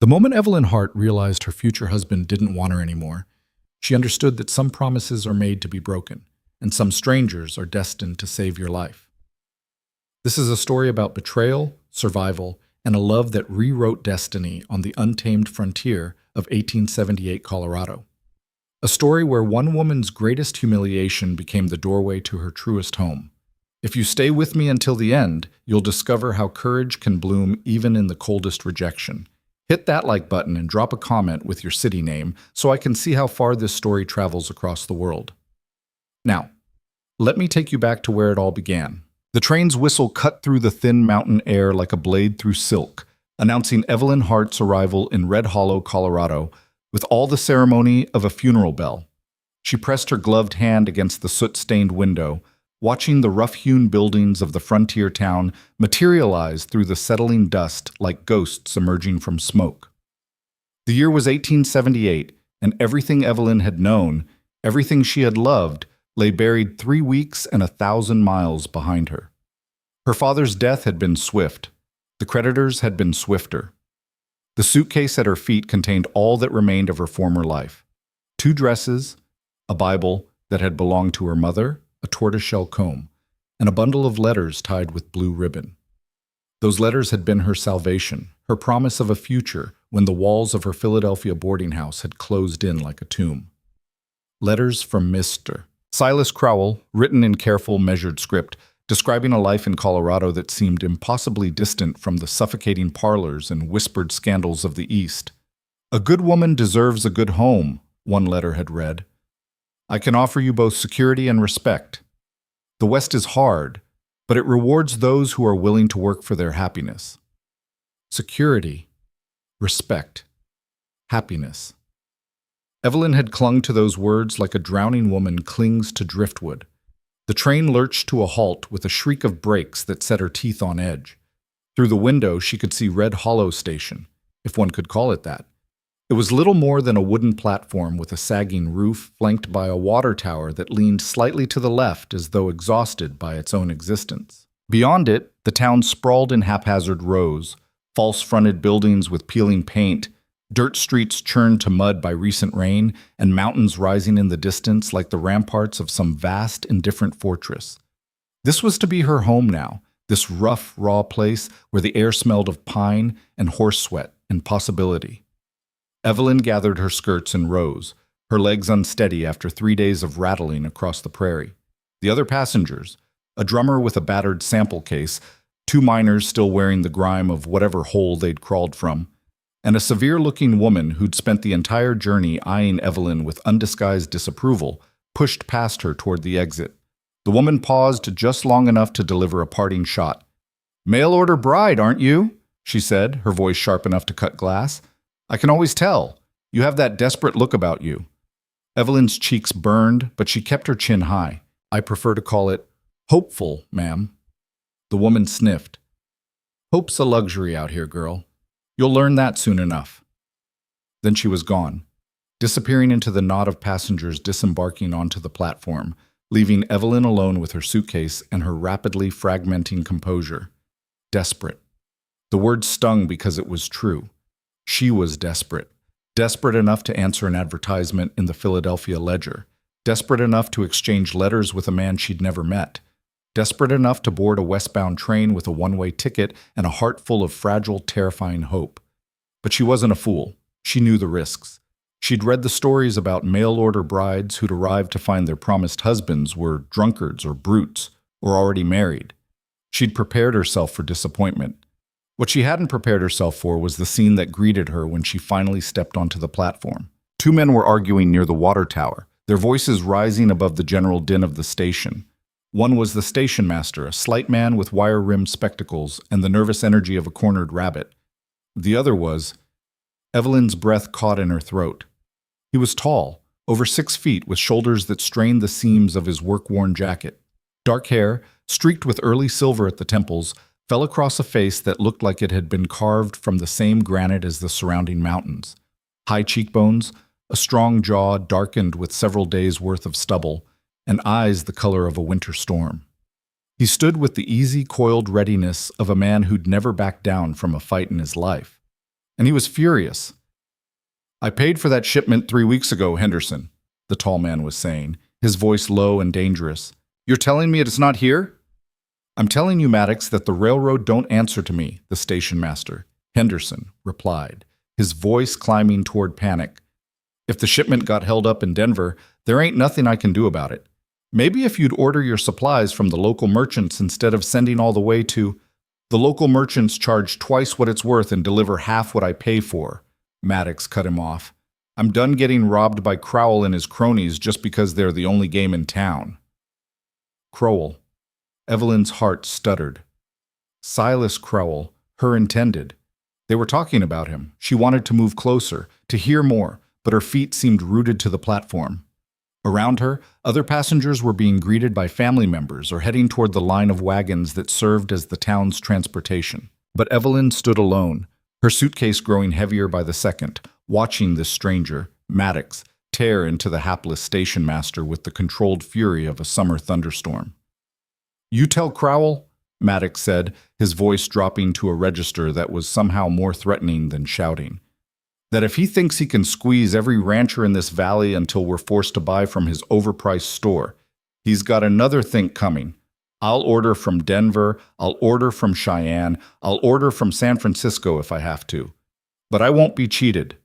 The moment Evelyn Hart realized her future husband didn't want her anymore, she understood that some promises are made to be broken, and some strangers are destined to save your life. This is a story about betrayal, survival, and a love that rewrote destiny on the untamed frontier of 1878 Colorado. A story where one woman's greatest humiliation became the doorway to her truest home. If you stay with me until the end, you'll discover how courage can bloom even in the coldest rejection. Hit that like button and drop a comment with your city name so I can see how far this story travels across the world. Now, let me take you back to where it all began. The train's whistle cut through the thin mountain air like a blade through silk, announcing Evelyn Hart's arrival in Red Hollow, Colorado, with all the ceremony of a funeral bell. She pressed her gloved hand against the soot-stained window, watching the rough-hewn buildings of the frontier town materialize through the settling dust like ghosts emerging from smoke. The year was 1878, and everything Evelyn had known, everything she had loved, lay buried 3 weeks and 1,000 miles behind her. Her father's death had been swift. The creditors had been swifter. The suitcase at her feet contained all that remained of her former life: 2 dresses, a Bible that had belonged to her mother, a tortoiseshell comb, and a bundle of letters tied with blue ribbon. Those letters had been her salvation, her promise of a future when the walls of her Philadelphia boarding house had closed in like a tomb. Letters from Mr. Silas Crowell, written in careful, measured script, describing a life in Colorado that seemed impossibly distant from the suffocating parlors and whispered scandals of the East. "A good woman deserves a good home," one letter had read. "I can offer you both security and respect. The West is hard, but it rewards those who are willing to work for their happiness." Security, respect, happiness. Evelyn had clung to those words like a drowning woman clings to driftwood. The train lurched to a halt with a shriek of brakes that set her teeth on edge. Through the window, she could see Red Hollow Station, if one could call it that. It was little more than a wooden platform with a sagging roof flanked by a water tower that leaned slightly to the left as though exhausted by its own existence. Beyond it, the town sprawled in haphazard rows, false-fronted buildings with peeling paint, dirt streets churned to mud by recent rain, and mountains rising in the distance like the ramparts of some vast, indifferent fortress. This was to be her home now, this rough, raw place where the air smelled of pine and horse sweat and possibility. Evelyn gathered her skirts and rose, her legs unsteady after 3 days of rattling across the prairie. The other passengers, a drummer with a battered sample case, 2 miners still wearing the grime of whatever hole they'd crawled from, and a severe-looking woman who'd spent the entire journey eyeing Evelyn with undisguised disapproval, pushed past her toward the exit. The woman paused just long enough to deliver a parting shot. "Mail-order bride, aren't you?" she said, her voice sharp enough to cut glass. "I can always tell. You have that desperate look about you." Evelyn's cheeks burned, but she kept her chin high. "I prefer to call it hopeful, ma'am." The woman sniffed. "Hope's a luxury out here, girl. You'll learn that soon enough." Then she was gone, disappearing into the knot of passengers disembarking onto the platform, leaving Evelyn alone with her suitcase and her rapidly fragmenting composure. Desperate. The word stung because it was true. She was desperate. Desperate enough to answer an advertisement in the Philadelphia Ledger. Desperate enough to exchange letters with a man she'd never met. Desperate enough to board a westbound train with a one-way ticket and a heart full of fragile, terrifying hope. But she wasn't a fool. She knew the risks. She'd read the stories about mail-order brides who'd arrived to find their promised husbands were drunkards or brutes or already married. She'd prepared herself for disappointment. What she hadn't prepared herself for was the scene that greeted her when she finally stepped onto the platform. 2 men were arguing near the water tower, their voices rising above the general din of the station. One was the station master, a slight man with wire-rimmed spectacles and the nervous energy of a cornered rabbit. The other was... Evelyn's breath caught in her throat. He was tall, over 6 feet, with shoulders that strained the seams of his work-worn jacket. Dark hair, streaked with early silver at the temples, fell across a face that looked like it had been carved from the same granite as the surrounding mountains. High cheekbones, a strong jaw darkened with several days' worth of stubble, and eyes the color of a winter storm. He stood with the easy, coiled readiness of a man who'd never backed down from a fight in his life. and he was furious. "I paid for that shipment 3 weeks ago, Henderson," the tall man was saying, his voice low and dangerous. "You're telling me it's not here?" "I'm telling you, Maddox, that the railroad don't answer to me," the station master, Henderson, replied, his voice climbing toward panic. "If the shipment got held up in Denver, there ain't nothing I can do about it. Maybe if you'd order your supplies from the local merchants instead of sending all the way to—" "The local merchants charge twice what it's worth and deliver half what I pay for," Maddox cut him off. "I'm done getting robbed by Crowell and his cronies just because they're the only game in town." Crowell. Evelyn's heart stuttered. Silas Crowell, her intended. They were talking about him. She wanted to move closer, to hear more, but her feet seemed rooted to the platform. Around her, other passengers were being greeted by family members or heading toward the line of wagons that served as the town's transportation. But Evelyn stood alone, her suitcase growing heavier by the second, watching this stranger, Maddox, tear into the hapless station master with the controlled fury of a summer thunderstorm. "You tell Crowell," Maddox said, his voice dropping to a register that was somehow more threatening than shouting, "that if he thinks he can squeeze every rancher in this valley until we're forced to buy from his overpriced store, he's got another think coming. I'll order from Denver, I'll order from Cheyenne, I'll order from San Francisco if I have to. But I won't be cheated."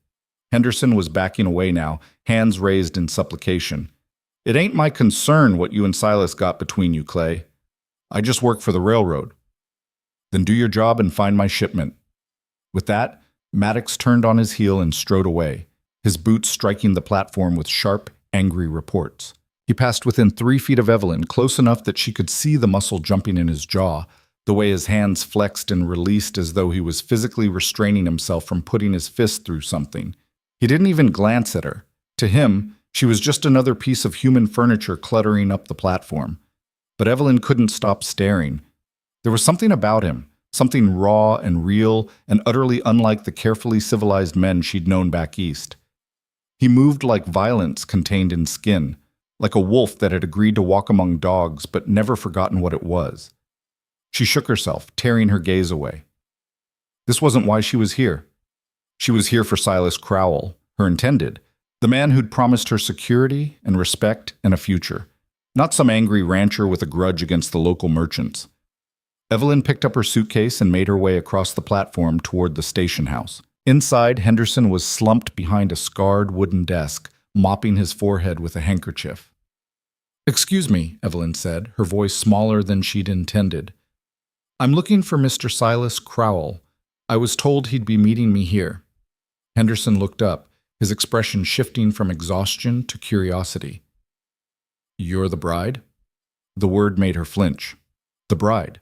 Henderson was backing away now, hands raised in supplication. "It ain't my concern what you and Silas got between you, Clay. I just work for the railroad." "Then do your job and find my shipment." With that, Maddox turned on his heel and strode away, his boots striking the platform with sharp, angry reports. He passed within 3 feet of Evelyn, close enough that she could see the muscle jumping in his jaw, the way his hands flexed and released as though he was physically restraining himself from putting his fist through something. He didn't even glance at her. To him, she was just another piece of human furniture cluttering up the platform. But Evelyn couldn't stop staring. There was something about him, something raw and real and utterly unlike the carefully civilized men she'd known back east. He moved like violence contained in skin, like a wolf that had agreed to walk among dogs but never forgotten what it was. She shook herself, tearing her gaze away. This wasn't why she was here. She was here for Silas Crowell, her intended, the man who'd promised her security and respect and a future. Not some angry rancher with a grudge against the local merchants. Evelyn picked up her suitcase and made her way across the platform toward the station house. Inside, Henderson was slumped behind a scarred wooden desk, mopping his forehead with a handkerchief. "Excuse me," Evelyn said, her voice smaller than she'd intended. "I'm looking for Mr. Silas Crowell. I was told he'd be meeting me here." Henderson looked up, his expression shifting from exhaustion to curiosity. "You're the bride?" The word made her flinch. The bride.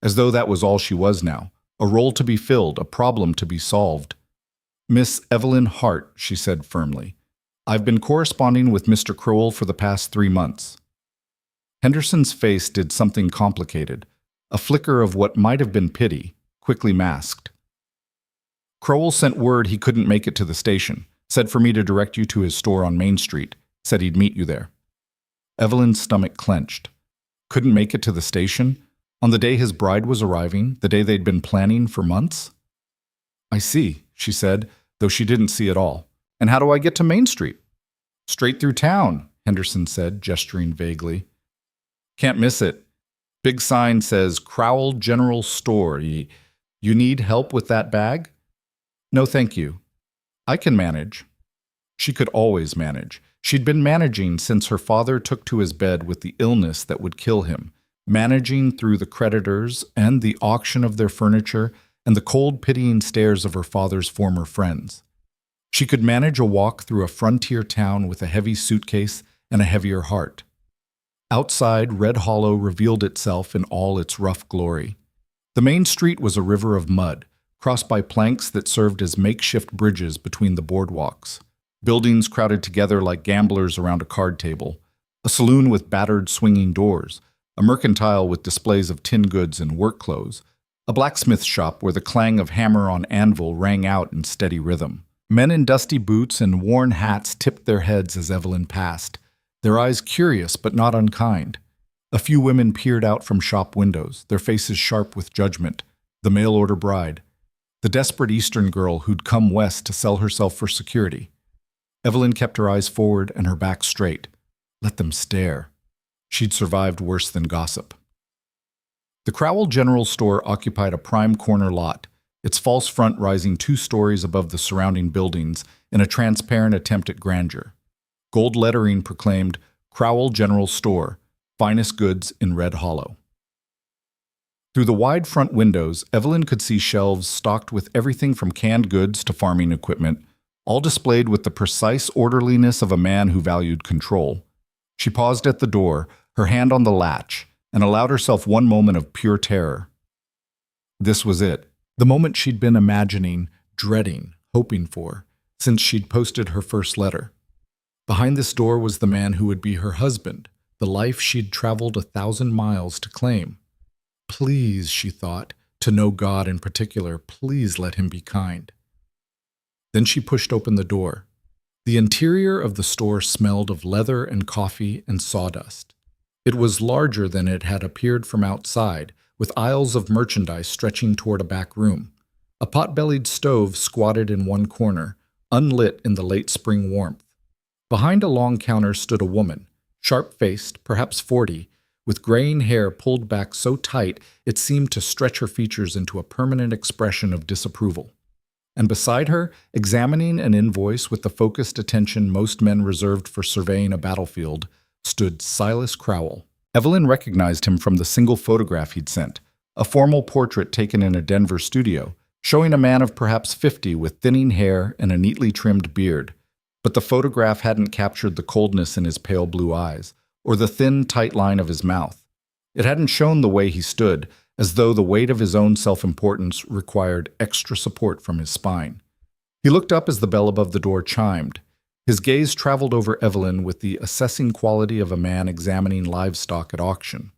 As though that was all she was now. A role to be filled, a problem to be solved. "Miss Evelyn Hart," she said firmly. "I've been corresponding with Mr. Crowell for the past 3 months." Henderson's face did something complicated. A flicker of what might have been pity, quickly masked. "Crowell sent word he couldn't make it to the station. Said for me to direct you to his store on Main Street. Said he'd meet you there." Evelyn's stomach clenched. Couldn't make it to the station? On the day his bride was arriving, the day they'd been planning for months? "I see," she said, though she didn't see at all. "And how do I get to Main Street?" "Straight through town," Henderson said, gesturing vaguely. "Can't miss it. Big sign says Crowell General Store. You need help with that bag?" "No, thank you. I can manage." She could always manage. She'd been managing since her father took to his bed with the illness that would kill him, managing through the creditors and the auction of their furniture and the cold, pitying stares of her father's former friends. She could manage a walk through a frontier town with a heavy suitcase and a heavier heart. Outside, Red Hollow revealed itself in all its rough glory. The main street was a river of mud, crossed by planks that served as makeshift bridges between the boardwalks. Buildings crowded together like gamblers around a card table. A saloon with battered swinging doors. A mercantile with displays of tin goods and work clothes. A blacksmith shop where the clang of hammer on anvil rang out in steady rhythm. Men in dusty boots and worn hats tipped their heads as Evelyn passed, their eyes curious but not unkind. A few women peered out from shop windows, their faces sharp with judgment. The mail-order bride. The desperate Eastern girl who'd come west to sell herself for security. Evelyn kept her eyes forward and her back straight. Let them stare. She'd survived worse than gossip. The Crowell General Store occupied a prime corner lot, its false front rising 2 stories above the surrounding buildings in a transparent attempt at grandeur. Gold lettering proclaimed, Crowell General Store, finest goods in Red Hollow. Through the wide front windows, Evelyn could see shelves stocked with everything from canned goods to farming equipment, all displayed with the precise orderliness of a man who valued control. She paused at the door, her hand on the latch, and allowed herself one moment of pure terror. This was it, the moment she'd been imagining, dreading, hoping for, since she'd posted her first letter. Behind this door was the man who would be her husband, the life she'd traveled 1,000 miles to claim. Please, she thought, to know God in particular, please let him be kind. Then she pushed open the door. The interior of the store smelled of leather and coffee and sawdust. It was larger than it had appeared from outside, with aisles of merchandise stretching toward a back room. A pot-bellied stove squatted in one corner, unlit in the late spring warmth. Behind a long counter stood a woman, sharp-faced, perhaps 40, with graying hair pulled back so tight it seemed to stretch her features into a permanent expression of disapproval. And beside her, examining an invoice with the focused attention most men reserved for surveying a battlefield, stood Silas Crowell. Evelyn recognized him from the single photograph he'd sent, a formal portrait taken in a Denver studio, showing a man of perhaps 50 with thinning hair and a neatly trimmed beard. But the photograph hadn't captured the coldness in his pale blue eyes, or the thin, tight line of his mouth. It hadn't shown the way he stood, as though the weight of his own self-importance required extra support from his spine. He looked up as the bell above the door chimed. His gaze traveled over Evelyn with the assessing quality of a man examining livestock at auction.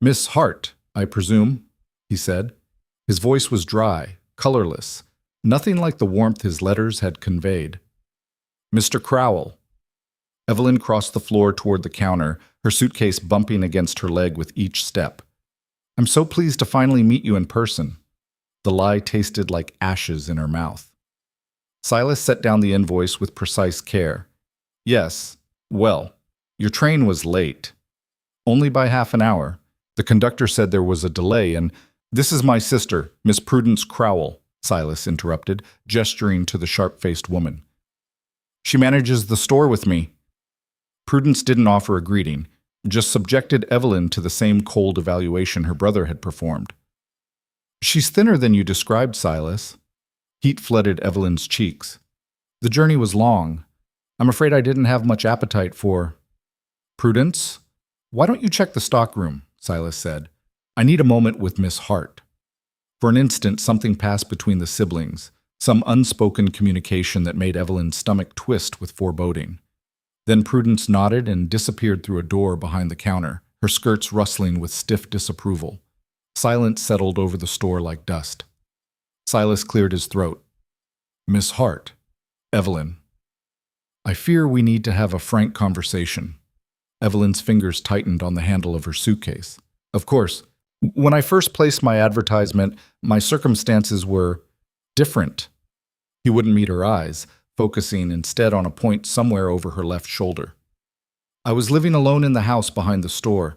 "Miss Hart, I presume," he said. His voice was dry, colorless, nothing like the warmth his letters had conveyed. "Mr. Crowell." Evelyn crossed the floor toward the counter, her suitcase bumping against her leg with each step. "I'm so pleased to finally meet you in person." The lie tasted like ashes in her mouth. Silas set down the invoice with precise care. "Yes, well, your train was late. Only by half an hour. The conductor said there was a delay, and this is my sister, Miss Prudence Crowell," Silas interrupted, gesturing to the sharp-faced woman. "She manages the store with me." Prudence didn't offer a greeting, just subjected Evelyn to the same cold evaluation her brother had performed. "She's thinner than you described, Silas." Heat flooded Evelyn's cheeks. "The journey was long. I'm afraid I didn't have much appetite for—" "Prudence, why don't you check the stockroom?" Silas said. "I need a moment with Miss Hart." For an instant, something passed between the siblings, some unspoken communication that made Evelyn's stomach twist with foreboding. Then Prudence nodded and disappeared through a door behind the counter, her skirts rustling with stiff disapproval. Silence settled over the store like dust. Silas cleared his throat. "Miss Hart, Evelyn, I fear we need to have a frank conversation." Evelyn's fingers tightened on the handle of her suitcase. "Of course, when I first placed my advertisement, my circumstances were different." He wouldn't meet her eyes, focusing instead on a point somewhere over her left shoulder. "I was living alone in the house behind the store.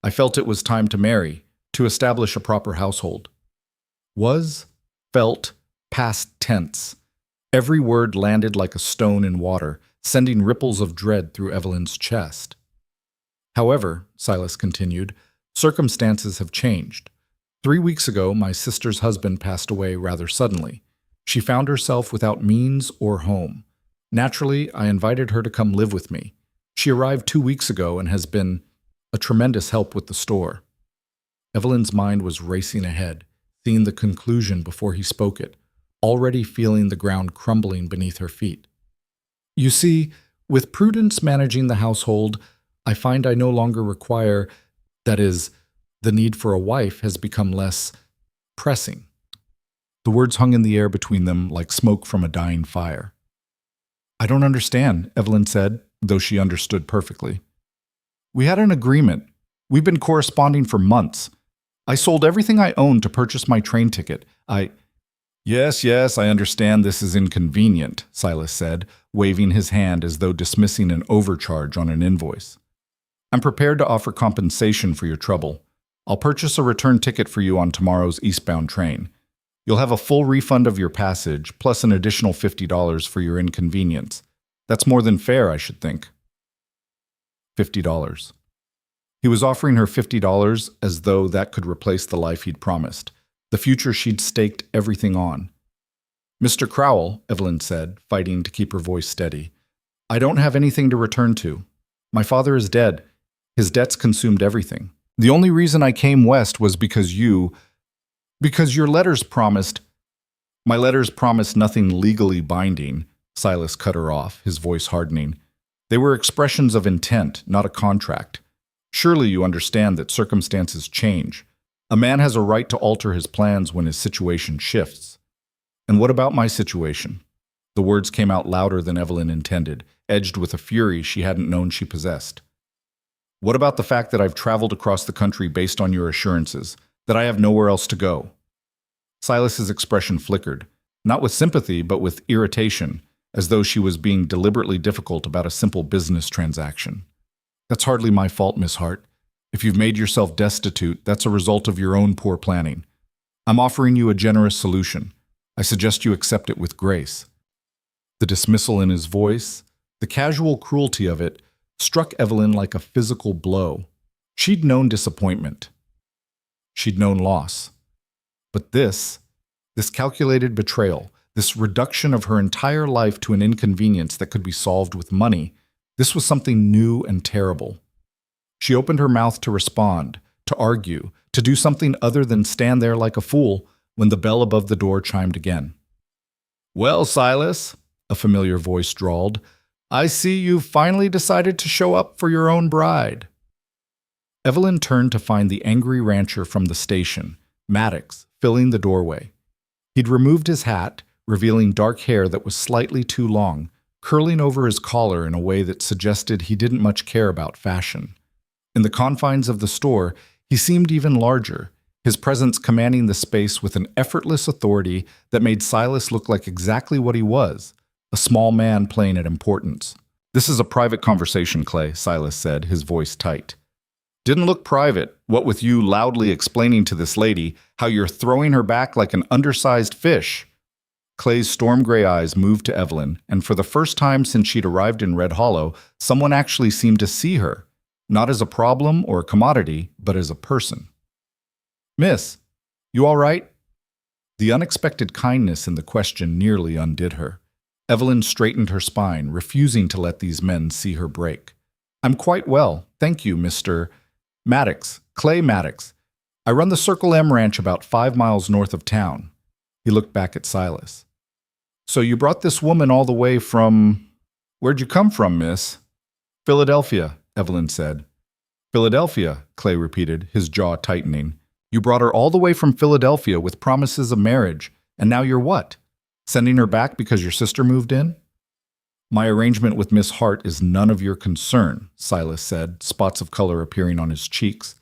I felt it was time to marry, to establish a proper household." Was, felt, past tense. Every word landed like a stone in water, sending ripples of dread through Evelyn's chest. "However," Silas continued, "circumstances have changed. 3 weeks ago, my sister's husband passed away rather suddenly. She found herself without means or home. Naturally, I invited her to come live with me. She arrived 2 weeks ago and has been a tremendous help with the store." Evelyn's mind was racing ahead, seeing the conclusion before he spoke it, already feeling the ground crumbling beneath her feet. "You see, with Prudence managing the household, I find I no longer require, that is, the need for a wife has become less pressing." The words hung in the air between them like smoke from a dying fire. "I don't understand," Evelyn said, though she understood perfectly. "We had an agreement. We've been corresponding for months. I sold everything I owned to purchase my train ticket. Yes, yes, I understand this is inconvenient, Silas said, waving his hand as though dismissing an overcharge on an invoice. I'm prepared to offer compensation for your trouble. I'll purchase a return ticket for you on tomorrow's eastbound train. You'll have a full refund of your passage, plus an additional $50 for your inconvenience. That's more than fair, I should think. $50. He was offering her $50 as though that could replace the life he'd promised, the future she'd staked everything on. Mr. Crowell, Evelyn said, fighting to keep her voice steady, I don't have anything to return to. My father is dead. His debts consumed everything. The only reason I came west was because your letters promised. My letters promised nothing legally binding, Silas cut her off, his voice hardening. They were expressions of intent, not a contract. Surely you understand that circumstances change. A man has a right to alter his plans when his situation shifts. And what about my situation? The words came out louder than Evelyn intended, edged with a fury she hadn't known she possessed. What about the fact that I've traveled across the country based on your assurances, that I have nowhere else to go? Silas's expression flickered, not with sympathy, but with irritation, as though she was being deliberately difficult about a simple business transaction. That's hardly my fault, Miss Hart. If you've made yourself destitute, that's a result of your own poor planning. I'm offering you a generous solution. I suggest you accept it with grace. The dismissal in his voice, the casual cruelty of it, struck Evelyn like a physical blow. She'd known disappointment. She'd known loss. But this calculated betrayal, this reduction of her entire life to an inconvenience that could be solved with money, this was something new and terrible. She opened her mouth to respond, to argue, to do something other than stand there like a fool when the bell above the door chimed again. Well, Silas, a familiar voice drawled, I see you've finally decided to show up for your own bride. Evelyn turned to find the angry rancher from the station, Maddox, filling the doorway. He'd removed his hat, revealing dark hair that was slightly too long, curling over his collar in a way that suggested he didn't much care about fashion. In the confines of the store, he seemed even larger, his presence commanding the space with an effortless authority that made Silas look like exactly what he was, a small man playing at importance. This is a private conversation, Clay, Silas said, his voice tight. Didn't look private, what with you loudly explaining to this lady how you're throwing her back like an undersized fish. Clay's storm-gray eyes moved to Evelyn, and for the first time since she'd arrived in Red Hollow, someone actually seemed to see her, not as a problem or a commodity, but as a person. Miss, you all right? The unexpected kindness in the question nearly undid her. Evelyn straightened her spine, refusing to let these men see her break. I'm quite well, thank you, Mr. Maddox, Clay Maddox. I run the Circle M Ranch about 5 miles north of town. He looked back at Silas. So you brought this woman all the way from… Where'd you come from, miss? Philadelphia, Evelyn said. Philadelphia, Clay repeated, his jaw tightening. You brought her all the way from Philadelphia with promises of marriage, and now you're what? Sending her back because your sister moved in? My arrangement with Miss Hart is none of your concern, Silas said, spots of color appearing on his cheeks.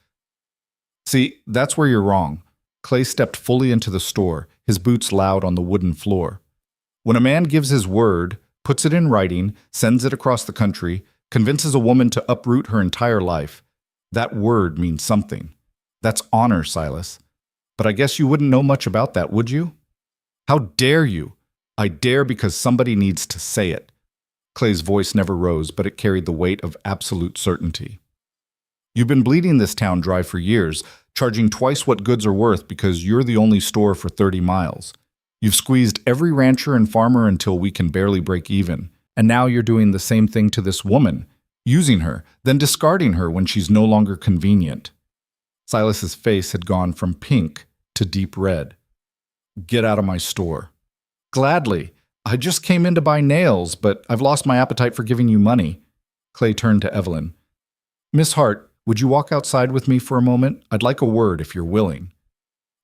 See, that's where you're wrong. Clay stepped fully into the store, his boots loud on the wooden floor. When a man gives his word, puts it in writing, sends it across the country, convinces a woman to uproot her entire life, that word means something. That's honor, Silas. But I guess you wouldn't know much about that, would you? How dare you? I dare because somebody needs to say it. Clay's voice never rose, but it carried the weight of absolute certainty. You've been bleeding this town dry for years, charging twice what goods are worth because you're the only store for 30 miles. You've squeezed every rancher and farmer until we can barely break even. And now you're doing the same thing to this woman, using her, then discarding her when she's no longer convenient. Silas's face had gone from pink to deep red. Get out of my store. Gladly. I just came in to buy nails, but I've lost my appetite for giving you money. Clay turned to Evelyn. Miss Hart, would you walk outside with me for a moment? I'd like a word if you're willing.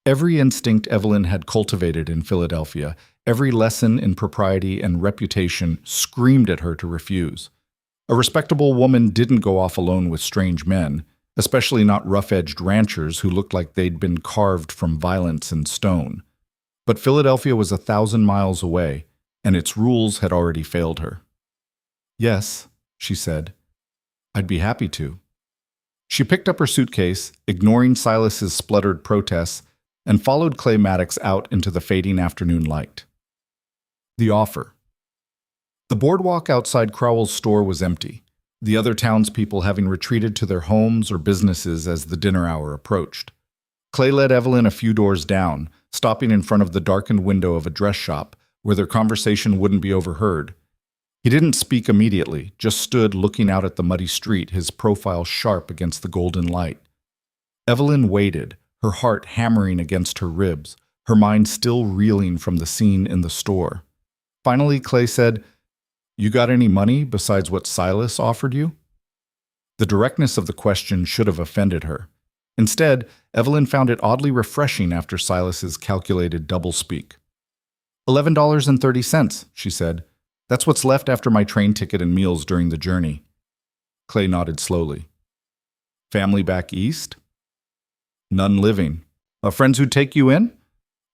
Every instinct Evelyn had cultivated in Philadelphia, every lesson in propriety and reputation screamed at her to refuse. A respectable woman didn't go off alone with strange men, especially not rough-edged ranchers who looked like they'd been carved from violence and stone. But Philadelphia was 1,000 miles away, and its rules had already failed her. "Yes," she said, "I'd be happy to." She picked up her suitcase, ignoring Silas's spluttered protests, and followed Clay Maddox out into the fading afternoon light. The offer. The boardwalk outside Crowell's store was empty, the other townspeople having retreated to their homes or businesses as the dinner hour approached. Clay led Evelyn a few doors down, stopping in front of the darkened window of a dress shop where their conversation wouldn't be overheard. He didn't speak immediately, just stood looking out at the muddy street, his profile sharp against the golden light. Evelyn waited, her heart hammering against her ribs, her mind still reeling from the scene in the store. Finally, Clay said, "You got any money besides what Silas offered you?" The directness of the question should have offended her. Instead, Evelyn found it oddly refreshing after Silas's calculated doublespeak. $11.30, she said. "That's what's left after my train ticket and meals during the journey." Clay nodded slowly. "Family back east?" "None living. Friends who'd take you in?"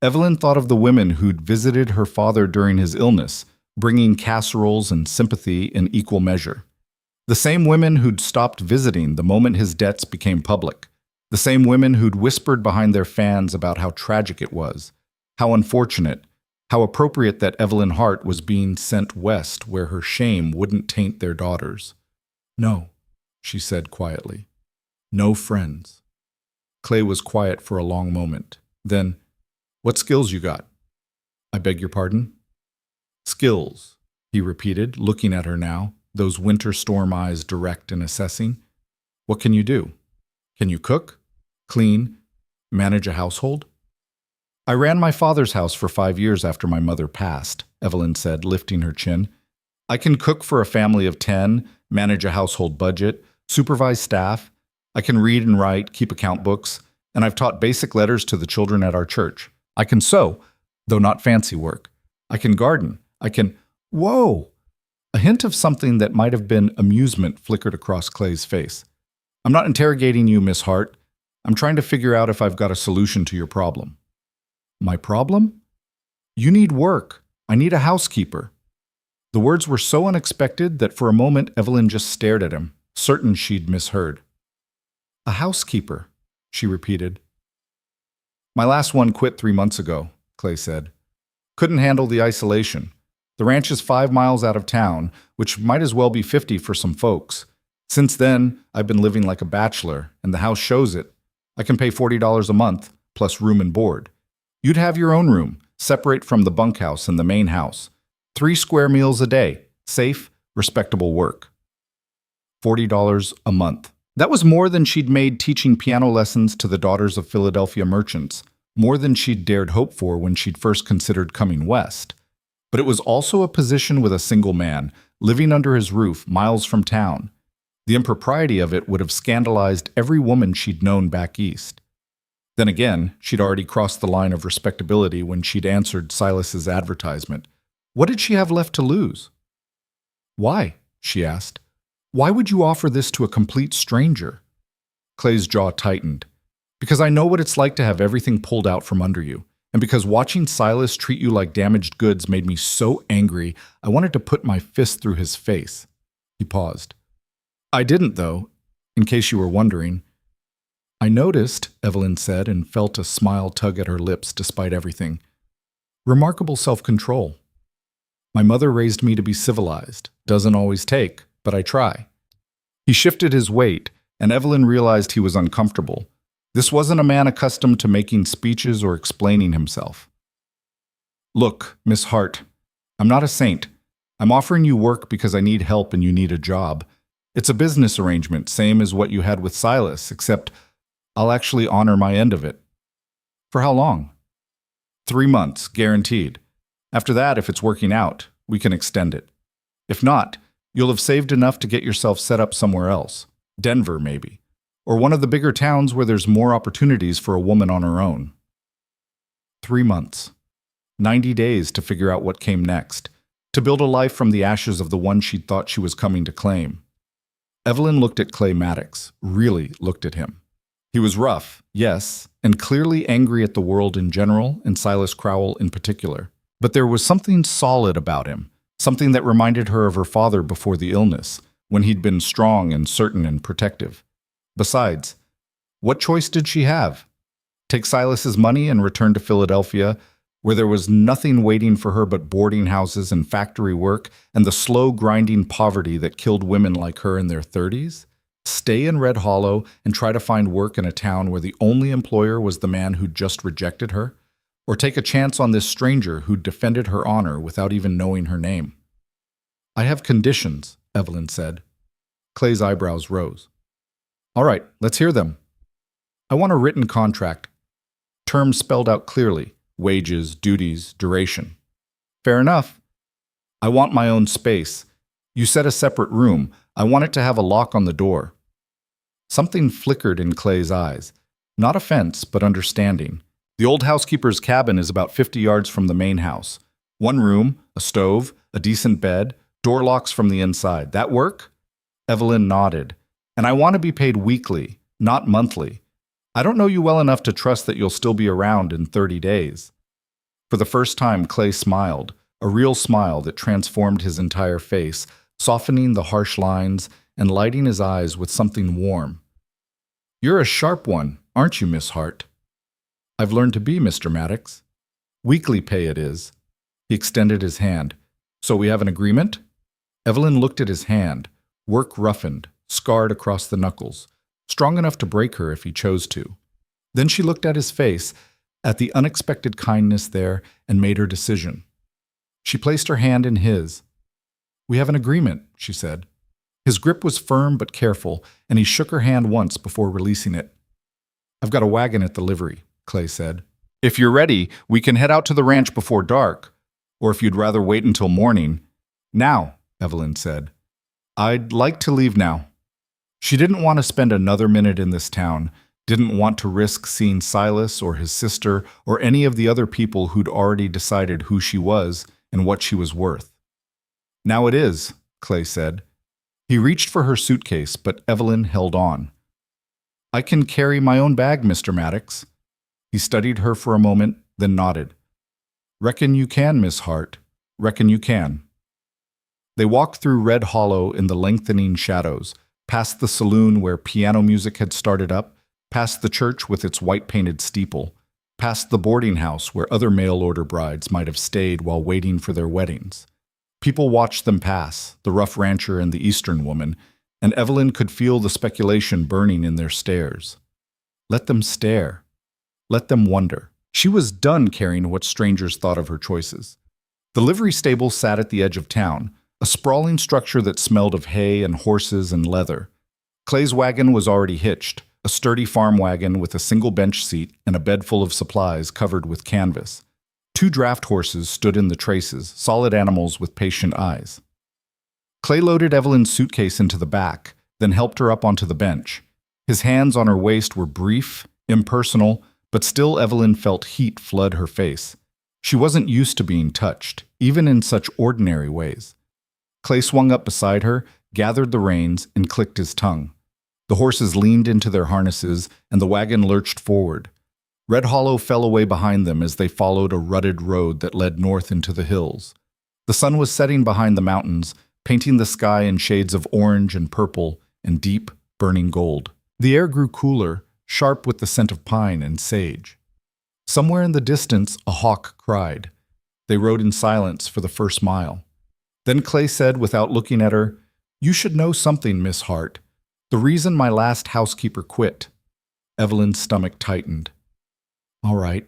Evelyn thought of the women who'd visited her father during his illness, bringing casseroles and sympathy in equal measure. The same women who'd stopped visiting the moment his debts became public. The same women who'd whispered behind their fans about how tragic it was, how unfortunate, how appropriate that Evelyn Hart was being sent west where her shame wouldn't taint their daughters. "No," she said quietly. "No friends." Clay was quiet for a long moment. Then, "What skills you got?" "I beg your pardon?" "Skills," he repeated, looking at her now, those winter storm eyes direct and assessing. "What can you do? Can you cook? Clean? Manage a household?" "I ran my father's house for 5 years after my mother passed," Evelyn said, lifting her chin. "I can cook for a family of 10, manage a household budget, supervise staff. I can read and write, keep account books, and I've taught basic letters to the children at our church. I can sew, though not fancy work. I can garden. I can—" "Whoa!" A hint of something that might have been amusement flickered across Clay's face. "I'm not interrogating you, Miss Hart. I'm trying to figure out if I've got a solution to your problem." "My problem?" "You need work. I need a housekeeper." The words were so unexpected that for a moment Evelyn just stared at him, certain she'd misheard. "A housekeeper," she repeated. "My last one quit 3 months ago," Clay said. "Couldn't handle the isolation. The ranch is 5 miles out of town, which might as well be 50 for some folks. Since then, I've been living like a bachelor, and the house shows it. I can pay $40 a month, plus room and board. You'd have your own room, separate from the bunkhouse and the main house. 3 square meals a day, safe, respectable work. $40 a month. That was more than she'd made teaching piano lessons to the daughters of Philadelphia merchants, more than she'd dared hope for when she'd first considered coming west. But it was also a position with a single man, living under his roof miles from town. The impropriety of it would have scandalized every woman she'd known back east. Then again, she'd already crossed the line of respectability when she'd answered Silas's advertisement. What did she have left to lose? "Why?" she asked. "Why would you offer this to a complete stranger?" Clay's jaw tightened. "Because I know what it's like to have everything pulled out from under you, and because watching Silas treat you like damaged goods made me so angry, I wanted to put my fist through his face." He paused. "I didn't, though, in case you were wondering." "I noticed," Evelyn said, and felt a smile tug at her lips despite everything. "Remarkable self-control. My mother raised me to be civilized. Doesn't always take, but I try." He shifted his weight, and Evelyn realized he was uncomfortable. This wasn't a man accustomed to making speeches or explaining himself. "Look, Miss Hart, I'm not a saint. I'm offering you work because I need help and you need a job. It's a business arrangement, same as what you had with Silas, except I'll actually honor my end of it." "For how long?" 3 months, guaranteed. After that, if it's working out, we can extend it. If not, you'll have saved enough to get yourself set up somewhere else. Denver, maybe. Or one of the bigger towns where there's more opportunities for a woman on her own. 3 months. 90 days to figure out what came next. To build a life from the ashes of the one she'd thought she was coming to claim. Evelyn looked at Clay Maddox, really looked at him. He was rough, yes, and clearly angry at the world in general and Silas Crowell in particular. But there was something solid about him, something that reminded her of her father before the illness, when he'd been strong and certain and protective. Besides, what choice did she have? Take Silas's money and return to Philadelphia, where there was nothing waiting for her but boarding houses and factory work and the slow grinding poverty that killed women like her in their 30s? Stay in Red Hollow and try to find work in a town where the only employer was the man who'd just rejected her? Or take a chance on this stranger who'd defended her honor without even knowing her name? I have conditions, Evelyn said. Clay's eyebrows rose. All right, let's hear them. I want a written contract. Terms spelled out clearly. Wages, duties, duration. Fair enough. I want my own space. You said a separate room. I want it to have a lock on the door. Something flickered in Clay's eyes. Not offense, but understanding. The old housekeeper's cabin is about 50 yards from the main house. One room, a stove, a decent bed, door locks from the inside. That work? Evelyn nodded. And I want to be paid weekly, not monthly. I don't know you well enough to trust that you'll still be around in 30 days. For the first time, Clay smiled, a real smile that transformed his entire face, softening the harsh lines and lighting his eyes with something warm. You're a sharp one, aren't you, Miss Hart? I've learned to be, Mr. Maddox. Weekly pay it is. He extended his hand. So we have an agreement? Evelyn looked at his hand, work roughened, scarred across the knuckles, strong enough to break her if he chose to. Then she looked at his face, at the unexpected kindness there, and made her decision. She placed her hand in his. We have an agreement, she said. His grip was firm but careful, and he shook her hand once before releasing it. I've got a wagon at the livery, Clay said. If you're ready, we can head out to the ranch before dark, or if you'd rather wait until morning. Now, Evelyn said. I'd like to leave now. She didn't want to spend another minute in this town, didn't want to risk seeing Silas or his sister or any of the other people who'd already decided who she was and what she was worth. Now it is, Clay said. He reached for her suitcase, but Evelyn held on. I can carry my own bag, Mr. Maddox. He studied her for a moment, then nodded. Reckon you can, Miss Hart. Reckon you can. They walked through Red Hollow in the lengthening shadows, past the saloon where piano music had started up, past the church with its white-painted steeple, past the boarding house where other mail-order brides might have stayed while waiting for their weddings. People watched them pass, the rough rancher and the Eastern woman, and Evelyn could feel the speculation burning in their stares. Let them stare. Let them wonder. She was done caring what strangers thought of her choices. The livery stable sat at the edge of town, a sprawling structure that smelled of hay and horses and leather. Clay's wagon was already hitched, a sturdy farm wagon with a single bench seat and a bed full of supplies covered with canvas. 2 draft horses stood in the traces, solid animals with patient eyes. Clay loaded Evelyn's suitcase into the back, then helped her up onto the bench. His hands on her waist were brief, impersonal, but still Evelyn felt heat flood her face. She wasn't used to being touched, even in such ordinary ways. Clay swung up beside her, gathered the reins, and clicked his tongue. The horses leaned into their harnesses, and the wagon lurched forward. Red Hollow fell away behind them as they followed a rutted road that led north into the hills. The sun was setting behind the mountains, painting the sky in shades of orange and purple and deep, burning gold. The air grew cooler, sharp with the scent of pine and sage. Somewhere in the distance, a hawk cried. They rode in silence for the first mile. Then Clay said, without looking at her, "You should know something, Miss Hart. The reason my last housekeeper quit." Evelyn's stomach tightened. All right.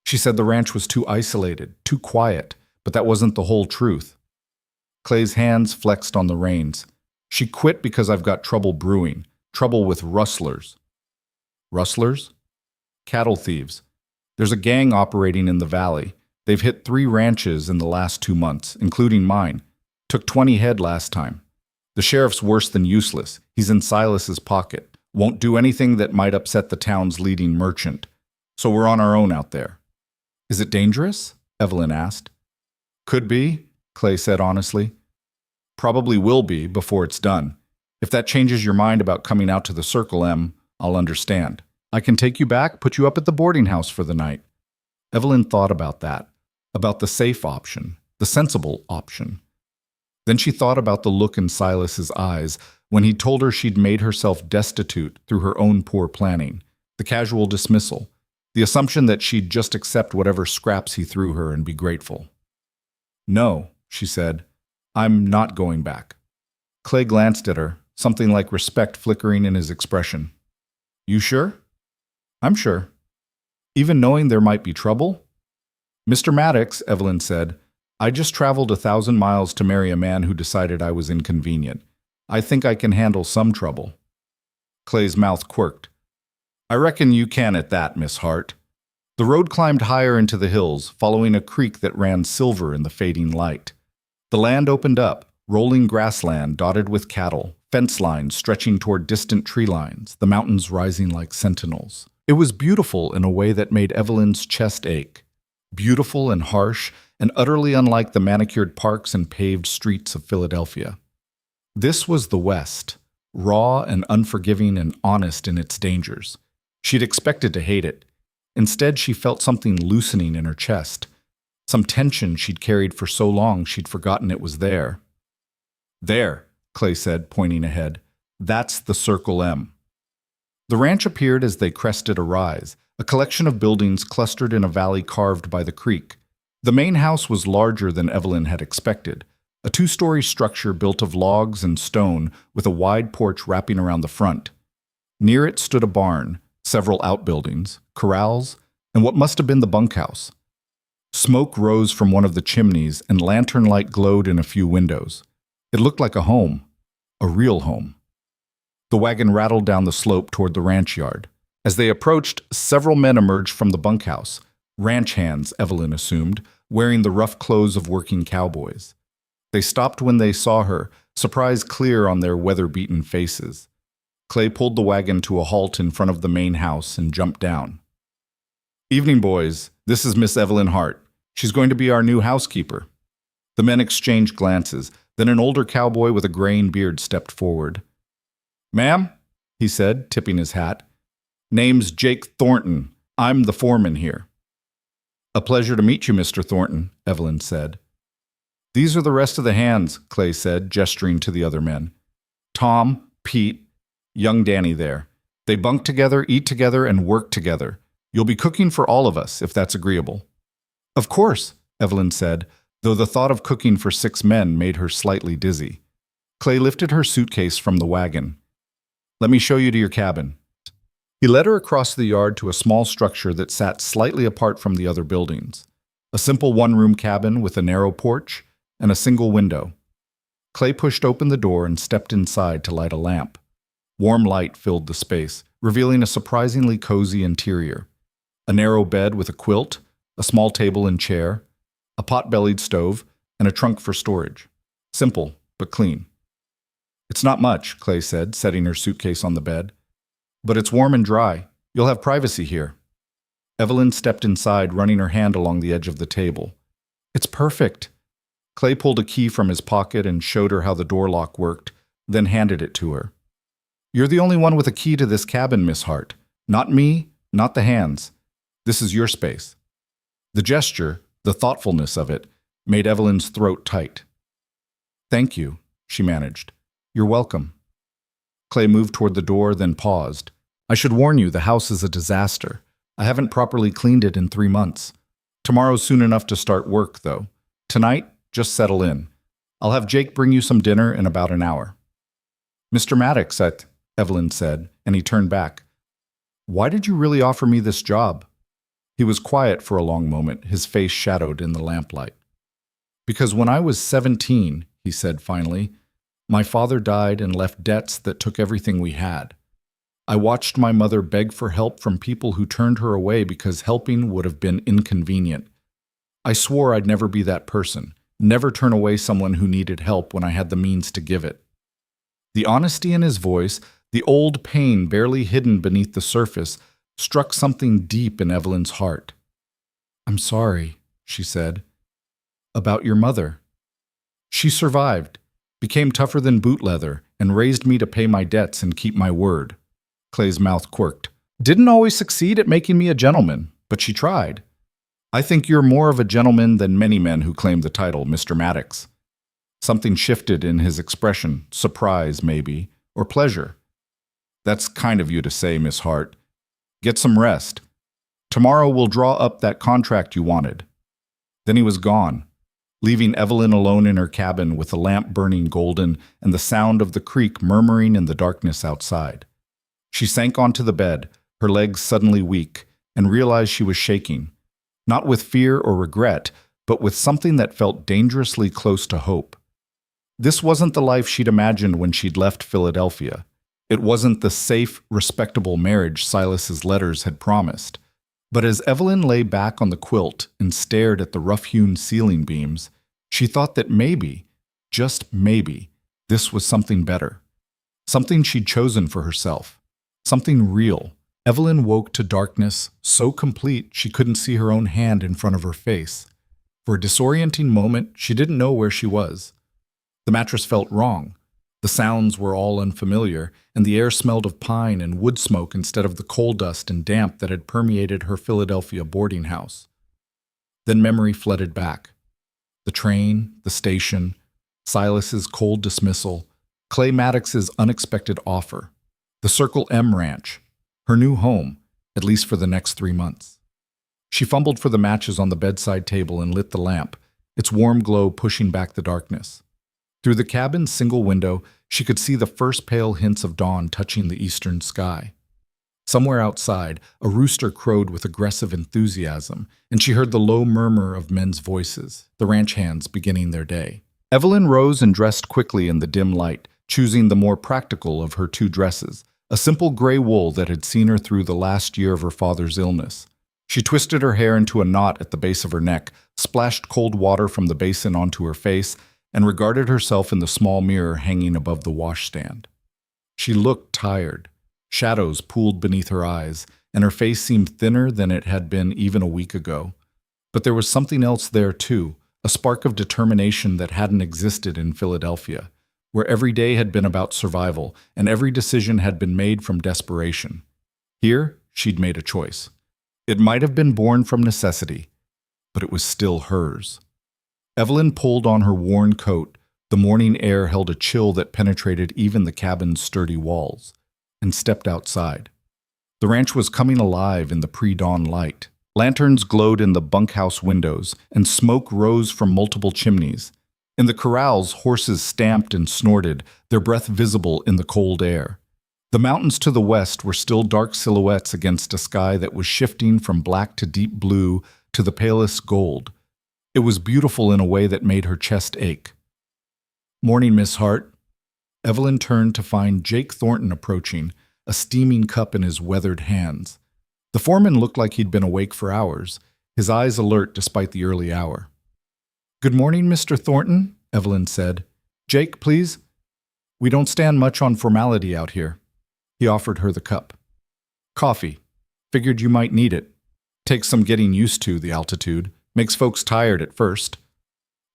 She said the ranch was too isolated, too quiet, but that wasn't the whole truth. Clay's hands flexed on the reins. She quit because I've got trouble brewing, trouble with rustlers. Rustlers? Cattle thieves. There's a gang operating in the valley. They've hit 3 ranches in the last 2 months, including mine. Took 20 head last time. The sheriff's worse than useless. He's in Silas's pocket. Won't do anything that might upset the town's leading merchant. So we're on our own out there. Is it dangerous? Evelyn asked. Could be, Clay said honestly. Probably will be before it's done. If that changes your mind about coming out to the circle, I'll understand. I can take you back, put you up at the boarding house for the night. Evelyn thought about that, about the safe option, the sensible option. Then she thought about the look in Silas's eyes when he told her she'd made herself destitute through her own poor planning, the casual dismissal, the assumption that she'd just accept whatever scraps he threw her and be grateful. No, she said, I'm not going back. Clay glanced at her, something like respect flickering in his expression. You sure? I'm sure. Even knowing there might be trouble? Mr. Maddox, Evelyn said, I just traveled 1,000 miles to marry a man who decided I was inconvenient. I think I can handle some trouble. Clay's mouth quirked. I reckon you can at that, Miss Hart. The road climbed higher into the hills, following a creek that ran silver in the fading light. The land opened up, rolling grassland dotted with cattle, fence lines stretching toward distant tree lines, the mountains rising like sentinels. It was beautiful in a way that made Evelyn's chest ache. Beautiful and harsh, and utterly unlike the manicured parks and paved streets of Philadelphia. This was the West, raw and unforgiving and honest in its dangers. She'd expected to hate it. Instead, she felt something loosening in her chest, some tension she'd carried for so long she'd forgotten it was there. There, Clay said, pointing ahead. That's the Circle M. The ranch appeared as they crested a rise, a collection of buildings clustered in a valley carved by the creek. The main house was larger than Evelyn had expected, a 2-story structure built of logs and stone with a wide porch wrapping around the front. Near it stood a barn, several outbuildings, corrals, and what must have been the bunkhouse. Smoke rose from one of the chimneys and lantern light glowed in a few windows. It looked like a home, a real home. The wagon rattled down the slope toward the ranch yard. As they approached, several men emerged from the bunkhouse. Ranch hands, Evelyn assumed, wearing the rough clothes of working cowboys. They stopped when they saw her, surprise clear on their weather-beaten faces. Clay pulled the wagon to a halt in front of the main house and jumped down. Evening, boys. This is Miss Evelyn Hart. She's going to be our new housekeeper. The men exchanged glances. Then an older cowboy with a graying beard stepped forward. Ma'am, he said, tipping his hat. Name's Jake Thornton. I'm the foreman here. A pleasure to meet you, Mr. Thornton, Evelyn said. These are the rest of the hands, Clay said, gesturing to the other men. Tom, Pete, young Danny there. They bunk together, eat together, and work together. You'll be cooking for all of us, if that's agreeable. Of course, Evelyn said, though the thought of cooking for 6 men made her slightly dizzy. Clay lifted her suitcase from the wagon. Let me show you to your cabin. He led her across the yard to a small structure that sat slightly apart from the other buildings. A simple one-room cabin with a narrow porch and a single window. Clay pushed open the door and stepped inside to light a lamp. Warm light filled the space, revealing a surprisingly cozy interior. A narrow bed with a quilt, a small table and chair, a pot-bellied stove, and a trunk for storage. Simple, but clean. It's not much, Clay said, setting her suitcase on the bed. But it's warm and dry. You'll have privacy here. Evelyn stepped inside, running her hand along the edge of the table. It's perfect. Clay pulled a key from his pocket and showed her how the door lock worked, then handed it to her. You're the only one with a key to this cabin, Miss Hart. Not me, not the hands. This is your space. The gesture, the thoughtfulness of it, made Evelyn's throat tight. Thank you, she managed. You're welcome. Clay moved toward the door, then paused. I should warn you, the house is a disaster. I haven't properly cleaned it in 3 months. Tomorrow's soon enough to start work, though. Tonight, just settle in. I'll have Jake bring you some dinner in about an hour. Mr. Maddox, Evelyn said, and he turned back. Why did you really offer me this job? He was quiet for a long moment, his face shadowed in the lamplight. Because when I was 17, he said finally, my father died and left debts that took everything we had. I watched my mother beg for help from people who turned her away because helping would have been inconvenient. I swore I'd never be that person, never turn away someone who needed help when I had the means to give it. The honesty in his voice, the old pain barely hidden beneath the surface, struck something deep in Evelyn's heart. I'm sorry, she said. About your mother. She survived, became tougher than boot leather, and raised me to pay my debts and keep my word. Clay's mouth quirked. Didn't always succeed at making me a gentleman, but she tried. I think you're more of a gentleman than many men who claim the title, Mr. Maddox. Something shifted in his expression, surprise, maybe, or pleasure. That's kind of you to say, Miss Hart. Get some rest. Tomorrow we'll draw up that contract you wanted. Then he was gone, leaving Evelyn alone in her cabin with the lamp burning golden and the sound of the creek murmuring in the darkness outside. She sank onto the bed, her legs suddenly weak, and realized she was shaking, not with fear or regret, but with something that felt dangerously close to hope. This wasn't the life she'd imagined when she'd left Philadelphia. It wasn't the safe, respectable marriage Silas's letters had promised. But as Evelyn lay back on the quilt and stared at the rough-hewn ceiling beams, she thought that maybe, just maybe, this was something better. Something she'd chosen for herself. Something real. Evelyn woke to darkness so complete she couldn't see her own hand in front of her face. For a disorienting moment, she didn't know where she was. The mattress felt wrong. The sounds were all unfamiliar, and the air smelled of pine and wood smoke instead of the coal dust and damp that had permeated her Philadelphia boarding house. Then memory flooded back. The train, the station, Silas's cold dismissal, Clay Maddox's unexpected offer, the Circle M ranch, her new home, at least for the next 3 months. She fumbled for the matches on the bedside table and lit the lamp, its warm glow pushing back the darkness. Through the cabin's single window, she could see the first pale hints of dawn touching the eastern sky. Somewhere outside, a rooster crowed with aggressive enthusiasm, and she heard the low murmur of men's voices, the ranch hands beginning their day. Evelyn rose and dressed quickly in the dim light, choosing the more practical of her 2 dresses, a simple gray wool that had seen her through the last year of her father's illness. She twisted her hair into a knot at the base of her neck, splashed cold water from the basin onto her face, and regarded herself in the small mirror hanging above the washstand. She looked tired. Shadows pooled beneath her eyes, and her face seemed thinner than it had been even a week ago. But there was something else there, too, a spark of determination that hadn't existed in Philadelphia, where every day had been about survival, and every decision had been made from desperation. Here, she'd made a choice. It might have been born from necessity, but it was still hers. Evelyn pulled on her worn coat. The morning air held a chill that penetrated even the cabin's sturdy walls, and stepped outside. The ranch was coming alive in the pre-dawn light. Lanterns glowed in the bunkhouse windows, and smoke rose from multiple chimneys. In the corrals, horses stamped and snorted, their breath visible in the cold air. The mountains to the west were still dark silhouettes against a sky that was shifting from black to deep blue to the palest gold. It was beautiful in a way that made her chest ache. "Morning, Miss Hart." Evelyn turned to find Jake Thornton approaching, a steaming cup in his weathered hands. The foreman looked like he'd been awake for hours, his eyes alert despite the early hour. "Good morning, Mr. Thornton," Evelyn said. "Jake, please." "We don't stand much on formality out here." He offered her the cup. "Coffee. Figured you might need it. Takes some getting used to, the altitude. Makes folks tired at first."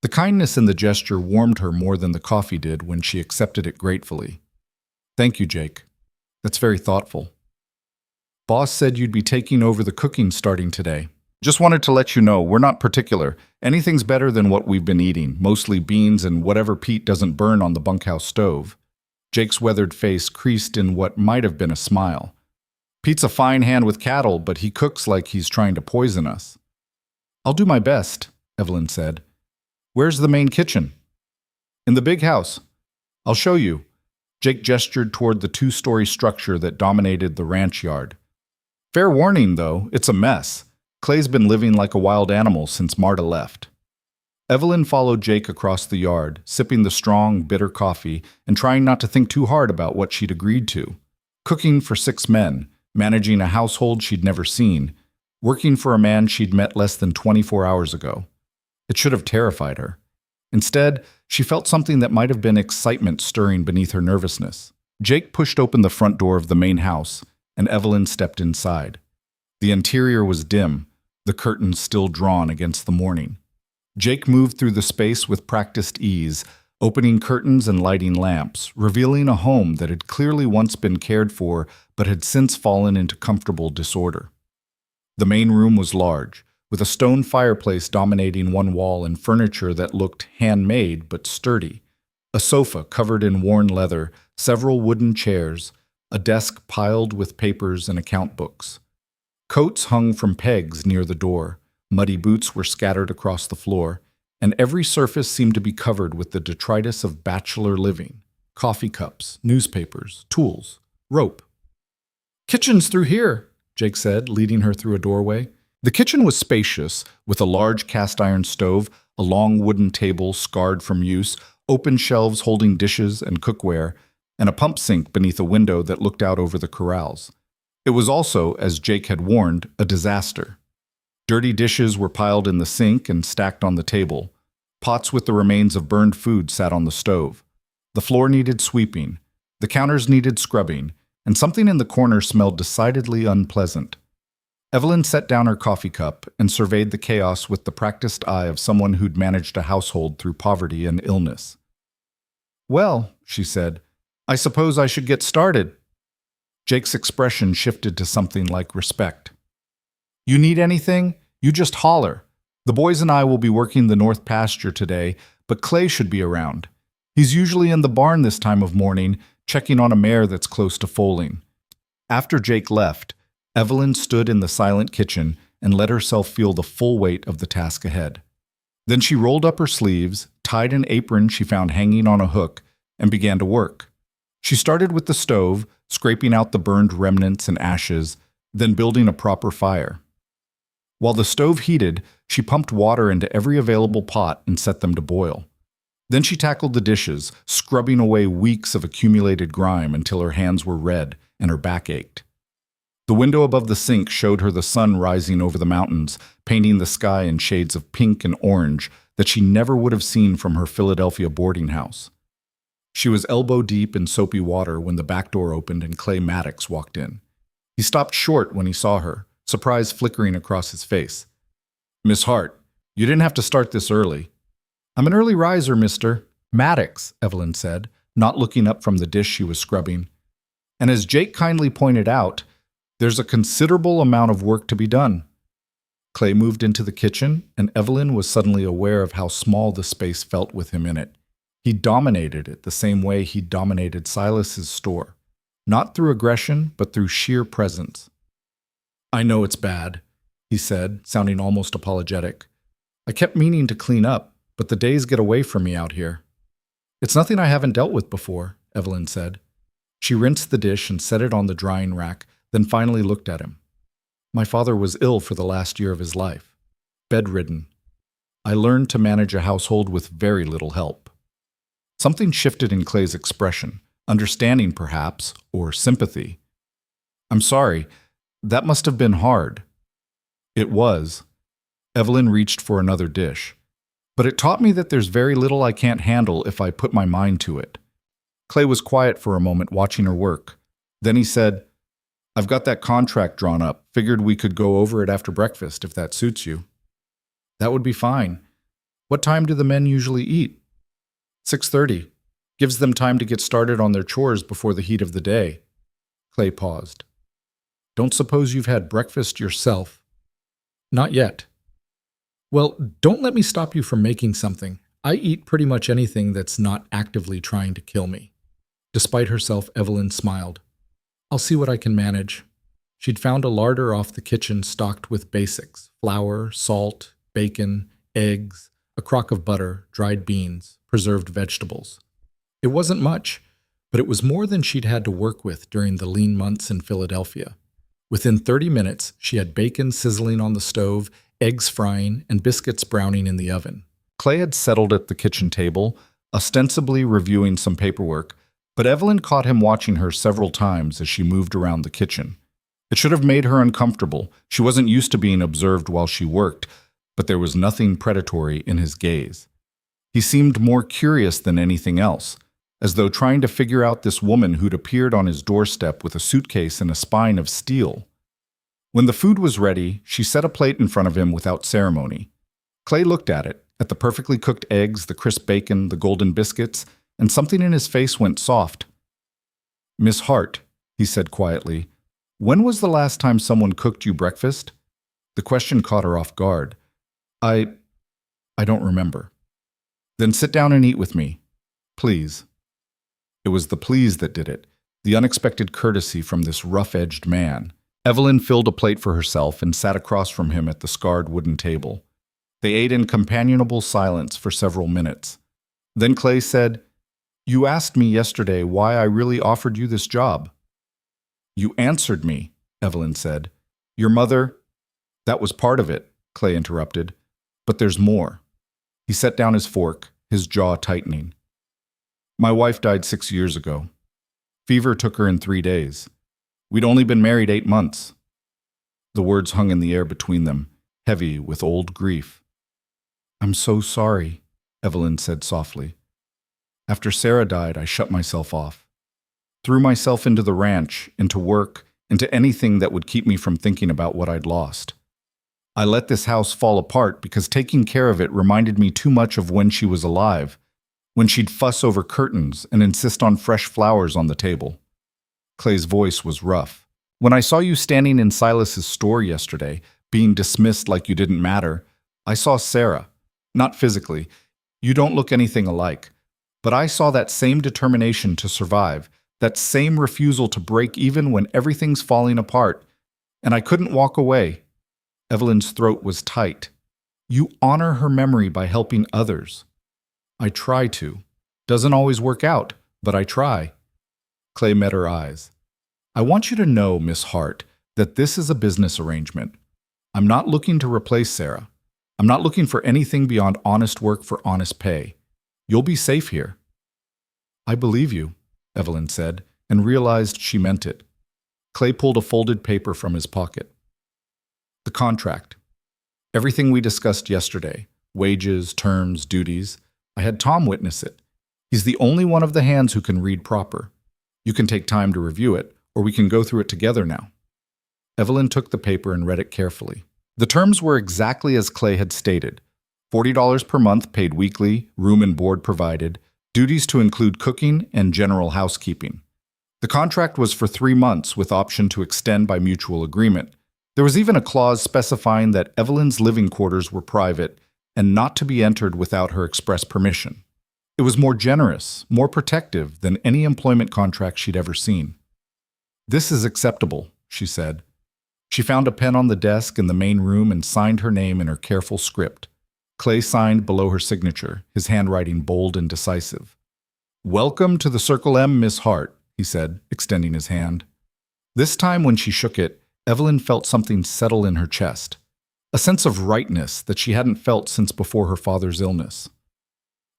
The kindness in the gesture warmed her more than the coffee did when she accepted it gratefully. "Thank you, Jake. That's very thoughtful. Boss said you'd be taking over the cooking starting today. Just wanted to let you know, we're not particular. Anything's better than what we've been eating, mostly beans and whatever Pete doesn't burn on the bunkhouse stove." Jake's weathered face creased in what might have been a smile. "Pete's a fine hand with cattle, but he cooks like he's trying to poison us." "I'll do my best," Evelyn said. "Where's the main kitchen?" "In the big house. I'll show you." Jake gestured toward the 2-story structure that dominated the ranch yard. "Fair warning, though, it's a mess. Clay's been living like a wild animal since Marta left." Evelyn followed Jake across the yard, sipping the strong, bitter coffee and trying not to think too hard about what she'd agreed to. Cooking for 6 men, managing a household she'd never seen, working for a man she'd met less than 24 hours ago. It should have terrified her. Instead, she felt something that might have been excitement stirring beneath her nervousness. Jake pushed open the front door of the main house, and Evelyn stepped inside. The interior was dim, the curtains still drawn against the morning. Jake moved through the space with practiced ease, opening curtains and lighting lamps, revealing a home that had clearly once been cared for but had since fallen into comfortable disorder. The main room was large, with a stone fireplace dominating one wall and furniture that looked handmade but sturdy. A sofa covered in worn leather, several wooden chairs, a desk piled with papers and account books. Coats hung from pegs near the door, muddy boots were scattered across the floor, and every surface seemed to be covered with the detritus of bachelor living: coffee cups, newspapers, tools, rope. "Kitchen's through here," Jake said, leading her through a doorway. The kitchen was spacious, with a large cast-iron stove, a long wooden table scarred from use, open shelves holding dishes and cookware, and a pump sink beneath a window that looked out over the corrals. It was also, as Jake had warned, a disaster. Dirty dishes were piled in the sink and stacked on the table. Pots with the remains of burned food sat on the stove. The floor needed sweeping. The counters needed scrubbing, and something in the corner smelled decidedly unpleasant. Evelyn set down her coffee cup and surveyed the chaos with the practiced eye of someone who'd managed a household through poverty and illness. "Well," she said, "I suppose I should get started." Jake's expression shifted to something like respect. "You need anything? You just holler. The boys and I will be working the north pasture today, but Clay should be around. He's usually in the barn this time of morning, checking on a mare that's close to foaling." After Jake left, Evelyn stood in the silent kitchen and let herself feel the full weight of the task ahead. Then she rolled up her sleeves, tied an apron she found hanging on a hook, and began to work. She started with the stove, scraping out the burned remnants and ashes, then building a proper fire. While the stove heated, she pumped water into every available pot and set them to boil. Then she tackled the dishes, scrubbing away weeks of accumulated grime until her hands were red and her back ached. The window above the sink showed her the sun rising over the mountains, painting the sky in shades of pink and orange that she never would have seen from her Philadelphia boarding house. She was elbow-deep in soapy water when the back door opened and Clay Maddox walked in. He stopped short when he saw her, surprise flickering across his face. "Miss Hart, you didn't have to start this early." "I'm an early riser, Mr. Maddox," Evelyn said, not looking up from the dish she was scrubbing. "And as Jake kindly pointed out, there's a considerable amount of work to be done." Clay moved into the kitchen, and Evelyn was suddenly aware of how small the space felt with him in it. He dominated it the same way he dominated Silas's store, not through aggression, but through sheer presence. "I know it's bad," he said, sounding almost apologetic. "I kept meaning to clean up, but the days get away from me out here." "It's nothing I haven't dealt with before," Evelyn said. She rinsed the dish and set it on the drying rack, then finally looked at him. "My father was ill for the last year of his life, bedridden. I learned to manage a household with very little help." Something shifted in Clay's expression, understanding perhaps, or sympathy. "I'm sorry, that must have been hard." It was. Evelyn reached for another dish. "But it taught me that there's very little I can't handle if I put my mind to it." Clay was quiet for a moment, watching her work. Then he said, "I've got that contract drawn up. Figured we could go over it after breakfast, if that suits you." "That would be fine. What time do the men usually eat?" 6:30. Gives them time to get started on their chores before the heat of the day." Clay paused. "Don't suppose you've had breakfast yourself?" "Not yet." "Well, don't let me stop you from making something. I eat pretty much anything that's not actively trying to kill me." Despite herself, Evelyn smiled. "I'll see what I can manage." She'd found a larder off the kitchen stocked with basics: flour, salt, bacon, eggs, a crock of butter, dried beans, preserved vegetables. It wasn't much, but it was more than she'd had to work with during the lean months in Philadelphia. Within 30 minutes, she had bacon sizzling on the stove, eggs frying, and biscuits browning in the oven. Clay had settled at the kitchen table, ostensibly reviewing some paperwork, but Evelyn caught him watching her several times as she moved around the kitchen. It should have made her uncomfortable. She wasn't used to being observed while she worked, but there was nothing predatory in his gaze. He seemed more curious than anything else, as though trying to figure out this woman who'd appeared on his doorstep with a suitcase and a spine of steel. When the food was ready, she set a plate in front of him without ceremony. Clay looked at it, at the perfectly cooked eggs, the crisp bacon, the golden biscuits, and something in his face went soft. "Miss Hart," he said quietly, "when was the last time someone cooked you breakfast?" The question caught her off guard. I don't remember." "Then sit down and eat with me, please." It was the please that did it, the unexpected courtesy from this rough-edged man. Evelyn filled a plate for herself and sat across from him at the scarred wooden table. They ate in companionable silence for several minutes. Then Clay said, "You asked me yesterday why I really offered you this job." "You answered me," Evelyn said. "Your mother—" "That was part of it," Clay interrupted. "But there's more." He set down his fork, his jaw tightening. "My wife died 6 years ago. Fever took her in 3 days. We'd only been married 8 months. The words hung in the air between them, heavy with old grief. "I'm so sorry," Evelyn said softly. "After Sarah died, I shut myself off. Threw myself into the ranch, into work, into anything that would keep me from thinking about what I'd lost. I let this house fall apart because taking care of it reminded me too much of when she was alive, when she'd fuss over curtains and insist on fresh flowers on the table." Clay's voice was rough. "When I saw you standing in Silas's store yesterday, being dismissed like you didn't matter, I saw Sarah. Not physically. You don't look anything alike. But I saw that same determination to survive, that same refusal to break even when everything's falling apart. And I couldn't walk away." Evelyn's throat was tight. "You honor her memory by helping others." "I try to. Doesn't always work out, but I try." Clay met her eyes. "I want you to know, Miss Hart, that this is a business arrangement. I'm not looking to replace Sarah. I'm not looking for anything beyond honest work for honest pay. You'll be safe here." "I believe you," Evelyn said, and realized she meant it. Clay pulled a folded paper from his pocket. "The contract. Everything we discussed yesterday, wages, terms, duties. I had Tom witness it. He's the only one of the hands who can read proper. You can take time to review it, or we can go through it together now." Evelyn took the paper and read it carefully. The terms were exactly as Clay had stated. $40 per month paid weekly, room and board provided, duties to include cooking and general housekeeping. The contract was for 3 months with option to extend by mutual agreement. There was even a clause specifying that Evelyn's living quarters were private and not to be entered without her express permission. It was more generous, more protective than any employment contract she'd ever seen. "This is acceptable," she said. She found a pen on the desk in the main room and signed her name in her careful script. Clay signed below her signature, his handwriting bold and decisive. "Welcome to the Circle M, Miss Hart," he said, extending his hand. This time when she shook it, Evelyn felt something settle in her chest, a sense of rightness that she hadn't felt since before her father's illness.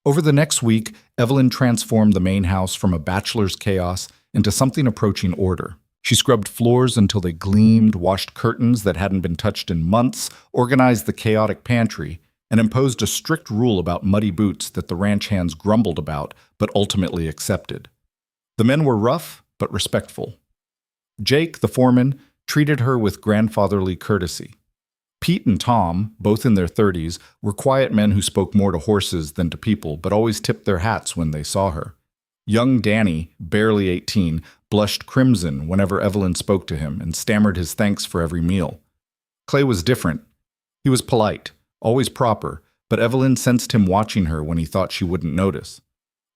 Over the next week, Evelyn transformed the main house from a bachelor's chaos into something approaching order. She scrubbed floors until they gleamed, washed curtains that hadn't been touched in months, organized the chaotic pantry, and imposed a strict rule about muddy boots that the ranch hands grumbled about but ultimately accepted. The men were rough but respectful. Jake, the foreman, treated her with grandfatherly courtesy. Pete and Tom, both in their 30s, were quiet men who spoke more to horses than to people but always tipped their hats when they saw her. Young Danny, barely 18, blushed crimson whenever Evelyn spoke to him and stammered his thanks for every meal. Clay was different. He was polite, always proper, but Evelyn sensed him watching her when he thought she wouldn't notice.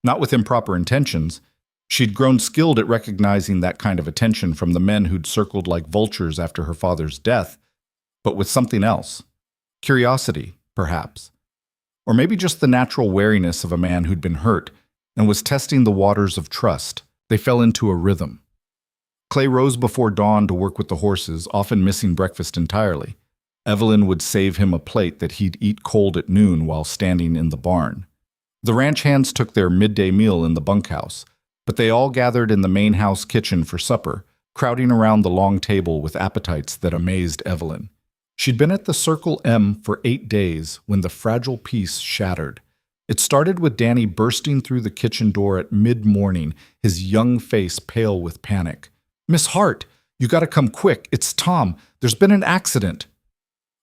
Not with improper intentions. She'd grown skilled at recognizing that kind of attention from the men who'd circled like vultures after her father's death, but with something else. Curiosity, perhaps. Or maybe just the natural wariness of a man who'd been hurt and was testing the waters of trust. They fell into a rhythm. Clay rose before dawn to work with the horses, often missing breakfast entirely. Evelyn would save him a plate that he'd eat cold at noon while standing in the barn. The ranch hands took their midday meal in the bunkhouse, but they all gathered in the main house kitchen for supper, crowding around the long table with appetites that amazed Evelyn. She'd been at the Circle M for 8 days when the fragile peace shattered. It started with Danny bursting through the kitchen door at mid-morning, his young face pale with panic. "Miss Hart, you gotta come quick. It's Tom. There's been an accident."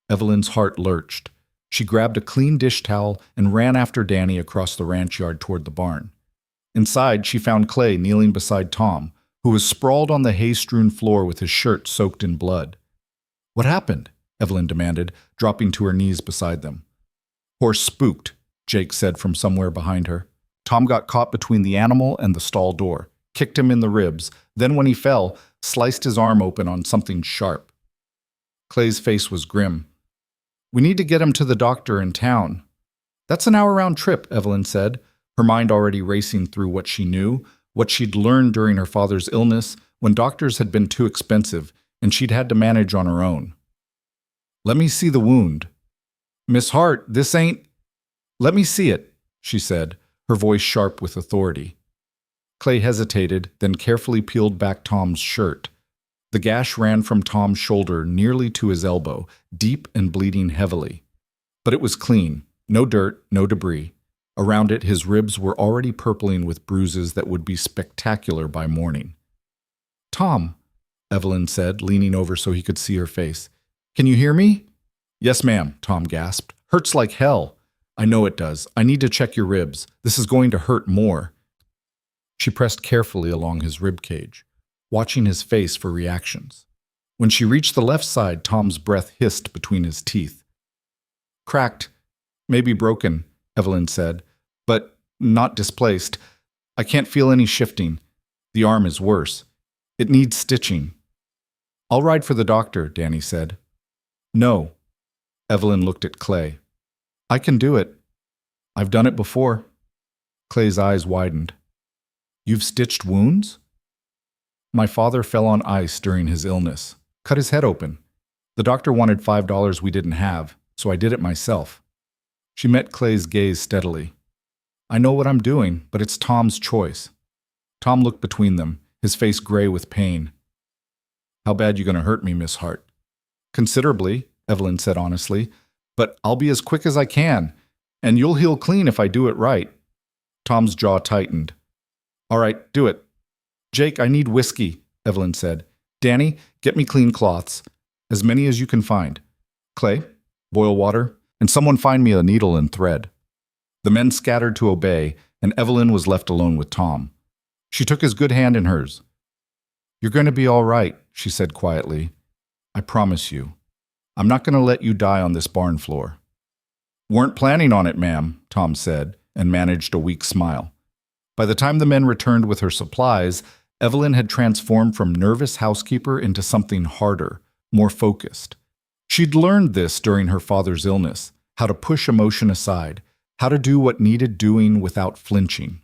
Evelyn's heart lurched. She grabbed a clean dish towel and ran after Danny across the ranch yard toward the barn. Inside, she found Clay kneeling beside Tom, who was sprawled on the hay-strewn floor with his shirt soaked in blood. "What happened?" Evelyn demanded, dropping to her knees beside them. "Horse spooked," Jake said from somewhere behind her. Tom got caught between the animal and the stall door, kicked him in the ribs, then when he fell, sliced his arm open on something sharp. Clay's face was grim. "We need to get him to the doctor in town." "That's an hour-round trip," Evelyn said, her mind already racing through what she knew, what she'd learned during her father's illness, when doctors had been too expensive, and she'd had to manage on her own. "Let me see the wound." "Miss Hart, this ain't—" "Let me see it," she said, her voice sharp with authority. Clay hesitated, then carefully peeled back Tom's shirt. The gash ran from Tom's shoulder nearly to his elbow, deep and bleeding heavily. But it was clean, no dirt, no debris. Around it, his ribs were already purpling with bruises that would be spectacular by morning. "Tom," Evelyn said, leaning over so he could see her face. "Can you hear me?" "Yes, ma'am," Tom gasped. "Hurts like hell." "I know it does. I need to check your ribs. This is going to hurt more." She pressed carefully along his rib cage, watching his face for reactions. When she reached the left side, Tom's breath hissed between his teeth. "Cracked, maybe broken," Evelyn said, "but not displaced. I can't feel any shifting. The arm is worse. It needs stitching." "I'll ride for the doctor," Danny said. "No." Evelyn looked at Clay. "I can do it. I've done it before." Clay's eyes widened. "You've stitched wounds?" "My father fell on ice during his illness. Cut his head open. The doctor wanted $5 we didn't have, so I did it myself." She met Clay's gaze steadily. "I know what I'm doing, but it's Tom's choice." Tom looked between them, his face gray with pain. "How bad you gonna hurt me, Miss Hart?" "Considerably," Evelyn said honestly, "but I'll be as quick as I can, and you'll heal clean if I do it right." Tom's jaw tightened. "All right, do it." "Jake, I need whiskey," Evelyn said. "Danny, get me clean cloths, as many as you can find. Clay, boil water, and someone find me a needle and thread." The men scattered to obey, and Evelyn was left alone with Tom. She took his good hand in hers. "You're going to be all right," she said quietly. "I promise you. I'm not going to let you die on this barn floor." "Weren't planning on it, ma'am," Tom said, and managed a weak smile. By the time the men returned with her supplies, Evelyn had transformed from nervous housekeeper into something harder, more focused. She'd learned this during her father's illness, how to push emotion aside, how to do what needed doing without flinching.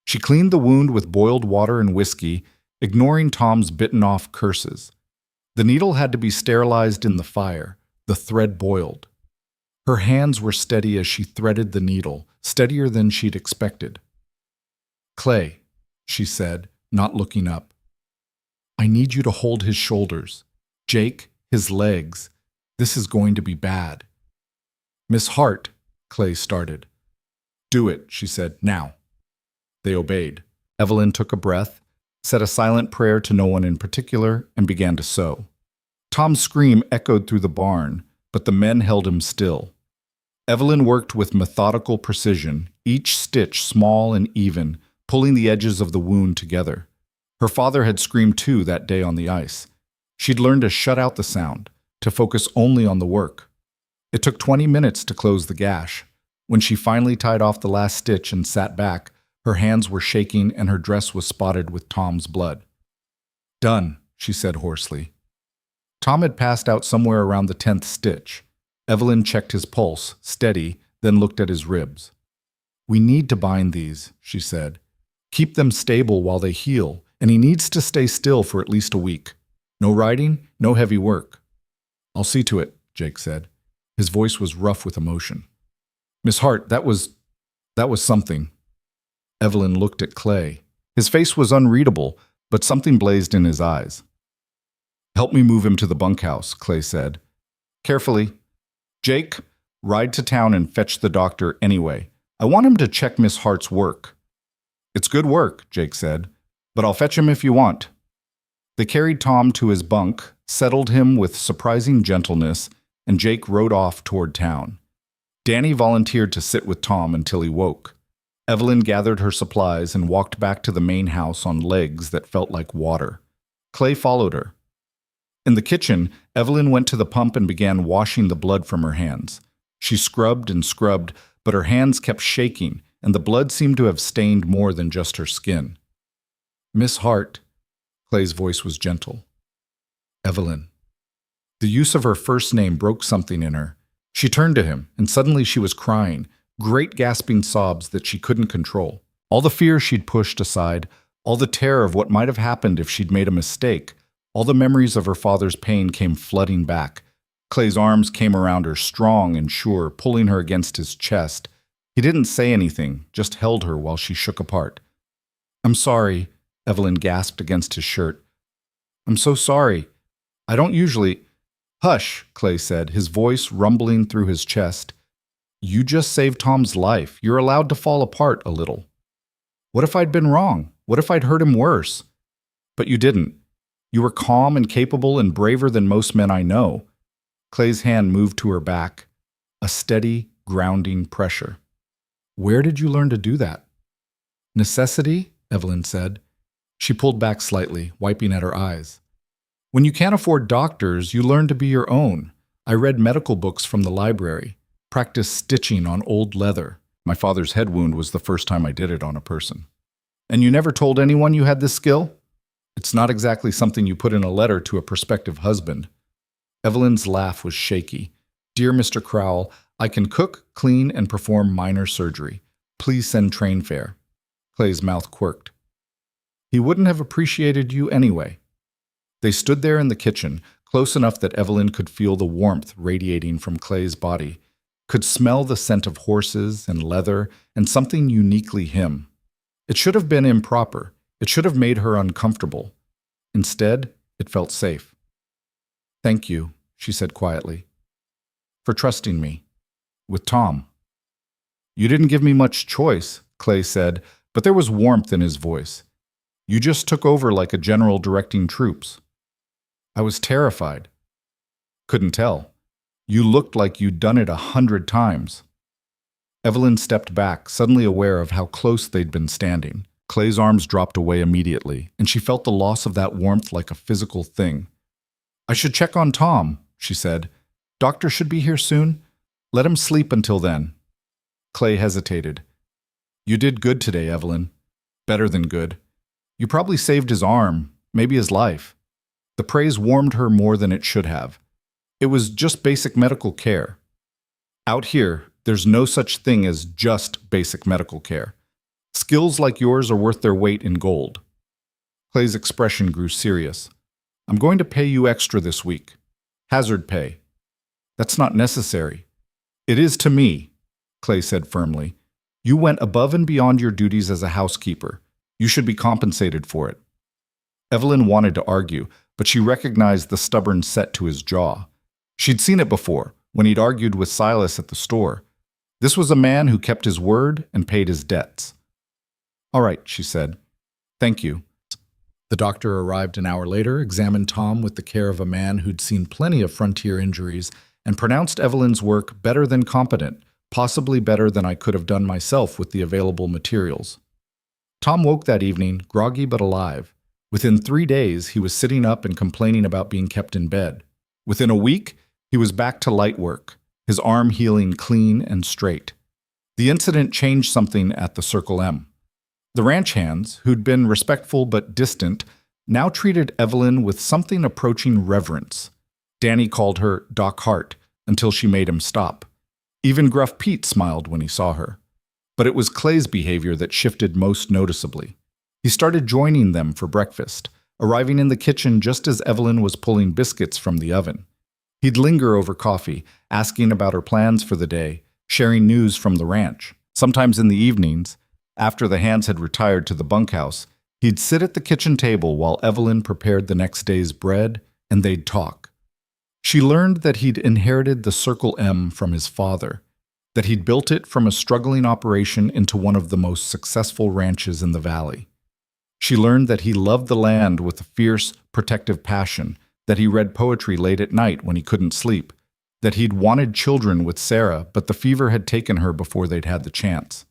She cleaned the wound with boiled water and whiskey, ignoring Tom's bitten-off curses. The needle had to be sterilized in the fire, the thread boiled. Her hands were steady as she threaded the needle, steadier than she'd expected. "Clay," she said, not looking up. "I need you to hold his shoulders. Jake, his legs. This is going to be bad." "Miss Hart," Clay started. "Do it," she said, "now." They obeyed. Evelyn took a breath, said a silent prayer to no one in particular, and began to sew. Tom's scream echoed through the barn, but the men held him still. Evelyn worked with methodical precision, each stitch small and even, pulling the edges of the wound together. Her father had screamed too that day on the ice. She'd learned to shut out the sound, to focus only on the work. It took 20 minutes to close the gash. When she finally tied off the last stitch and sat back, her hands were shaking and her dress was spotted with Tom's blood. "Done," she said hoarsely. Tom had passed out somewhere around the 10th stitch. Evelyn checked his pulse, steady, then looked at his ribs. "We need to bind these," she said. "Keep them stable while they heal, and he needs to stay still for at least a week. No riding, no heavy work." "I'll see to it," Jake said. His voice was rough with emotion. "Miss Hart, that was something." Evelyn looked at Clay. His face was unreadable, but something blazed in his eyes. "Help me move him to the bunkhouse," Clay said. "Carefully. Jake, ride to town and fetch the doctor anyway. I want him to check Miss Hart's work." "It's good work," Jake said, "but I'll fetch him if you want." They carried Tom to his bunk, settled him with surprising gentleness, and Jake rode off toward town. Danny volunteered to sit with Tom until he woke. Evelyn gathered her supplies and walked back to the main house on legs that felt like water. Clay followed her. In the kitchen, Evelyn went to the pump and began washing the blood from her hands. She scrubbed and scrubbed, but her hands kept shaking, and the blood seemed to have stained more than just her skin. "Miss Hart," Clay's voice was gentle. "Evelyn." The use of her first name broke something in her. She turned to him, and suddenly she was crying, great gasping sobs that she couldn't control. All the fear she'd pushed aside, all the terror of what might have happened if she'd made a mistake, all the memories of her father's pain came flooding back. Clay's arms came around her, strong and sure, pulling her against his chest. He didn't say anything, just held her while she shook apart. "I'm sorry," Evelyn gasped against his shirt. "I'm so sorry. I don't usually—" "Hush," Clay said, his voice rumbling through his chest. "You just saved Tom's life. You're allowed to fall apart a little. What if I'd been wrong? What if I'd hurt him worse? But you didn't. You were calm and capable and braver than most men I know." Clay's hand moved to her back, a steady, grounding pressure. "Where did you learn to do that?" "Necessity," Evelyn said. She pulled back slightly, wiping at her eyes. "When you can't afford doctors, you learn to be your own. I read medical books from the library, practiced stitching on old leather. My father's head wound was the first time I did it on a person." "And you never told anyone you had this skill?" "It's not exactly something you put in a letter to a prospective husband." Evelyn's laugh was shaky. "Dear Mr. Crowell, I can cook, clean, and perform minor surgery. Please send train fare." Clay's mouth quirked. "He wouldn't have appreciated you anyway." They stood there in the kitchen, close enough that Evelyn could feel the warmth radiating from Clay's body, could smell the scent of horses and leather and something uniquely him. It should have been improper. It should have made her uncomfortable. Instead, it felt safe. "Thank you," she said quietly, "for trusting me. With Tom." "You didn't give me much choice," Clay said, but there was warmth in his voice. "You just took over like a general directing troops." "I was terrified." "Couldn't tell. You looked like you'd done it 100 times." Evelyn stepped back, suddenly aware of how close they'd been standing. Clay's arms dropped away immediately, and she felt the loss of that warmth like a physical thing. "I should check on Tom," she said. "Doctor should be here soon. Let him sleep until then." Clay hesitated. "You did good today, Evelyn. Better than good. You probably saved his arm, maybe his life." The praise warmed her more than it should have. It was just basic medical care. Out here, there's no such thing as just basic medical care. Skills like yours are worth their weight in gold. Clay's expression grew serious. "I'm going to pay you extra this week. Hazard pay." "That's not necessary." "It is to me," Clay said firmly. "You went above and beyond your duties as a housekeeper. You should be compensated for it." Evelyn wanted to argue, but she recognized the stubborn set to his jaw. She'd seen it before, when he'd argued with Silas at the store. This was a man who kept his word and paid his debts. "All right," she said. "Thank you." The doctor arrived an hour later, examined Tom with the care of a man who'd seen plenty of frontier injuries, and pronounced Evelyn's work better than competent, possibly better than I could have done myself with the available materials. Tom woke that evening, groggy but alive. Within 3 days, he was sitting up and complaining about being kept in bed. Within a week, he was back to light work, his arm healing clean and straight. The incident changed something at the Circle M. The ranch hands, who'd been respectful but distant, now treated Evelyn with something approaching reverence. Danny called her Doc Hart until she made him stop. Even Gruff Pete smiled when he saw her. But it was Clay's behavior that shifted most noticeably. He started joining them for breakfast, arriving in the kitchen just as Evelyn was pulling biscuits from the oven. He'd linger over coffee, asking about her plans for the day, sharing news from the ranch. Sometimes in the evenings, after the hands had retired to the bunkhouse, he'd sit at the kitchen table while Evelyn prepared the next day's bread, and they'd talk. She learned that he'd inherited the Circle M from his father, that he'd built it from a struggling operation into one of the most successful ranches in the valley. She learned that he loved the land with a fierce, protective passion, that he read poetry late at night when he couldn't sleep, that he'd wanted children with Sarah, but the fever had taken her before they'd had the chance.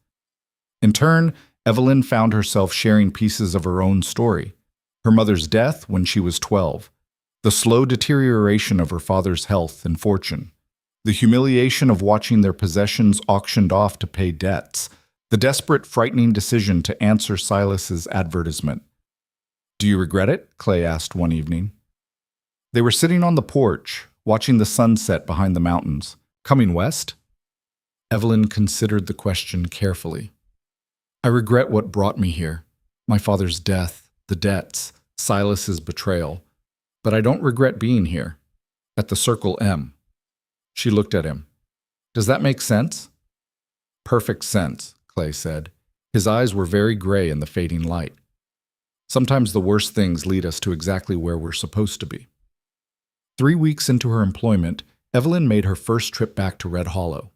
In turn, Evelyn found herself sharing pieces of her own story. Her mother's death when she was 12, the slow deterioration of her father's health and fortune, the humiliation of watching their possessions auctioned off to pay debts, the desperate, frightening decision to answer Silas's advertisement. "Do you regret it?" Clay asked one evening. They were sitting on the porch, watching the sunset behind the mountains. "Coming west?" Evelyn considered the question carefully. "I regret what brought me here. My father's death, the debts, Silas's betrayal. But I don't regret being here. At the Circle M." She looked at him. "Does that make sense?" "Perfect sense," Clay said. His eyes were very gray in the fading light. "Sometimes the worst things lead us to exactly where we're supposed to be." 3 weeks into her employment, Evelyn made her first trip back to Red Hollow.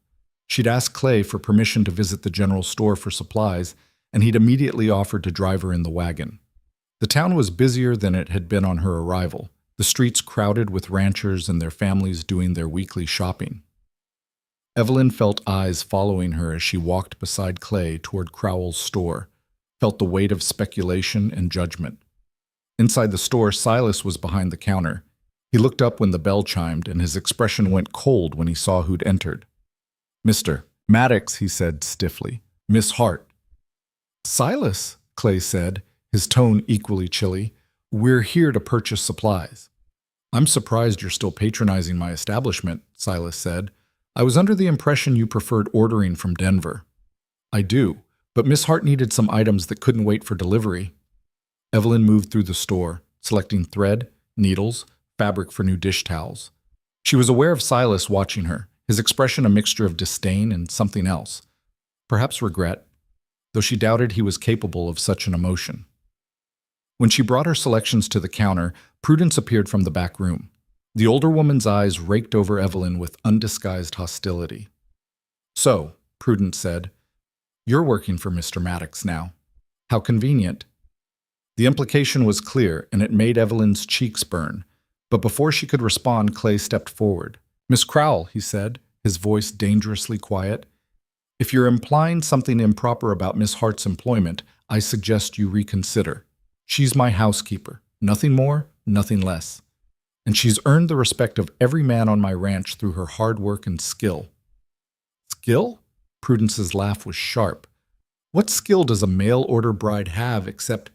She'd asked Clay for permission to visit the general store for supplies, and he'd immediately offered to drive her in the wagon. The town was busier than it had been on her arrival, the streets crowded with ranchers and their families doing their weekly shopping. Evelyn felt eyes following her as she walked beside Clay toward Crowell's store, felt the weight of speculation and judgment. Inside the store, Silas was behind the counter. He looked up when the bell chimed, and his expression went cold when he saw who'd entered. "Mr. Maddox," he said stiffly. "Miss Hart." "Silas," Clay said, his tone equally chilly, "we're here to purchase supplies." "I'm surprised you're still patronizing my establishment," Silas said. "I was under the impression you preferred ordering from Denver." "I do, but Miss Hart needed some items that couldn't wait for delivery." Evelyn moved through the store, selecting thread, needles, fabric for new dish towels. She was aware of Silas watching her, his expression a mixture of disdain and something else, perhaps regret, though she doubted he was capable of such an emotion. When she brought her selections to the counter, Prudence appeared from the back room. The older woman's eyes raked over Evelyn with undisguised hostility. "So," Prudence said, "you're working for Mr. Maddox now. How convenient." The implication was clear, and it made Evelyn's cheeks burn. But before she could respond, Clay stepped forward. "Miss Crowell," he said, his voice dangerously quiet, "if you're implying something improper about Miss Hart's employment, I suggest you reconsider. She's my housekeeper, nothing more, nothing less. And she's earned the respect of every man on my ranch through her hard work and skill." "Skill?" Prudence's laugh was sharp. "What skill does a mail-order bride have except—"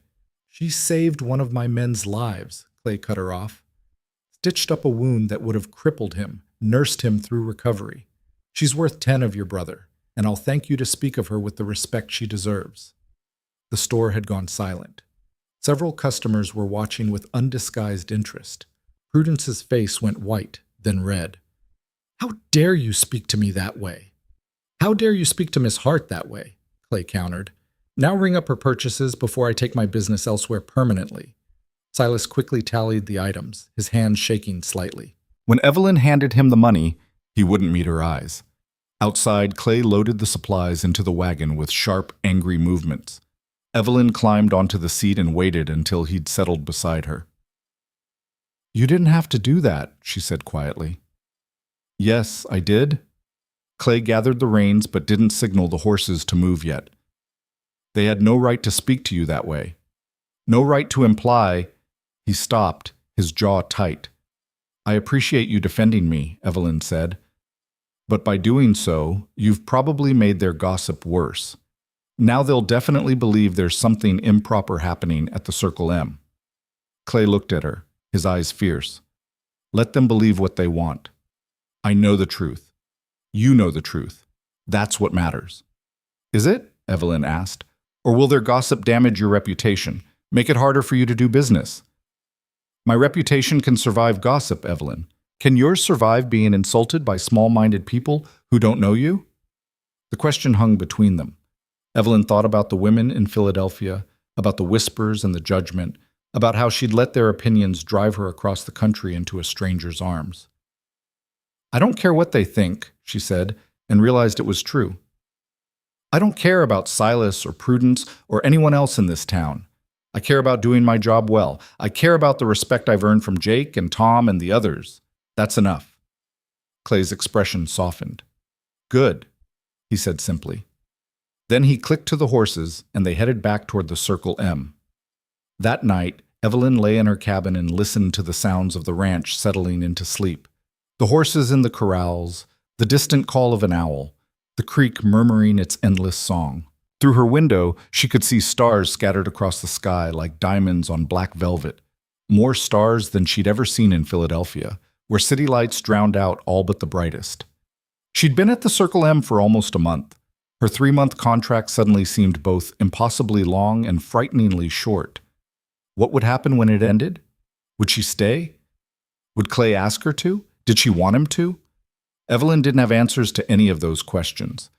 "She saved one of my men's lives," Clay cut her off. "Stitched up a wound that would have crippled him, nursed him through recovery. She's worth 10 of your brother, and I'll thank you to speak of her with the respect she deserves." The store had gone silent. Several customers were watching with undisguised interest. Prudence's face went white, then red. "How dare you speak to me that way?" "How dare you speak to Miss Hart that way?" Clay countered. "Now ring up her purchases before I take my business elsewhere permanently." Silas quickly tallied the items, his hand shaking slightly. When Evelyn handed him the money, he wouldn't meet her eyes. Outside, Clay loaded the supplies into the wagon with sharp, angry movements. Evelyn climbed onto the seat and waited until he'd settled beside her. "You didn't have to do that," she said quietly. "Yes, I did." Clay gathered the reins but didn't signal the horses to move yet. "They had no right to speak to you that way. No right to imply—" He stopped, his jaw tight. "I appreciate you defending me," Evelyn said. "But by doing so, you've probably made their gossip worse. Now they'll definitely believe there's something improper happening at the Circle M." Clay looked at her, his eyes fierce. "Let them believe what they want. I know the truth. You know the truth. That's what matters." "Is it?" Evelyn asked. "Or will their gossip damage your reputation, make it harder for you to do business?" "My reputation can survive gossip, Evelyn. Can yours survive being insulted by small-minded people who don't know you?" The question hung between them. Evelyn thought about the women in Philadelphia, about the whispers and the judgment, about how she'd let their opinions drive her across the country into a stranger's arms. "I don't care what they think," she said, and realized it was true. "I don't care about Silas or Prudence or anyone else in this town. I care about doing my job well. I care about the respect I've earned from Jake and Tom and the others. That's enough." Clay's expression softened. Good, he said simply. Then he clicked to the horses, and they headed back toward the Circle M. That night, Evelyn lay in her cabin and listened to the sounds of the ranch settling into sleep. The horses in the corrals, the distant call of an owl, the creek murmuring its endless song. Through her window, she could see stars scattered across the sky like diamonds on black velvet, more stars than she'd ever seen in Philadelphia, where city lights drowned out all but the brightest. She'd been at the Circle M for almost a month. Her 3-month contract suddenly seemed both impossibly long and frighteningly short. What would happen when it ended? Would she stay? Would Clay ask her to? Did she want him to? Evelyn didn't have answers to any of those questions.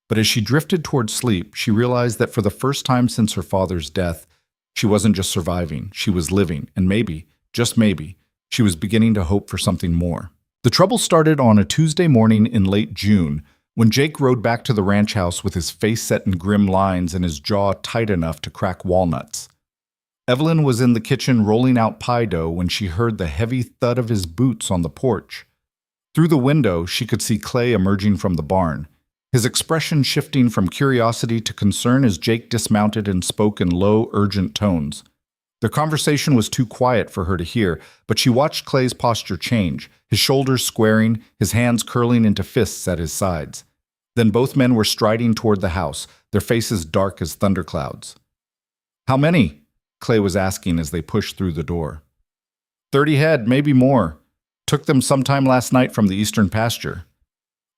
But as she drifted toward sleep, she realized that for the first time since her father's death, she wasn't just surviving, she was living, and maybe, just maybe, she was beginning to hope for something more. The trouble started on a Tuesday morning in late June, when Jake rode back to the ranch house with his face set in grim lines and his jaw tight enough to crack walnuts. Evelyn was in the kitchen rolling out pie dough when she heard the heavy thud of his boots on the porch. Through the window, she could see Clay emerging from the barn, his expression shifting from curiosity to concern as Jake dismounted and spoke in low, urgent tones. Their conversation was too quiet for her to hear, but she watched Clay's posture change, his shoulders squaring, his hands curling into fists at his sides. Then both men were striding toward the house, their faces dark as thunderclouds. "How many?" Clay was asking as they pushed through the door. 30 head, maybe more. Took them sometime last night from the eastern pasture."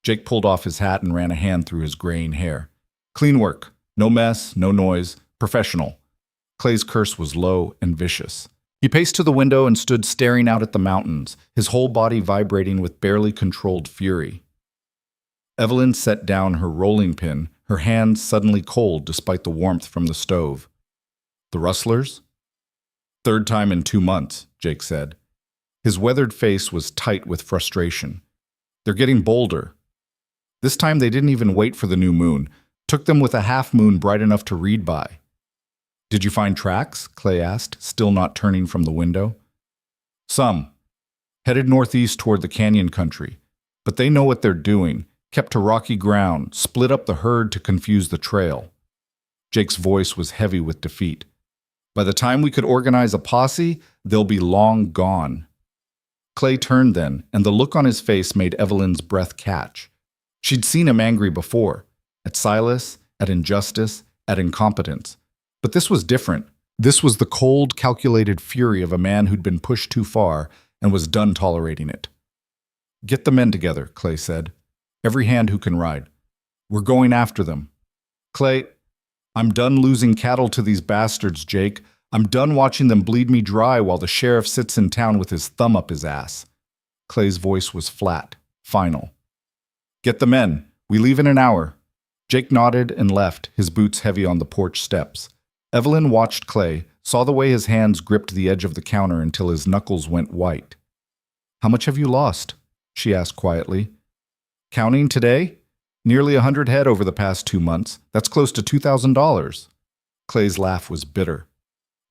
Jake pulled off his hat and ran a hand through his graying hair. "Clean work. No mess, no noise. Professional." Clay's curse was low and vicious. He paced to the window and stood staring out at the mountains, his whole body vibrating with barely controlled fury. Evelyn set down her rolling pin, her hands suddenly cold despite the warmth from the stove. "The rustlers?" "Third time in 2 months," Jake said. His weathered face was tight with frustration. "They're getting bolder. This time they didn't even wait for the new moon. Took them with a half moon bright enough to read by." "Did you find tracks?" Clay asked, still not turning from the window. "Some. Headed northeast toward the canyon country. But they know what they're doing. Kept to rocky ground, split up the herd to confuse the trail." Jake's voice was heavy with defeat. "By the time we could organize a posse, they'll be long gone." Clay turned then, and the look on his face made Evelyn's breath catch. She'd seen him angry before, at Silas, at injustice, at incompetence. But this was different. This was the cold, calculated fury of a man who'd been pushed too far and was done tolerating it. "Get the men together," Clay said. "Every hand who can ride. We're going after them." "Clay, I'm done losing cattle to these bastards, Jake. I'm done watching them bleed me dry while the sheriff sits in town with his thumb up his ass." Clay's voice was flat, final. "Get the men. We leave in an hour." Jake nodded and left, his boots heavy on the porch steps. Evelyn watched Clay, saw the way his hands gripped the edge of the counter until his knuckles went white. "How much have you lost?" she asked quietly. "Counting today? Nearly 100 head over the past 2 months. That's close to $2,000. Clay's laugh was bitter.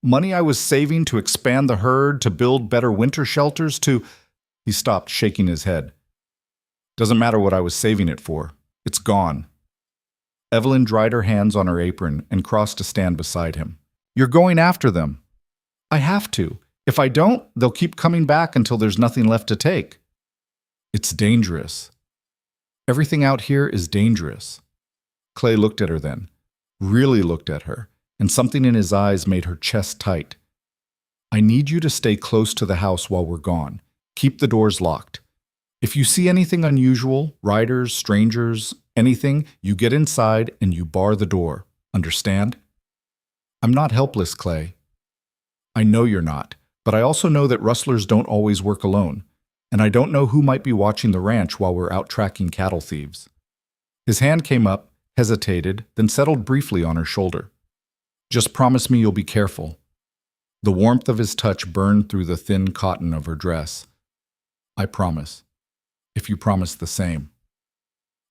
"Money I was saving to expand the herd, to build better winter shelters, to—" He stopped, shaking his head. "Doesn't matter what I was saving it for. It's gone." Evelyn dried her hands on her apron and crossed to stand beside him. "You're going after them." "I have to. If I don't, they'll keep coming back until there's nothing left to take." "It's dangerous. Everything out here is dangerous." Clay looked at her then, really looked at her, and something in his eyes made her chest tight. "I need you to stay close to the house while we're gone. Keep the doors locked. If you see anything unusual, riders, strangers, anything, you get inside and you bar the door. Understand?" "I'm not helpless, Clay." "I know you're not, but I also know that rustlers don't always work alone, and I don't know who might be watching the ranch while we're out tracking cattle thieves." His hand came up, hesitated, then settled briefly on her shoulder. "Just promise me you'll be careful." The warmth of his touch burned through the thin cotton of her dress. "I promise. If you promise the same."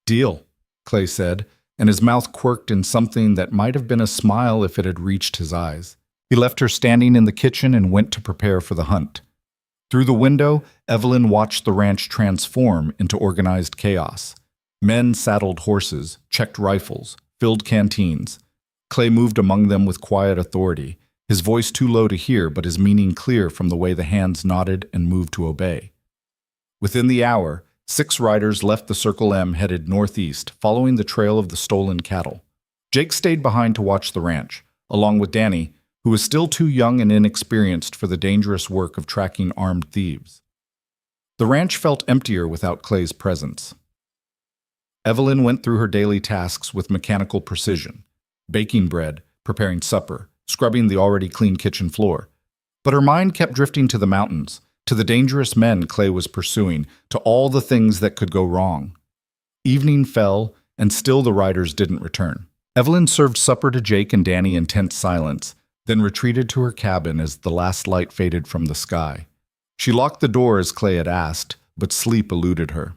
"Deal," Clay said, and his mouth quirked in something that might have been a smile if it had reached his eyes. He left her standing in the kitchen and went to prepare for the hunt. Through the window, Evelyn watched the ranch transform into organized chaos. Men saddled horses, checked rifles, filled canteens. Clay moved among them with quiet authority, his voice too low to hear but his meaning clear from the way the hands nodded and moved to obey. Within the hour, 6 riders left the Circle M headed northeast, following the trail of the stolen cattle. Jake stayed behind to watch the ranch, along with Danny, who was still too young and inexperienced for the dangerous work of tracking armed thieves. The ranch felt emptier without Clay's presence. Evelyn went through her daily tasks with mechanical precision, baking bread, preparing supper, scrubbing the already clean kitchen floor. But her mind kept drifting to the mountains, to the dangerous men Clay was pursuing, to all the things that could go wrong. Evening fell, and still the riders didn't return. Evelyn served supper to Jake and Danny in tense silence, then retreated to her cabin as the last light faded from the sky. She locked the door as Clay had asked, but sleep eluded her.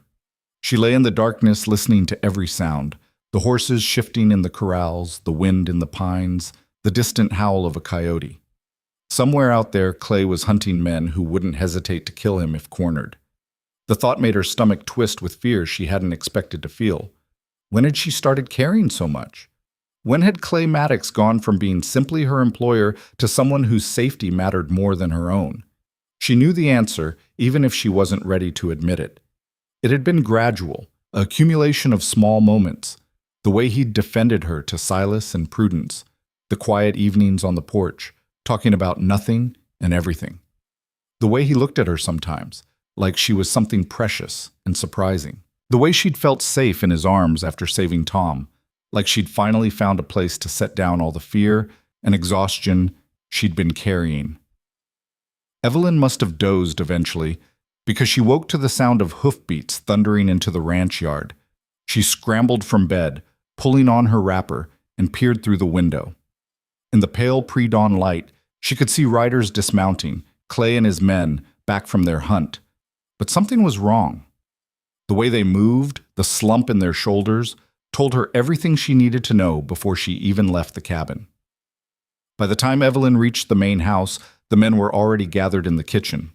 She lay in the darkness listening to every sound, the horses shifting in the corrals, the wind in the pines, the distant howl of a coyote. Somewhere out there, Clay was hunting men who wouldn't hesitate to kill him if cornered. The thought made her stomach twist with fear she hadn't expected to feel. When had she started caring so much? When had Clay Maddox gone from being simply her employer to someone whose safety mattered more than her own? She knew the answer, even if she wasn't ready to admit it. It had been gradual, an accumulation of small moments. The way he'd defended her to Silas and Prudence, the quiet evenings on the porch, talking about nothing and everything. The way he looked at her sometimes, like she was something precious and surprising. The way she'd felt safe in his arms after saving Tom, like she'd finally found a place to set down all the fear and exhaustion she'd been carrying. Evelyn must have dozed eventually, because she woke to the sound of hoofbeats thundering into the ranch yard. She scrambled from bed, pulling on her wrapper, and peered through the window. In the pale pre-dawn light, she could see riders dismounting, Clay and his men back from their hunt. But something was wrong. The way they moved, the slump in their shoulders, told her everything she needed to know before she even left the cabin. By the time Evelyn reached the main house, the men were already gathered in the kitchen.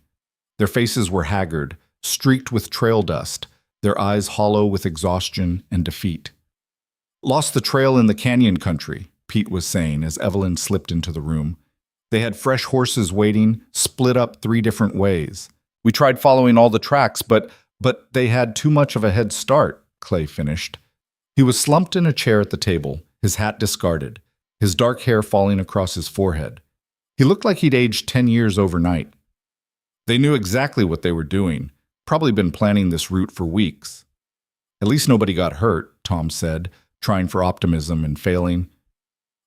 Their faces were haggard, streaked with trail dust, their eyes hollow with exhaustion and defeat. "Lost the trail in the canyon country," Pete was saying as Evelyn slipped into the room. "They had fresh horses waiting, split up 3 different ways. We tried following all the tracks, but they had too much of a head start," Clay finished. He was slumped in a chair at the table, his hat discarded, his dark hair falling across his forehead. He looked like he'd aged 10 years overnight. "They knew exactly what they were doing, probably been planning this route for weeks." "At least nobody got hurt," Tom said, trying for optimism and failing.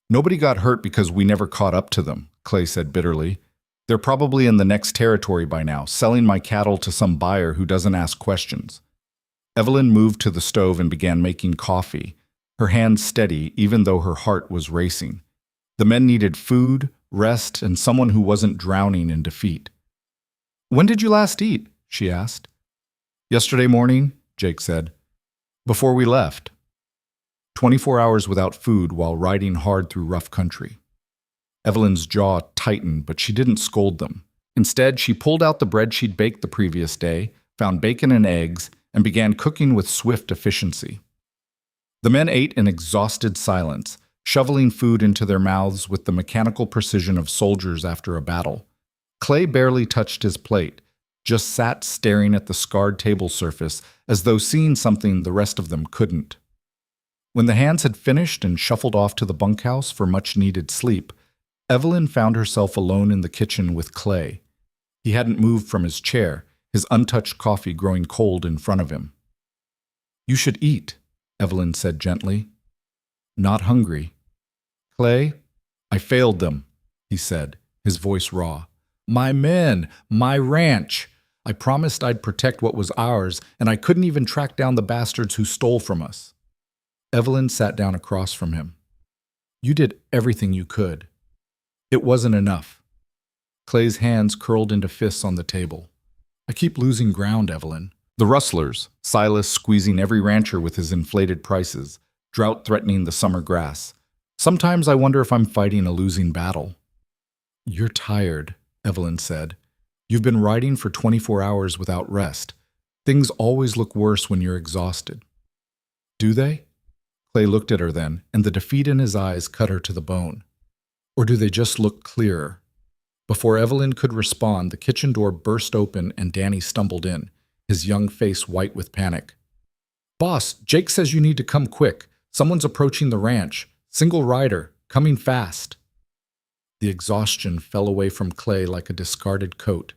"Nobody got hurt because we never caught up to them," Clay said bitterly. "They're probably in the next territory by now, selling my cattle to some buyer who doesn't ask questions." Evelyn moved to the stove and began making coffee, her hands steady even though her heart was racing. The men needed food, rest, and someone who wasn't drowning in defeat. "When did you last eat?" she asked. "Yesterday morning," Jake said. "Before we left." 24 hours without food while riding hard through rough country. Evelyn's jaw tightened, but she didn't scold them. Instead, she pulled out the bread she'd baked the previous day, found bacon and eggs, and began cooking with swift efficiency. The men ate in exhausted silence, shoveling food into their mouths with the mechanical precision of soldiers after a battle. Clay barely touched his plate, just sat staring at the scarred table surface as though seeing something the rest of them couldn't. When the hands had finished and shuffled off to the bunkhouse for much-needed sleep, Evelyn found herself alone in the kitchen with Clay. He hadn't moved from his chair, his untouched coffee growing cold in front of him. "You should eat," Evelyn said gently. "Not hungry." "Clay, I failed them," he said, his voice raw. "My men, my ranch. I promised I'd protect what was ours, and I couldn't even track down the bastards who stole from us." Evelyn sat down across from him. "You did everything you could. It wasn't enough." Clay's hands curled into fists on the table. "I keep losing ground, Evelyn." The rustlers, Silas squeezing every rancher with his inflated prices, drought threatening the summer grass. "Sometimes I wonder if I'm fighting a losing battle." "You're tired," Evelyn said. You've been riding for 24 hours without rest. Things always look worse when you're exhausted. Do they? Clay looked at her then, and the defeat in his eyes cut her to the bone. Or do they just look clearer? Before Evelyn could respond, the kitchen door burst open and Danny stumbled in, his young face white with panic. Boss, Jake says you need to come quick. Someone's approaching the ranch. Single rider, coming fast. The exhaustion fell away from Clay like a discarded coat.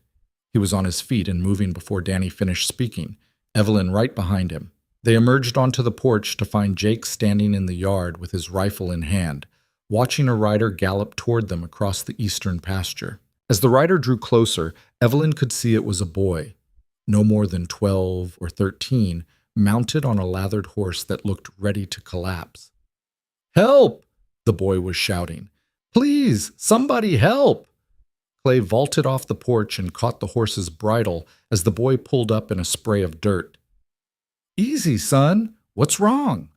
He was on his feet and moving before Danny finished speaking, Evelyn right behind him. They emerged onto the porch to find Jake standing in the yard with his rifle in hand, watching a rider gallop toward them across the eastern pasture. As the rider drew closer, Evelyn could see it was a boy, no more than 12 or 13, mounted on a lathered horse that looked ready to collapse. "Help!" the boy was shouting. "Please, somebody help!" Clay vaulted off the porch and caught the horse's bridle as the boy pulled up in a spray of dirt. "Easy, son. What's wrong?"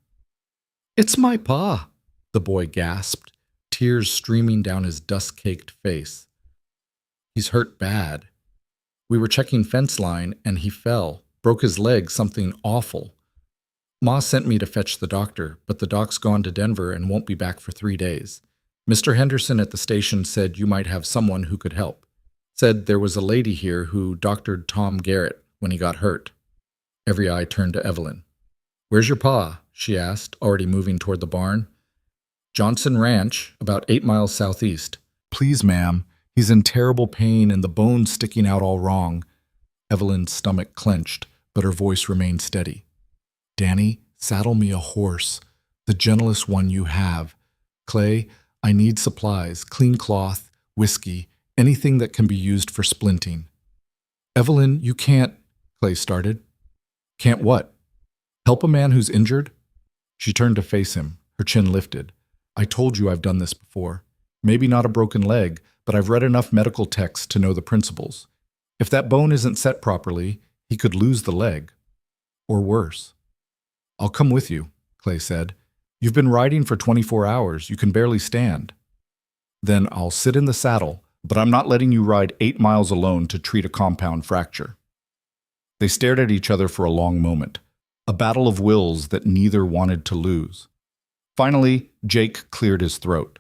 "It's my pa," the boy gasped, tears streaming down his dust-caked face. "He's hurt bad. We were checking fence line and he fell, broke his leg, something awful. Ma sent me to fetch the doctor, but the doc's gone to Denver and won't be back for 3 days. Mr. Henderson at the station said you might have someone who could help. Said there was a lady here who doctored Tom Garrett when he got hurt." Every eye turned to Evelyn. "Where's your pa?" she asked, already moving toward the barn. "Johnson Ranch, about 8 miles southeast." "Please, ma'am. He's in terrible pain and the bone's sticking out all wrong." Evelyn's stomach clenched, but her voice remained steady. "Danny, saddle me a horse, the gentlest one you have. Clay, I need supplies, clean cloth, whiskey, anything that can be used for splinting." "Evelyn, you can't," Clay started. "Can't what? Help a man who's injured?" She turned to face him, her chin lifted. "I told you I've done this before. Maybe not a broken leg, but I've read enough medical texts to know the principles. If that bone isn't set properly, he could lose the leg. Or worse." "I'll come with you," Clay said. "You've been riding for 24 hours. You can barely stand." "Then I'll sit in the saddle, but I'm not letting you ride 8 miles alone to treat a compound fracture." They stared at each other for a long moment, a battle of wills that neither wanted to lose. Finally, Jake cleared his throat.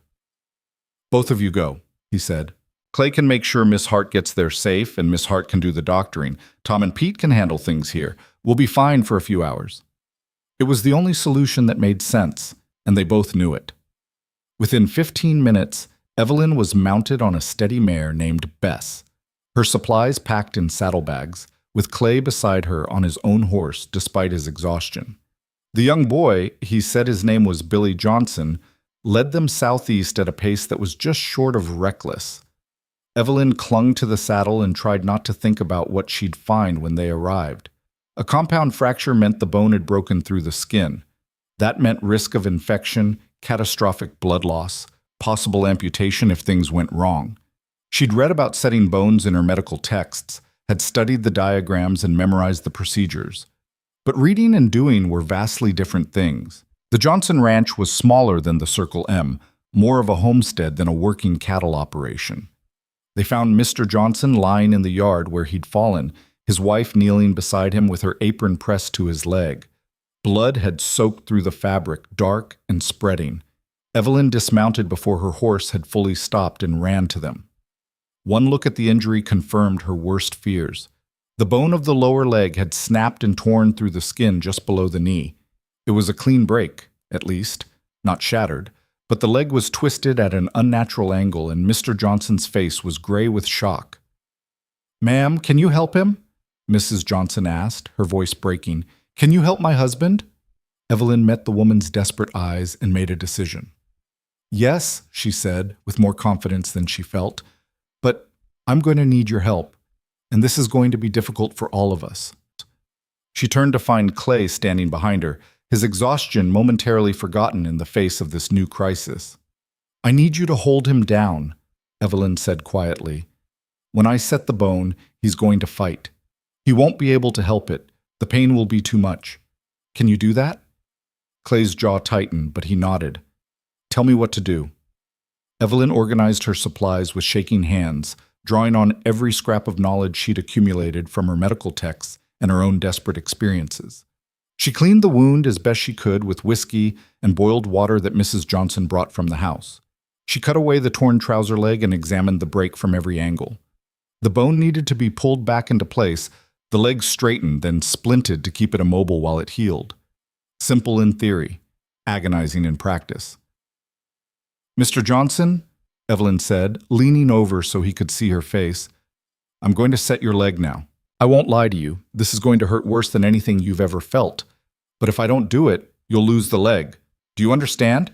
"Both of you go," he said. "Clay can make sure Miss Hart gets there safe, and Miss Hart can do the doctoring. Tom and Pete can handle things here. We'll be fine for a few hours." It was the only solution that made sense, and they both knew it. Within 15 minutes, Evelyn was mounted on a steady mare named Bess, her supplies packed in saddlebags, with Clay beside her on his own horse despite his exhaustion. The young boy, he said his name was Billy Johnson, led them southeast at a pace that was just short of reckless. Evelyn clung to the saddle and tried not to think about what she'd find when they arrived. A compound fracture meant the bone had broken through the skin. That meant risk of infection, catastrophic blood loss, possible amputation if things went wrong. She'd read about setting bones in her medical texts, had studied the diagrams and memorized the procedures. But reading and doing were vastly different things. The Johnson Ranch was smaller than the Circle M, more of a homestead than a working cattle operation. They found Mr. Johnson lying in the yard where he'd fallen, his wife kneeling beside him with her apron pressed to his leg. Blood had soaked through the fabric, dark and spreading. Evelyn dismounted before her horse had fully stopped and ran to them. One look at the injury confirmed her worst fears. The bone of the lower leg had snapped and torn through the skin just below the knee. It was a clean break, at least, not shattered, but the leg was twisted at an unnatural angle and Mr. Johnson's face was gray with shock. "Ma'am, can you help him?" Mrs. Johnson asked, her voice breaking. "Can you help my husband?" Evelyn met the woman's desperate eyes and made a decision. "Yes," she said, with more confidence than she felt, "but I'm going to need your help, and this is going to be difficult for all of us." She turned to find Clay standing behind her, his exhaustion momentarily forgotten in the face of this new crisis. "I need you to hold him down," Evelyn said quietly. "When I set the bone, he's going to fight. He won't be able to help it. The pain will be too much. Can you do that?" Clay's jaw tightened, but he nodded. "Tell me what to do." Evelyn organized her supplies with shaking hands, drawing on every scrap of knowledge she'd accumulated from her medical texts and her own desperate experiences. She cleaned the wound as best she could with whiskey and boiled water that Mrs. Johnson brought from the house. She cut away the torn trouser leg and examined the break from every angle. The bone needed to be pulled back into place, the leg straightened, then splinted to keep it immobile while it healed. Simple in theory, agonizing in practice. "Mr. Johnson," Evelyn said, leaning over so he could see her face, "I'm going to set your leg now. I won't lie to you, this is going to hurt worse than anything you've ever felt. But if I don't do it, you'll lose the leg. Do you understand?"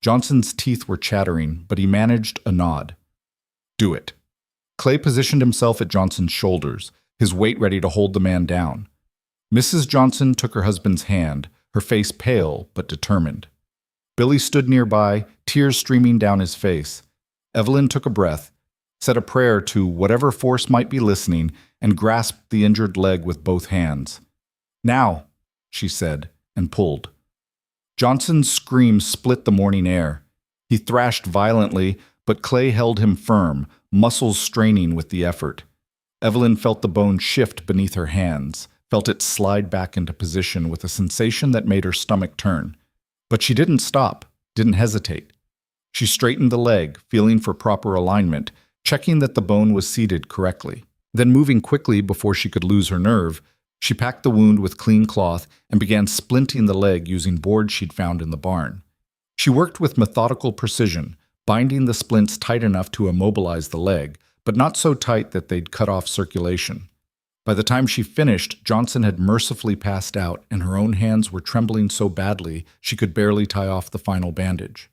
Johnson's teeth were chattering, but he managed a nod. "Do it." Clay positioned himself at Johnson's shoulders, his weight ready to hold the man down. Mrs. Johnson took her husband's hand, her face pale but determined. Billy stood nearby, tears streaming down his face. Evelyn took a breath, said a prayer to whatever force might be listening, and grasped the injured leg with both hands. "Now," she said, and pulled. Johnson's scream split the morning air. He thrashed violently, but Clay held him firm, muscles straining with the effort. Evelyn felt the bone shift beneath her hands, felt it slide back into position with a sensation that made her stomach turn. But she didn't stop, didn't hesitate. She straightened the leg, feeling for proper alignment, checking that the bone was seated correctly. Then, moving quickly before she could lose her nerve, she packed the wound with clean cloth and began splinting the leg using boards she'd found in the barn. She worked with methodical precision, binding the splints tight enough to immobilize the leg, but not so tight that they'd cut off circulation. By the time she finished, Johnson had mercifully passed out, and her own hands were trembling so badly she could barely tie off the final bandage.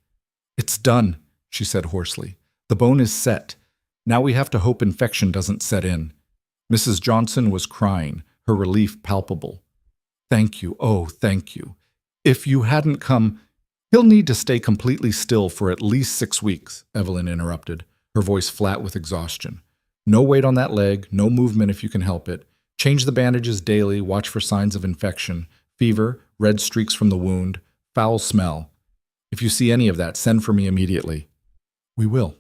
"It's done," she said hoarsely. "The bone is set. Now we have to hope infection doesn't set in." Mrs. Johnson was crying, her relief palpable. "Thank you, oh, thank you. If you hadn't come—" "He'll need to stay completely still for at least 6 weeks," Evelyn interrupted, her voice flat with exhaustion. "No weight on that leg, no movement if you can help it. Change the bandages daily, watch for signs of infection, fever, red streaks from the wound, foul smell. If you see any of that, send for me immediately." We will.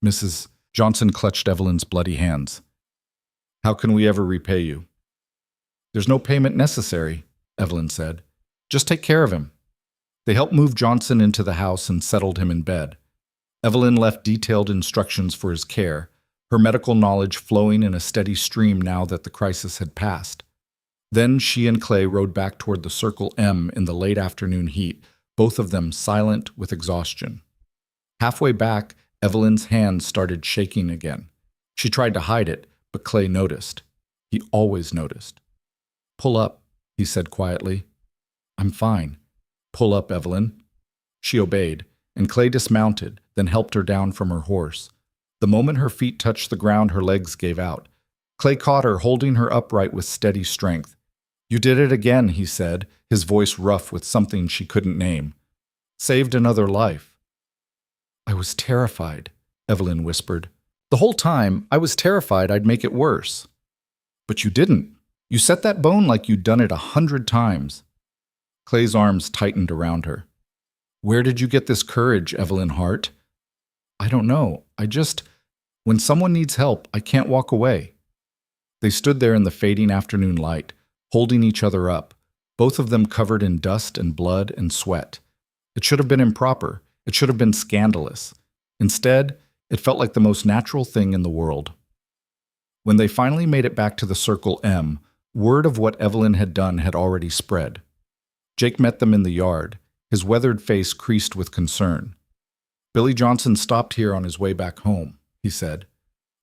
Mrs. Johnson clutched Evelyn's bloody hands. "How can we ever repay you?" "There's no payment necessary," Evelyn said. "Just take care of him." They helped move Johnson into the house and settled him in bed. Evelyn left detailed instructions for his care, her medical knowledge flowing in a steady stream now that the crisis had passed. Then she and Clay rode back toward the Circle M in the late afternoon heat, both of them silent with exhaustion. Halfway back, Evelyn's hands started shaking again. She tried to hide it, but Clay noticed. He always noticed. "Pull up," he said quietly. "I'm fine." "Pull up, Evelyn." She obeyed, and Clay dismounted, then helped her down from her horse. The moment her feet touched the ground, her legs gave out. Clay caught her, holding her upright with steady strength. "You did it again," he said, his voice rough with something she couldn't name. "Saved another life." "I was terrified," Evelyn whispered. "The whole time, I was terrified I'd make it worse." "But you didn't. You set that bone like you'd done it 100 times. Clay's arms tightened around her. "Where did you get this courage, Evelyn Hart?" "I don't know. When someone needs help, I can't walk away." They stood there in the fading afternoon light, holding each other up, both of them covered in dust and blood and sweat. It should have been improper. It should have been scandalous. Instead, it felt like the most natural thing in the world. When they finally made it back to the Circle M, word of what Evelyn had done had already spread. Jake met them in the yard, his weathered face creased with concern. "Billy Johnson stopped here on his way back home," he said.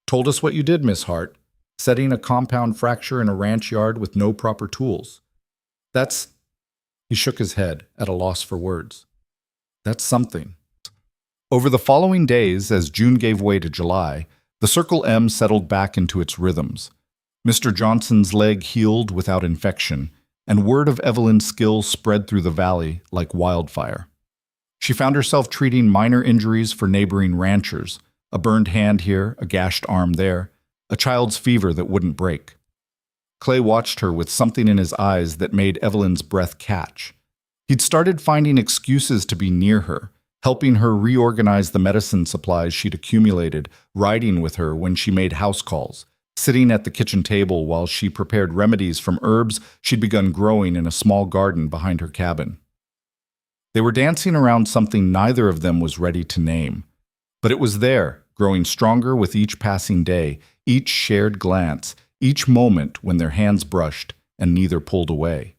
"Told us what you did, Miss Hart, setting a compound fracture in a ranch yard with no proper tools. That's—" He shook his head, at a loss for words. "That's something." Over the following days, as June gave way to July, the Circle M settled back into its rhythms. Mr. Johnson's leg healed without infection, and word of Evelyn's skill spread through the valley like wildfire. She found herself treating minor injuries for neighboring ranchers, a burned hand here, a gashed arm there, a child's fever that wouldn't break. Clay watched her with something in his eyes that made Evelyn's breath catch. He'd started finding excuses to be near her, helping her reorganize the medicine supplies she'd accumulated, riding with her when she made house calls, sitting at the kitchen table while she prepared remedies from herbs she'd begun growing in a small garden behind her cabin. They were dancing around something neither of them was ready to name. But it was there, growing stronger with each passing day, each shared glance, each moment when their hands brushed and neither pulled away.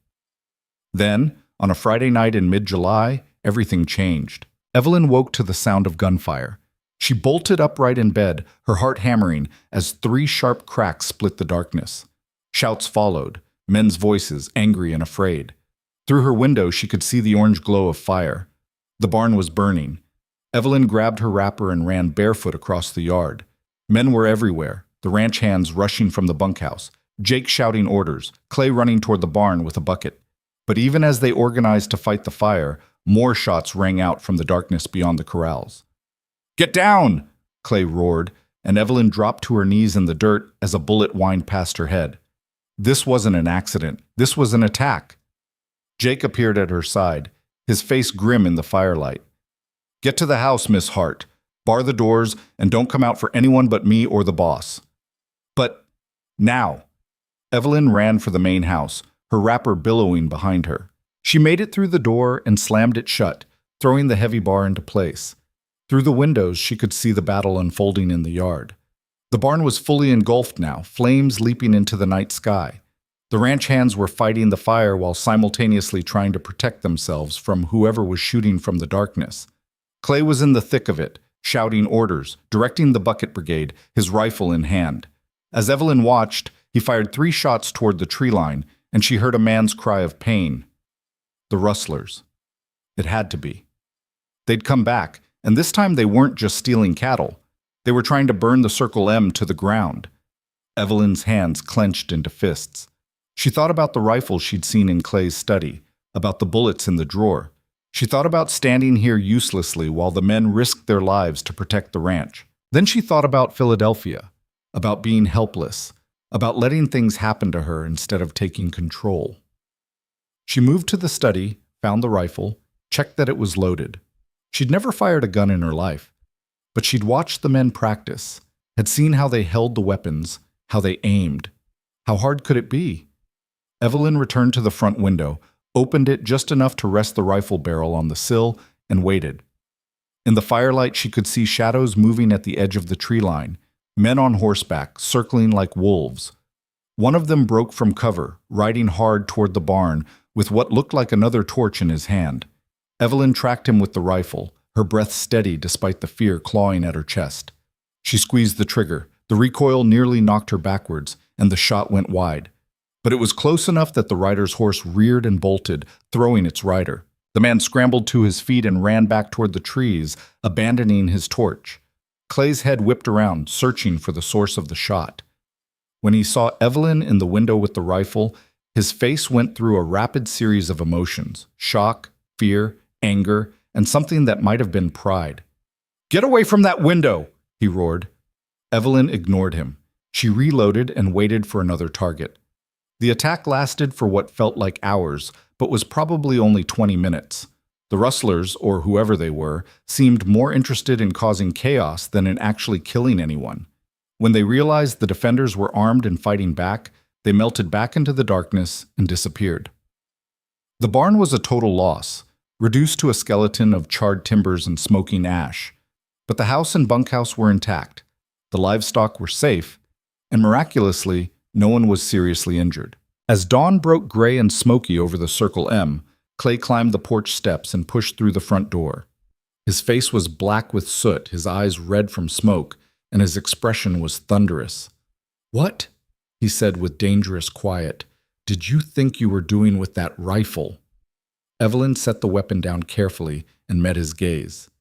Then, on a Friday night in mid-July, everything changed. Evelyn woke to the sound of gunfire. She bolted upright in bed, her heart hammering, as 3 sharp cracks split the darkness. Shouts followed, men's voices, angry and afraid. Through her window, she could see the orange glow of fire. The barn was burning. Evelyn grabbed her wrapper and ran barefoot across the yard. Men were everywhere, the ranch hands rushing from the bunkhouse, Jake shouting orders, Clay running toward the barn with a bucket. But even as they organized to fight the fire, more shots rang out from the darkness beyond the corrals. "Get down!" Clay roared, and Evelyn dropped to her knees in the dirt as a bullet whined past her head. This wasn't an accident. This was an attack. Jake appeared at her side, his face grim in the firelight. "Get to the house, Miss Hart. Bar the doors, and don't come out for anyone but me or the boss." "But now!" Evelyn ran for the main house, her wrapper billowing behind her. She made it through the door and slammed it shut, throwing the heavy bar into place. Through the windows, she could see the battle unfolding in the yard. The barn was fully engulfed now, flames leaping into the night sky. The ranch hands were fighting the fire while simultaneously trying to protect themselves from whoever was shooting from the darkness. Clay was in the thick of it, shouting orders, directing the bucket brigade, his rifle in hand. As Evelyn watched, he fired 3 shots toward the tree line, and she heard a man's cry of pain. The rustlers. It had to be. They'd come back, and this time they weren't just stealing cattle. They were trying to burn the Circle M to the ground. Evelyn's hands clenched into fists. She thought about the rifle she'd seen in Clay's study, about the bullets in the drawer. She thought about standing here uselessly while the men risked their lives to protect the ranch. Then she thought about Philadelphia, about being helpless, about letting things happen to her instead of taking control. She moved to the study, found the rifle, checked that it was loaded. She'd never fired a gun in her life, but she'd watched the men practice, had seen how they held the weapons, how they aimed. How hard could it be? Evelyn returned to the front window, opened it just enough to rest the rifle barrel on the sill, and waited. In the firelight, she could see shadows moving at the edge of the tree line, men on horseback, circling like wolves. One of them broke from cover, riding hard toward the barn, with what looked like another torch in his hand. Evelyn tracked him with the rifle, her breath steady despite the fear clawing at her chest. She squeezed the trigger. The recoil nearly knocked her backwards, and the shot went wide. But it was close enough that the rider's horse reared and bolted, throwing its rider. The man scrambled to his feet and ran back toward the trees, abandoning his torch. Clay's head whipped around, searching for the source of the shot. When he saw Evelyn in the window with the rifle, his face went through a rapid series of emotions: shock, fear, anger, and something that might have been pride. "Get away from that window!" he roared. Evelyn ignored him. She reloaded and waited for another target. The attack lasted for what felt like hours, but was probably only 20 minutes. The rustlers, or whoever they were, seemed more interested in causing chaos than in actually killing anyone. When they realized the defenders were armed and fighting back, they melted back into the darkness and disappeared. The barn was a total loss, reduced to a skeleton of charred timbers and smoking ash. But the house and bunkhouse were intact. The livestock were safe, and miraculously, no one was seriously injured. As dawn broke gray and smoky over the Circle M, Clay climbed the porch steps and pushed through the front door. His face was black with soot, his eyes red from smoke, and his expression was thunderous. "What?" he said with dangerous quiet. "Did you think you were doing with that rifle?" Evelyn set the weapon down carefully and met his gaze.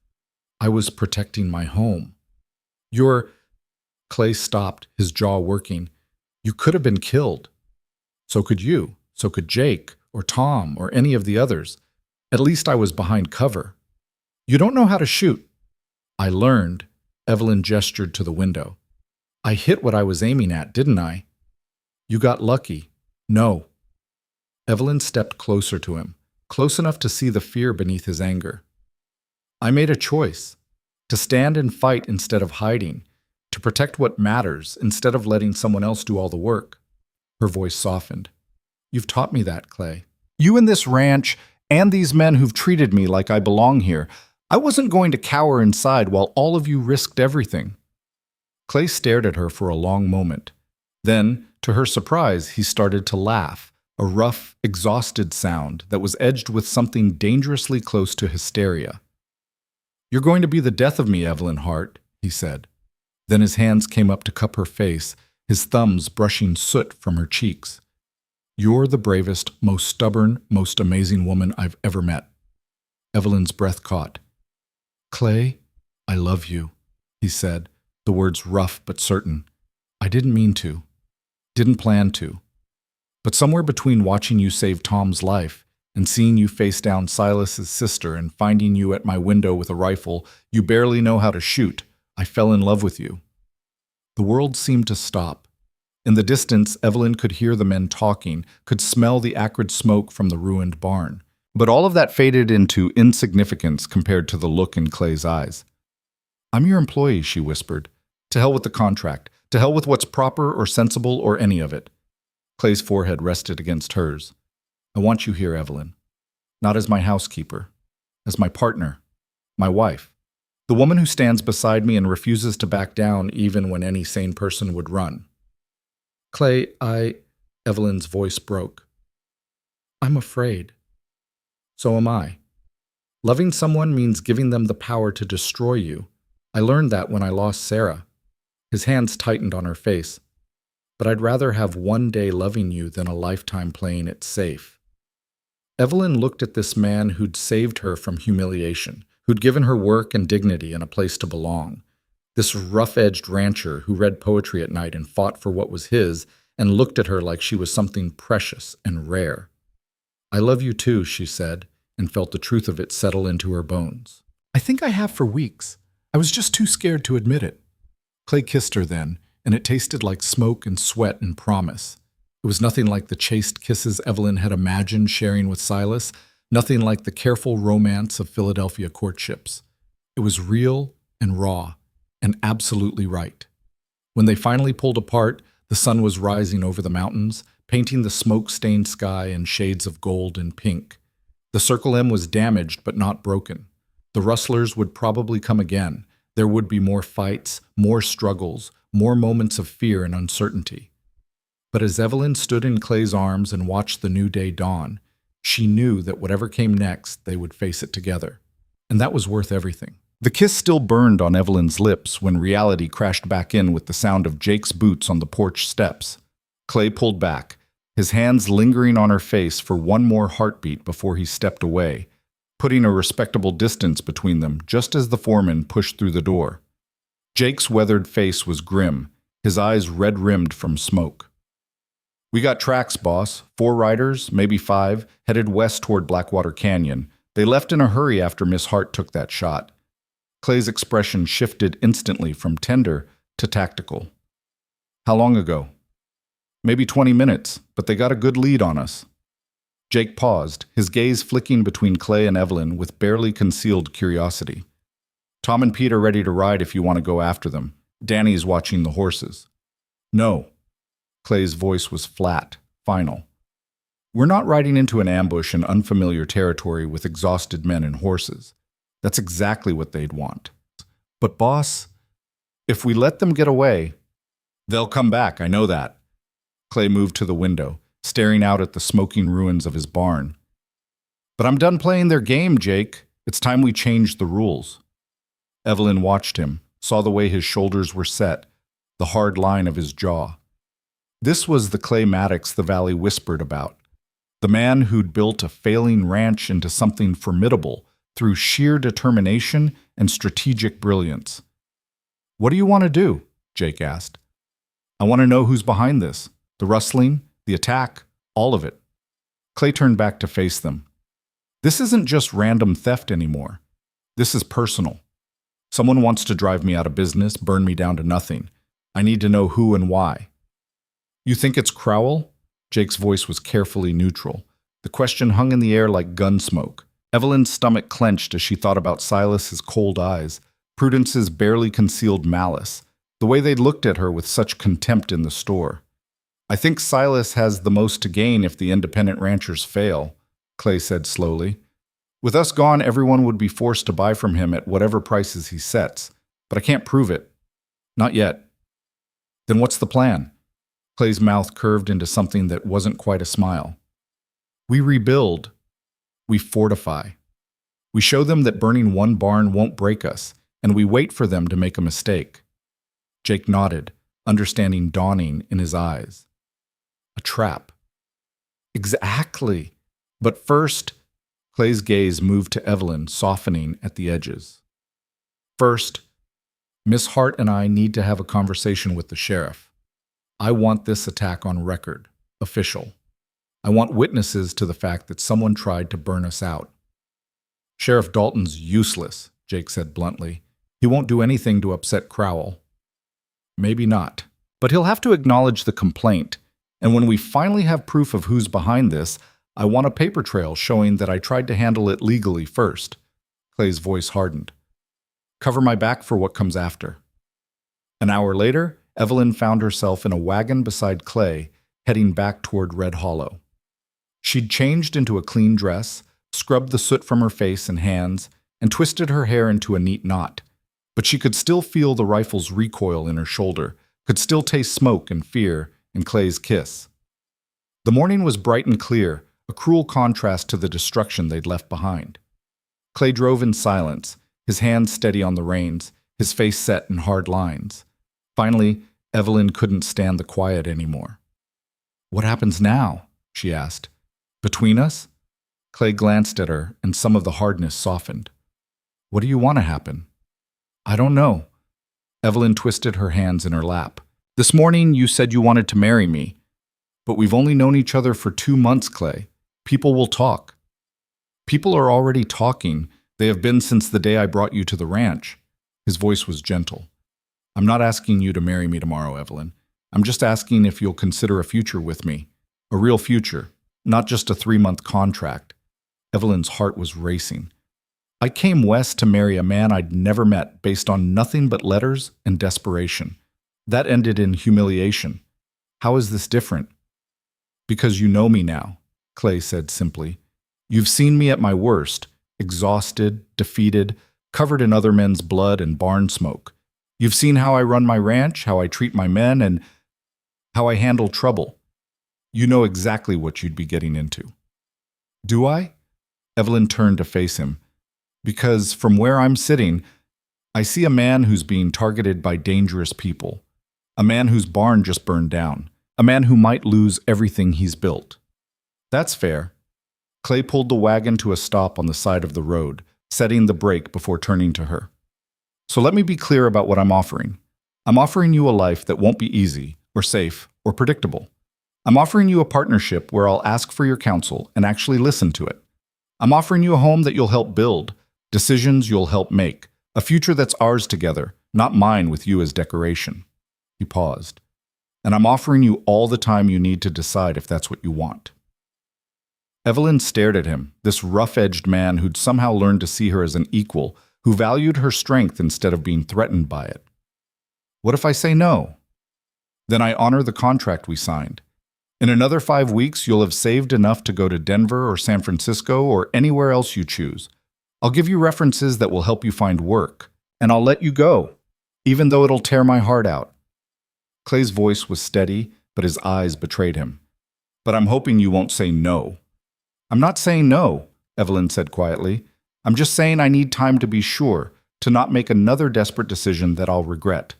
"I was protecting my home." "You're—" Clay stopped, his jaw working. "You could have been killed. So could you. So could Jake, or Tom, or any of the others. At least I was behind cover. You don't know how to shoot." "I learned." Evelyn gestured to the window. "I hit what I was aiming at, didn't I?" "You got lucky." "No." Evelyn stepped closer to him, close enough to see the fear beneath his anger. I made a choice to stand and fight instead of hiding, to protect what matters instead of letting someone else do all the work. Her voice softened. You've taught me that, Clay. You and this ranch, and these men who've treated me like I belong here. I wasn't going to cower inside while all of you risked everything. Clay stared at her for a long moment. Then, to her surprise, he started to laugh, a rough, exhausted sound that was edged with something dangerously close to hysteria. You're going to be the death of me, Evelyn Hart, he said. Then his hands came up to cup her face, his thumbs brushing soot from her cheeks. You're the bravest, most stubborn, most amazing woman I've ever met. Evelyn's breath caught. Clay, I love you, he said, the words rough but certain. I didn't mean to. Didn't plan to. But somewhere between watching you save Tom's life and seeing you face down Silas's sister and finding you at my window with a rifle you barely know how to shoot, I fell in love with you. The world seemed to stop. In the distance, Evelyn could hear the men talking, could smell the acrid smoke from the ruined barn. But all of that faded into insignificance compared to the look in Clay's eyes. I'm your employee, she whispered. To hell with the contract. To hell with what's proper or sensible or any of it. Clay's forehead rested against hers. I want you here, Evelyn. Not as my housekeeper. As my partner. My wife. The woman who stands beside me and refuses to back down even when any sane person would run. Clay, Evelyn's voice broke. I'm afraid. So am I. Loving someone means giving them the power to destroy you. I learned that when I lost Sarah. His hands tightened on her face. But I'd rather have one day loving you than a lifetime playing it safe. Evelyn looked at this man who'd saved her from humiliation, who'd given her work and dignity and a place to belong. This rough-edged rancher who read poetry at night and fought for what was his and looked at her like she was something precious and rare. I love you too, she said, and felt the truth of it settle into her bones. I think I have for weeks. I was just too scared to admit it. Clay kissed her then, and it tasted like smoke and sweat and promise. It was nothing like the chaste kisses Evelyn had imagined sharing with Silas, nothing like the careful romance of Philadelphia courtships. It was real and raw, and absolutely right. When they finally pulled apart, the sun was rising over the mountains, painting the smoke-stained sky in shades of gold and pink. The Circle M was damaged but not broken. The rustlers would probably come again. There would be more fights, more struggles, more moments of fear and uncertainty. But as Evelyn stood in Clay's arms and watched the new day dawn, she knew that whatever came next, they would face it together. And that was worth everything. The kiss still burned on Evelyn's lips when reality crashed back in with the sound of Jake's boots on the porch steps. Clay pulled back, his hands lingering on her face for one more heartbeat before he stepped away, putting a respectable distance between them just as the foreman pushed through the door. Jake's weathered face was grim, his eyes red-rimmed from smoke. We got tracks, boss. 4 riders, maybe 5, headed west toward Blackwater Canyon. They left in a hurry after Miss Hart took that shot. Clay's expression shifted instantly from tender to tactical. How long ago? Maybe 20 minutes, but they got a good lead on us. Jake paused, his gaze flicking between Clay and Evelyn with barely concealed curiosity. Tom and Pete are ready to ride if you want to go after them. Danny's watching the horses. No. Clay's voice was flat, final. We're not riding into an ambush in unfamiliar territory with exhausted men and horses. That's exactly what they'd want. But boss, if we let them get away, they'll come back, I know that. Clay moved to the window, staring out at the smoking ruins of his barn. But I'm done playing their game, Jake. It's time we changed the rules. Evelyn watched him, saw the way his shoulders were set, the hard line of his jaw. This was the Clay Maddox the Valley whispered about, the man who'd built a failing ranch into something formidable through sheer determination and strategic brilliance. What do you want to do? Jake asked. I want to know who's behind this. The rustling, the attack, all of it. Clay turned back to face them. This isn't just random theft anymore. This is personal. Someone wants to drive me out of business, burn me down to nothing. I need to know who and why. You think it's Crowell? Jake's voice was carefully neutral. The question hung in the air like gun smoke. Evelyn's stomach clenched as she thought about Silas's cold eyes, Prudence's barely concealed malice, the way they'd looked at her with such contempt in the store. I think Silas has the most to gain if the independent ranchers fail, Clay said slowly. With us gone, everyone would be forced to buy from him at whatever prices he sets, but I can't prove it. Not yet. Then what's the plan? Clay's mouth curved into something that wasn't quite a smile. We rebuild. We fortify. We show them that burning one barn won't break us, and we wait for them to make a mistake. Jake nodded, understanding dawning in his eyes. A trap. Exactly. But first, Clay's gaze moved to Evelyn, softening at the edges. First, Miss Hart and I need to have a conversation with the sheriff. I want this attack on record, official. I want witnesses to the fact that someone tried to burn us out. Sheriff Dalton's useless, Jake said bluntly. He won't do anything to upset Crowell. Maybe not, but he'll have to acknowledge the complaint, and when we finally have proof of who's behind this, I want a paper trail showing that I tried to handle it legally first. Clay's voice hardened. Cover my back for what comes after. An hour later, Evelyn found herself in a wagon beside Clay, heading back toward Red Hollow. She'd changed into a clean dress, scrubbed the soot from her face and hands, and twisted her hair into a neat knot. But she could still feel the rifle's recoil in her shoulder, could still taste smoke and fear in Clay's kiss. The morning was bright and clear, a cruel contrast to the destruction they'd left behind. Clay drove in silence, his hands steady on the reins, his face set in hard lines. Finally, Evelyn couldn't stand the quiet anymore. What happens now? She asked. Between us? Clay glanced at her, and some of the hardness softened. What do you want to happen? I don't know. Evelyn twisted her hands in her lap. This morning you said you wanted to marry me. But we've only known each other for 2 months, Clay. People will talk. People are already talking. They have been since the day I brought you to the ranch. His voice was gentle. I'm not asking you to marry me tomorrow, Evelyn. I'm just asking if you'll consider a future with me. A real future, not just a 3-month contract. Evelyn's heart was racing. I came west to marry a man I'd never met based on nothing but letters and desperation. That ended in humiliation. How is this different? Because you know me now, Clay said simply. You've seen me at my worst, exhausted, defeated, covered in other men's blood and barn smoke. You've seen how I run my ranch, how I treat my men, and how I handle trouble. You know exactly what you'd be getting into. Do I? Evelyn turned to face him. Because from where I'm sitting, I see a man who's being targeted by dangerous people. A man whose barn just burned down. A man who might lose everything he's built. That's fair. Clay pulled the wagon to a stop on the side of the road, setting the brake before turning to her. So let me be clear about what I'm offering. I'm offering you a life that won't be easy, or safe, or predictable. I'm offering you a partnership where I'll ask for your counsel and actually listen to it. I'm offering you a home that you'll help build, decisions you'll help make, a future that's ours together, not mine with you as decoration. He paused. And I'm offering you all the time you need to decide if that's what you want. Evelyn stared at him, this rough-edged man who'd somehow learned to see her as an equal, who valued her strength instead of being threatened by it. What if I say no? Then I honor the contract we signed. In another 5 weeks, you'll have saved enough to go to Denver or San Francisco or anywhere else you choose. I'll give you references that will help you find work, and I'll let you go, even though it'll tear my heart out. Clay's voice was steady, but his eyes betrayed him. But I'm hoping you won't say no. I'm not saying no, Evelyn said quietly. I'm just saying I need time to be sure, to not make another desperate decision that I'll regret.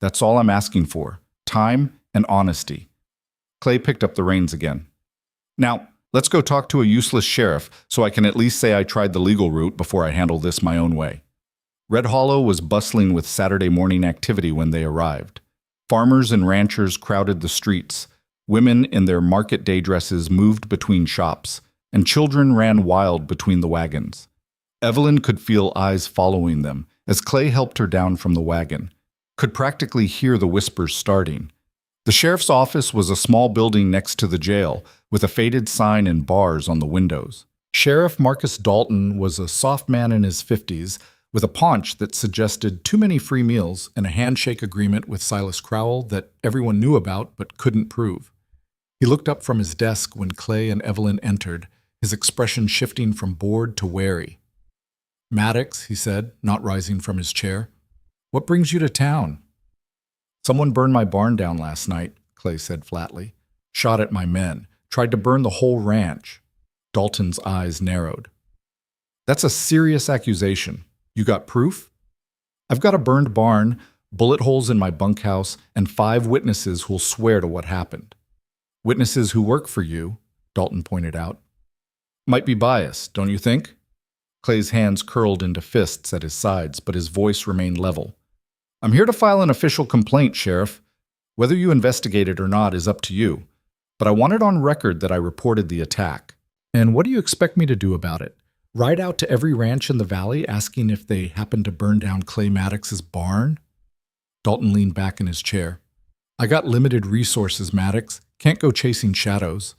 That's all I'm asking for, time and honesty. Clay picked up the reins again. Now, let's go talk to a useless sheriff so I can at least say I tried the legal route before I handle this my own way. Red Hollow was bustling with Saturday morning activity when they arrived. Farmers and ranchers crowded the streets. Women in their market day dresses moved between shops, and children ran wild between the wagons. Evelyn could feel eyes following them as Clay helped her down from the wagon, could practically hear the whispers starting. The sheriff's office was a small building next to the jail, with a faded sign and bars on the windows. Sheriff Marcus Dalton was a soft man in his 50s with a paunch that suggested too many free meals and a handshake agreement with Silas Crowell that everyone knew about but couldn't prove. He looked up from his desk when Clay and Evelyn entered, his expression shifting from bored to wary. "Maddox," he said, not rising from his chair, "what brings you to town?" "Someone burned my barn down last night," Clay said flatly. "Shot at my men, tried to burn the whole ranch." Dalton's eyes narrowed. "That's a serious accusation. You got proof?" "I've got a burned barn, bullet holes in my bunkhouse, and 5 witnesses who'll swear to what happened." "Witnesses who work for you," Dalton pointed out. "Might be biased, don't you think?" Clay's hands curled into fists at his sides, but his voice remained level. "I'm here to file an official complaint, Sheriff. Whether you investigate it or not is up to you, but I want it on record that I reported the attack." "And what do you expect me to do about it? Ride out to every ranch in the valley asking if they happen to burn down Clay Maddox's barn?" Dalton leaned back in his chair. "I got limited resources, Maddox. Can't go chasing shadows."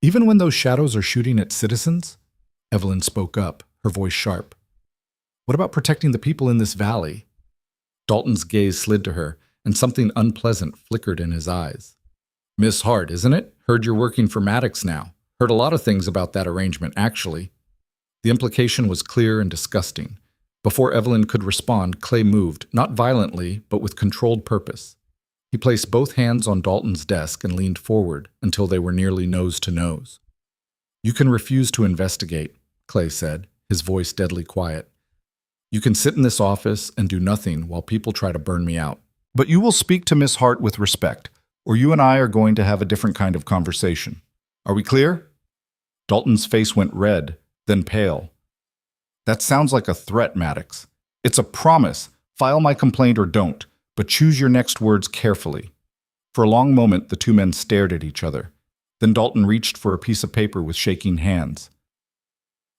"Even when those shadows are shooting at citizens?" Evelyn spoke up, her voice sharp. "What about protecting the people in this valley?" Dalton's gaze slid to her, and something unpleasant flickered in his eyes. "Miss Hart, isn't it? Heard you're working for Maddox now. Heard a lot of things about that arrangement, actually." The implication was clear and disgusting. Before Evelyn could respond, Clay moved, not violently, but with controlled purpose. He placed both hands on Dalton's desk and leaned forward until they were nearly nose to nose. "You can refuse to investigate," Clay said, his voice deadly quiet. "You can sit in this office and do nothing while people try to burn me out. But you will speak to Miss Hart with respect, or you and I are going to have a different kind of conversation. Are we clear?" Dalton's face went red, then pale. "That sounds like a threat, Maddox. It's a promise. File my complaint or don't, but choose your next words carefully." For a long moment, the two men stared at each other. Then Dalton reached for a piece of paper with shaking hands.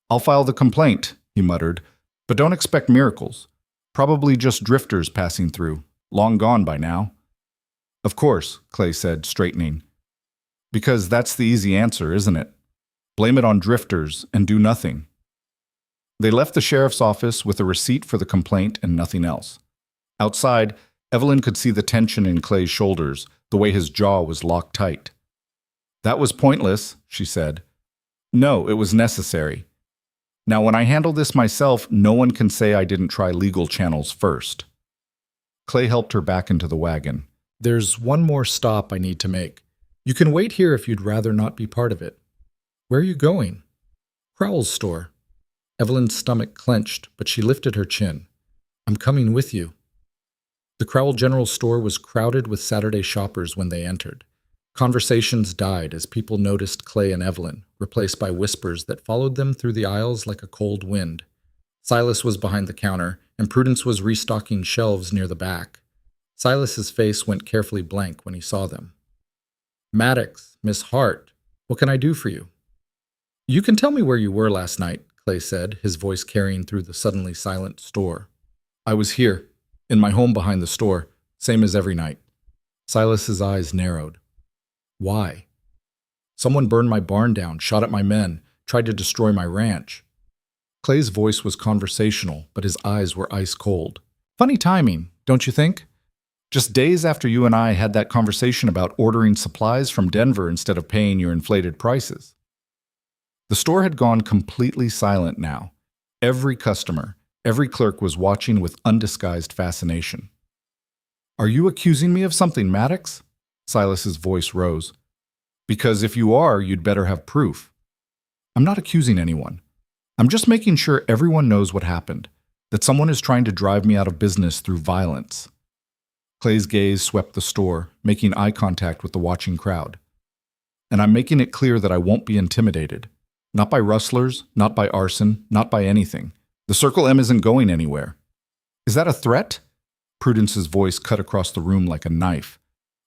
"I'll file the complaint," he muttered, "but don't expect miracles. Probably just drifters passing through, long gone by now." "Of course," Clay said, straightening. "Because that's the easy answer, isn't it? Blame it on drifters and do nothing." They left the sheriff's office with a receipt for the complaint and nothing else. Outside, Evelyn could see the tension in Clay's shoulders, the way his jaw was locked tight. "That was pointless," she said. "No, it was necessary. Now, when I handle this myself, no one can say I didn't try legal channels first." Clay helped her back into the wagon. "There's one more stop I need to make. You can wait here if you'd rather not be part of it." "Where are you going?" "Crowell's store." Evelyn's stomach clenched, but she lifted her chin. "I'm coming with you." The Crowell General Store was crowded with Saturday shoppers when they entered. Conversations died as people noticed Clay and Evelyn, replaced by whispers that followed them through the aisles like a cold wind. Silas was behind the counter, and Prudence was restocking shelves near the back. Silas's face went carefully blank when he saw them. "Maddox, Miss Hart, what can I do for you?" "You can tell me where you were last night," Clay said, his voice carrying through the suddenly silent store. "I was here, in my home behind the store, same as every night." Silas's eyes narrowed. "Why?" "Someone burned my barn down, shot at my men, tried to destroy my ranch." Clay's voice was conversational, but his eyes were ice cold. "Funny timing, don't you think? Just days after you and I had that conversation about ordering supplies from Denver instead of paying your inflated prices." The store had gone completely silent now. Every customer, every clerk was watching with undisguised fascination. "Are you accusing me of something, Maddox?" Silas's voice rose. "Because if you are, you'd better have proof." "I'm not accusing anyone. I'm just making sure everyone knows what happened, that someone is trying to drive me out of business through violence." Clay's gaze swept the store, making eye contact with the watching crowd. "And I'm making it clear that I won't be intimidated. Not by rustlers, not by arson, not by anything. The Circle M isn't going anywhere." "Is that a threat?" Prudence's voice cut across the room like a knife.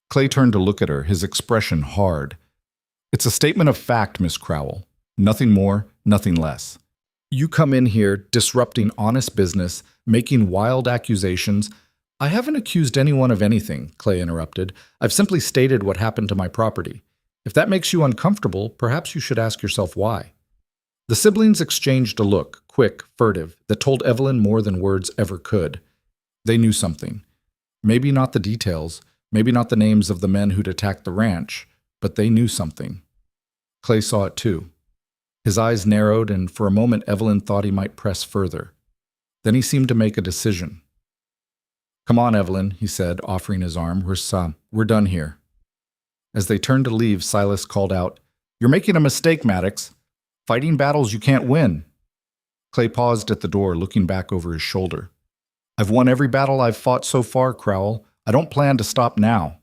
Clay turned to look at her, his expression hard. "It's a statement of fact, Miss Crowell. Nothing more, nothing less. You come in here disrupting honest business, making wild accusations." "I haven't accused anyone of anything," Clay interrupted. "I've simply stated what happened to my property. If that makes you uncomfortable, perhaps you should ask yourself why." The siblings exchanged a look, quick, furtive, that told Evelyn more than words ever could. They knew something. Maybe not the details, maybe not the names of the men who'd attacked the ranch, but they knew something. Clay saw it too. His eyes narrowed, and for a moment Evelyn thought he might press further. Then he seemed to make a decision. "Come on, Evelyn," he said, offering his arm. We're done here." As they turned to leave, Silas called out, "You're making a mistake, Maddox. Fighting battles you can't win." Clay paused at the door, looking back over his shoulder. "I've won every battle I've fought so far, Crowell. I don't plan to stop now."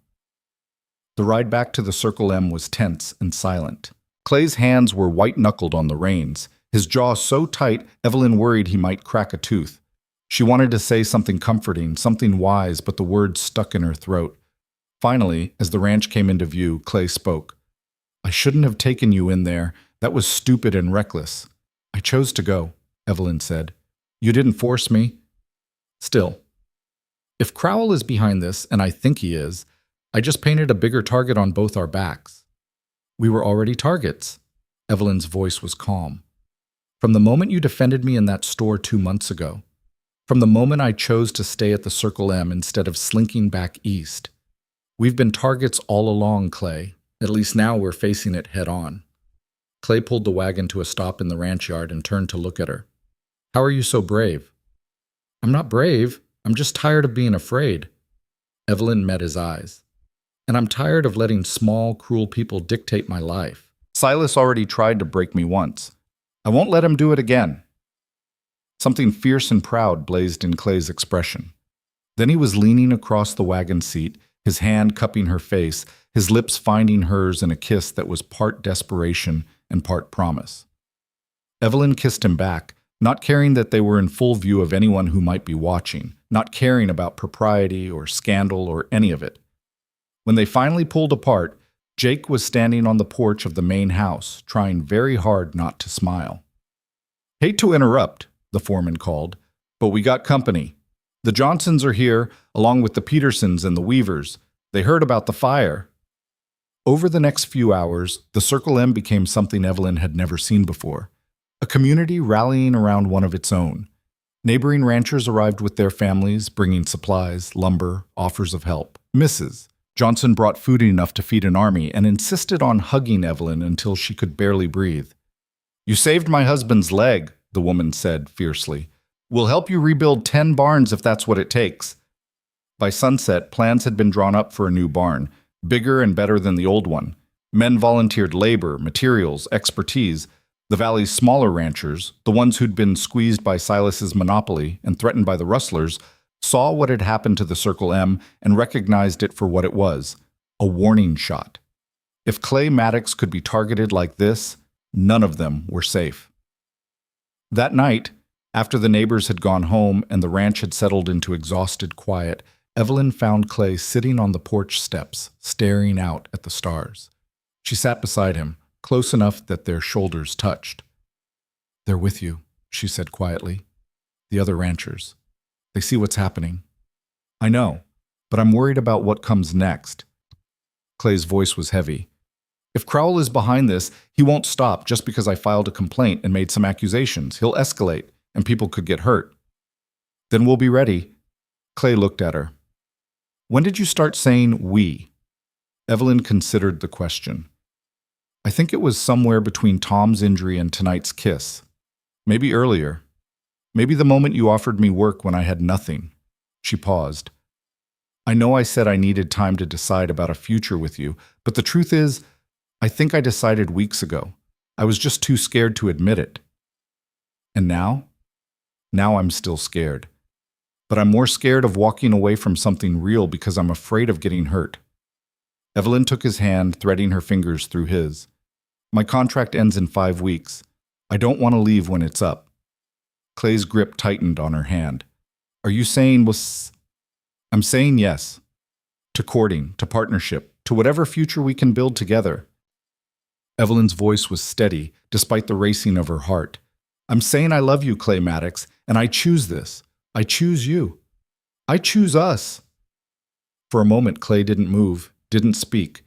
The ride back to the Circle M was tense and silent. Clay's hands were white-knuckled on the reins, his jaw so tight Evelyn worried he might crack a tooth. She wanted to say something comforting, something wise, but the words stuck in her throat. Finally, as the ranch came into view, Clay spoke. "I shouldn't have taken you in there. That was stupid and reckless." "I chose to go," Evelyn said. "You didn't force me." "Still, if Crowell is behind this, and I think he is, I just painted a bigger target on both our backs." "We were already targets." Evelyn's voice was calm. "From the moment you defended me in that store 2 months ago. From the moment I chose to stay at the Circle M instead of slinking back east. We've been targets all along, Clay. At least now we're facing it head on." Clay pulled the wagon to a stop in the ranch yard and turned to look at her. "How are you so brave?" "I'm not brave. I'm just tired of being afraid." Evelyn met his eyes. "And I'm tired of letting small, cruel people dictate my life. Silas already tried to break me once. I won't let him do it again." Something fierce and proud blazed in Clay's expression. Then he was leaning across the wagon seat, his hand cupping her face, his lips finding hers in a kiss that was part desperation and part promise. Evelyn kissed him back, not caring that they were in full view of anyone who might be watching, not caring about propriety or scandal or any of it. When they finally pulled apart, Jake was standing on the porch of the main house, trying very hard not to smile. "Hate to interrupt," the foreman called, "but we got company. The Johnsons are here, along with the Petersons and the Weavers. They heard about the fire." Over the next few hours, the Circle M became something Evelyn had never seen before. A community rallying around one of its own. Neighboring ranchers arrived with their families, bringing supplies, lumber, offers of help. Mrs. Johnson brought food enough to feed an army and insisted on hugging Evelyn until she could barely breathe. "You saved my husband's leg," the woman said fiercely. "We'll help you rebuild 10 barns if that's what it takes." By sunset, plans had been drawn up for a new barn, bigger and better than the old one. Men volunteered labor, materials, expertise. The valley's smaller ranchers, the ones who'd been squeezed by Silas's monopoly and threatened by the rustlers, saw what had happened to the Circle M and recognized it for what it was, a warning shot. If Clay Maddox could be targeted like this, none of them were safe. That night, after the neighbors had gone home and the ranch had settled into exhausted quiet, Evelyn found Clay sitting on the porch steps, staring out at the stars. She sat beside him, close enough that their shoulders touched. "They're with you," she said quietly. "The other ranchers. They see what's happening." "I know, but I'm worried about what comes next." Clay's voice was heavy. "If Crowell is behind this, he won't stop just because I filed a complaint and made some accusations. He'll escalate, and people could get hurt." "Then we'll be ready." Clay looked at her. "When did you start saying we?" Evelyn considered the question. "I think it was somewhere between Tom's injury and tonight's kiss. Maybe earlier. Maybe the moment you offered me work when I had nothing." She paused. "I know I said I needed time to decide about a future with you, but the truth is, I think I decided weeks ago. I was just too scared to admit it." "And now?" "Now I'm still scared. But I'm more scared of walking away from something real because I'm afraid of getting hurt." Evelyn took his hand, threading her fingers through his. "My contract ends in 5 weeks. I don't want to leave when it's up." Clay's grip tightened on her hand. "Are you saying was?" "I'm saying yes. To courting, to partnership, to whatever future we can build together." Evelyn's voice was steady, despite the racing of her heart. "I'm saying I love you, Clay Maddox, and I choose this. I choose you. I choose us." For a moment, Clay didn't move, didn't speak.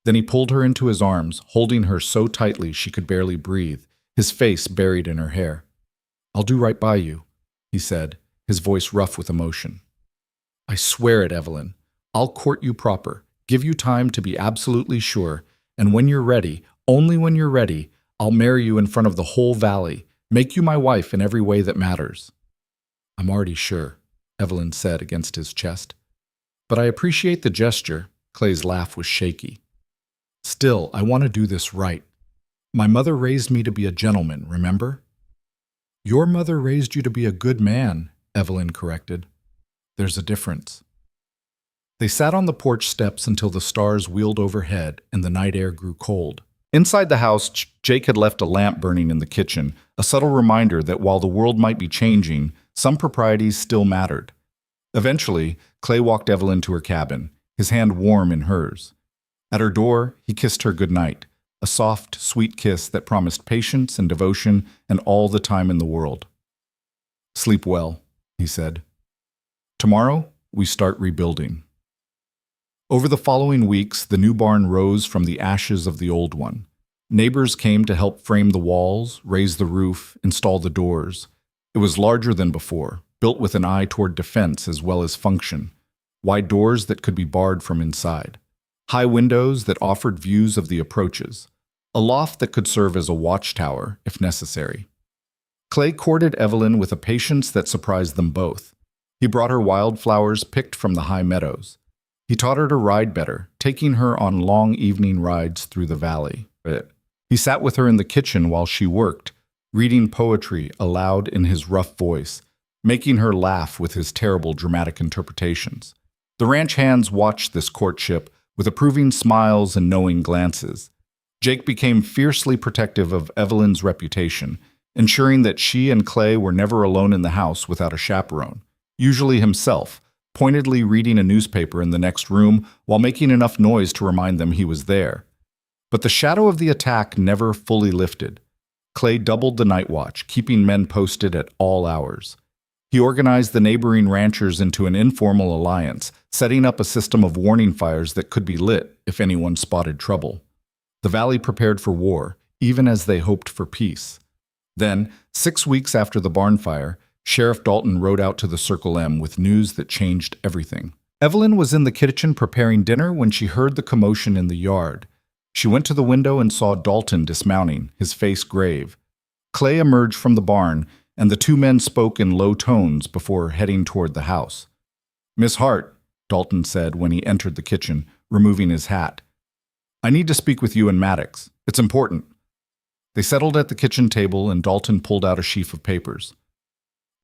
Then he pulled her into his arms, holding her so tightly she could barely breathe, his face buried in her hair. "I'll do right by you," he said, his voice rough with emotion. "I swear it, Evelyn. I'll court you proper, give you time to be absolutely sure, and when you're ready, only when you're ready, I'll marry you in front of the whole valley, make you my wife in every way that matters." "I'm already sure," Evelyn said against his chest. "But I appreciate the gesture." Clay's laugh was shaky. "Still, I want to do this right. My mother raised me to be a gentleman, remember?" "Your mother raised you to be a good man," Evelyn corrected. "There's a difference." They sat on the porch steps until the stars wheeled overhead and the night air grew cold. Inside the house, Jake had left a lamp burning in the kitchen, a subtle reminder that while the world might be changing, some proprieties still mattered. Eventually, Clay walked Evelyn to her cabin, his hand warm in hers. At her door, he kissed her goodnight, a soft, sweet kiss that promised patience and devotion and all the time in the world. "Sleep well," he said. "Tomorrow, we start rebuilding." Over the following weeks, the new barn rose from the ashes of the old one. Neighbors came to help frame the walls, raise the roof, install the doors. It was larger than before, built with an eye toward defense as well as function. Wide doors that could be barred from inside. High windows that offered views of the approaches. A loft that could serve as a watchtower, if necessary. Clay courted Evelyn with a patience that surprised them both. He brought her wildflowers picked from the high meadows. He taught her to ride better, taking her on long evening rides through the valley. He sat with her in the kitchen while she worked, reading poetry aloud in his rough voice, making her laugh with his terrible dramatic interpretations. The ranch hands watched this courtship with approving smiles and knowing glances. Jake became fiercely protective of Evelyn's reputation, ensuring that she and Clay were never alone in the house without a chaperone, usually himself, pointedly reading a newspaper in the next room while making enough noise to remind them he was there. But the shadow of the attack never fully lifted. Clay doubled the night watch, keeping men posted at all hours. He organized the neighboring ranchers into an informal alliance, setting up a system of warning fires that could be lit if anyone spotted trouble. The valley prepared for war, even as they hoped for peace. Then, 6 weeks after the barn fire, Sheriff Dalton rode out to the Circle M with news that changed everything. Evelyn was in the kitchen preparing dinner when she heard the commotion in the yard. She went to the window and saw Dalton dismounting, his face grave. Clay emerged from the barn, and the two men spoke in low tones before heading toward the house. "Miss Hart," Dalton said when he entered the kitchen, removing his hat. "I need to speak with you and Maddox. It's important." They settled at the kitchen table, and Dalton pulled out a sheaf of papers.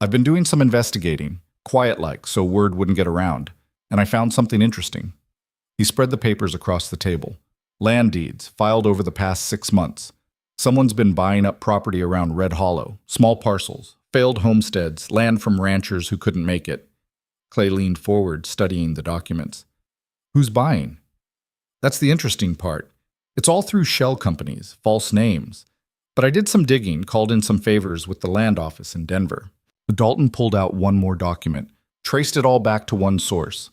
"I've been doing some investigating, quiet-like, so word wouldn't get around, and I found something interesting." He spread the papers across the table. Land deeds, filed over the past 6 months. Someone's been buying up property around Red Hollow, small parcels, failed homesteads, land from ranchers who couldn't make it. Clay leaned forward, studying the documents. "Who's buying?" "That's the interesting part. It's all through shell companies, false names. But I did some digging, called in some favors with the land office in Denver." Dalton pulled out one more document, traced it all back to one source.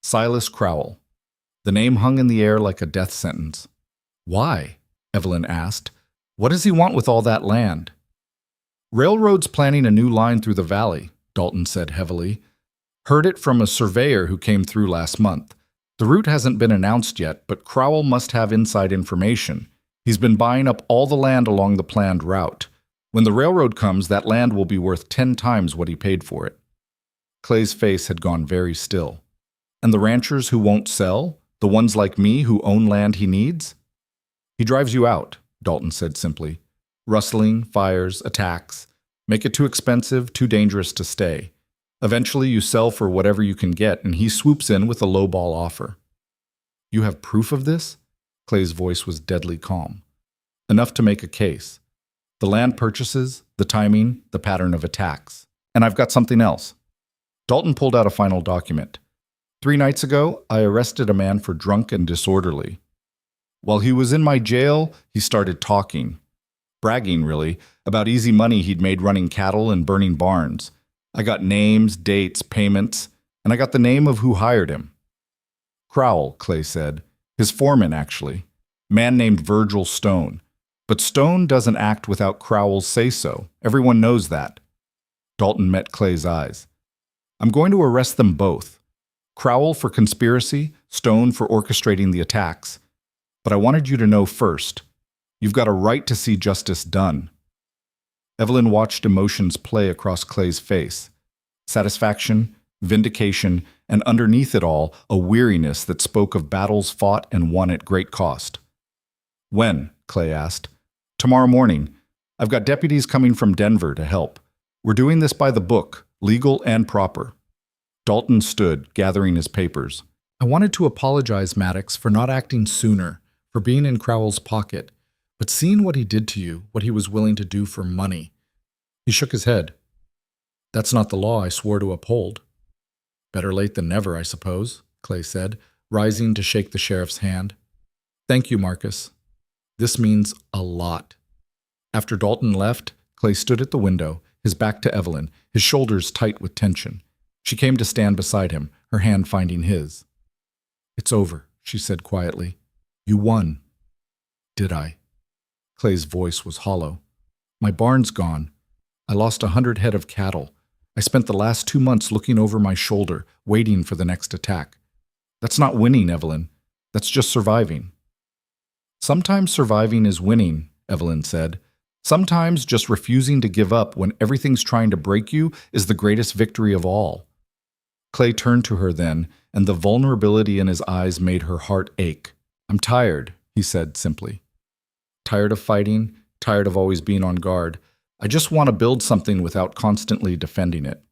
Silas Crowell. The name hung in the air like a death sentence. "Why?" Evelyn asked. "What does he want with all that land?" "Railroad's planning a new line through the valley," Dalton said heavily. "Heard it from a surveyor who came through last month. The route hasn't been announced yet, but Crowell must have inside information. He's been buying up all the land along the planned route. When the railroad comes, that land will be worth 10 times what he paid for it." Clay's face had gone very still. "And the ranchers who won't sell? The ones like me who own land he needs?" "He drives you out," Dalton said simply. "Rustling, fires, attacks. Make it too expensive, too dangerous to stay. Eventually you sell for whatever you can get, and he swoops in with a lowball offer." "You have proof of this?" Clay's voice was deadly calm. "Enough to make a case. The land purchases, the timing, the pattern of attacks. And I've got something else." Dalton pulled out a final document. 3 nights ago, I arrested a man for drunk and disorderly. While he was in my jail, he started talking. Bragging, really, about easy money he'd made running cattle and burning barns. I got names, dates, payments, and I got the name of who hired him. "Crowell," Clay said. "His foreman, actually. Man named Virgil Stone. But Stone doesn't act without Crowell's say-so. Everyone knows that. Dalton met Clay's eyes. I'm going to arrest them both. Crowell for conspiracy, Stone for orchestrating the attacks. But I wanted you to know first, you've got a right to see justice done. Evelyn watched emotions play across Clay's face. Satisfaction, vindication, and underneath it all, a weariness that spoke of battles fought and won at great cost. When? Clay asked. Tomorrow morning. I've got deputies coming from Denver to help. We're doing this by the book, legal and proper. Dalton stood, gathering his papers. I wanted to apologize, Maddox, for not acting sooner, for being in Crowell's pocket, but seeing what he did to you, what he was willing to do for money. He shook his head. That's not the law I swore to uphold. Better late than never, I suppose, Clay said, rising to shake the sheriff's hand. Thank you, Marcus. This means a lot. After Dalton left, Clay stood at the window, his back to Evelyn, his shoulders tight with tension. She came to stand beside him, her hand finding his. It's over, she said quietly. You won. Did I? Clay's voice was hollow. My barn's gone. I lost 100 head of cattle. I spent the last 2 months looking over my shoulder, waiting for the next attack. That's not winning, Evelyn. That's just surviving. Sometimes surviving is winning, Evelyn said. Sometimes just refusing to give up when everything's trying to break you is the greatest victory of all. Clay turned to her then, and the vulnerability in his eyes made her heart ache. I'm tired, he said simply. Tired of fighting, tired of always being on guard. I just want to build something without constantly defending it.